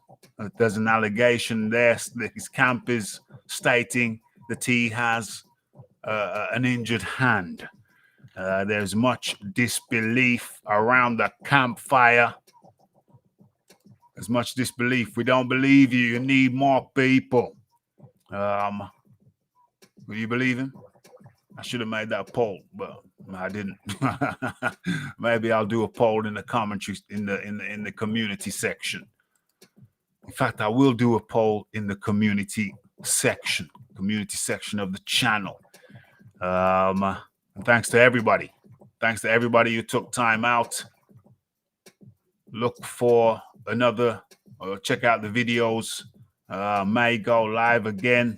there's an allegation there that his camp is stating that he has an injured hand. There's much disbelief around the campfire. There's much disbelief. We don't believe you. You need more people. Will you believe him? I should have made that poll, but I didn't. Maybe I'll do a poll in the commentaries in the community section. In fact, I will do a poll in the community section of the channel. And thanks to everybody. Thanks to everybody who took time out. Look for another, check out the videos. May go live again.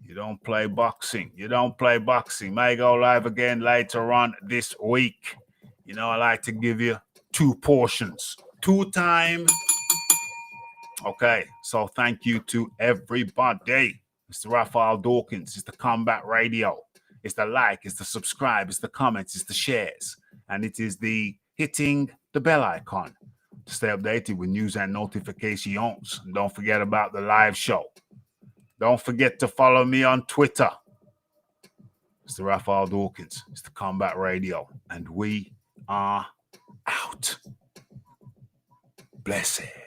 You don't play boxing. You don't play boxing. May go live again later on this week. You know, I like to give you 2 portions. 2 times. Okay, so thank you to everybody. It's the Raphael Dawkins. It's the Combat Radio. It's the like. It's the subscribe. It's the comments. It's the shares. And it is the hitting the bell icon to stay updated with news and notifications. And don't forget about the live show. Don't forget to follow me on Twitter. It's the Raphael Dawkins. It's the Combat Radio. And we are out. Blessed.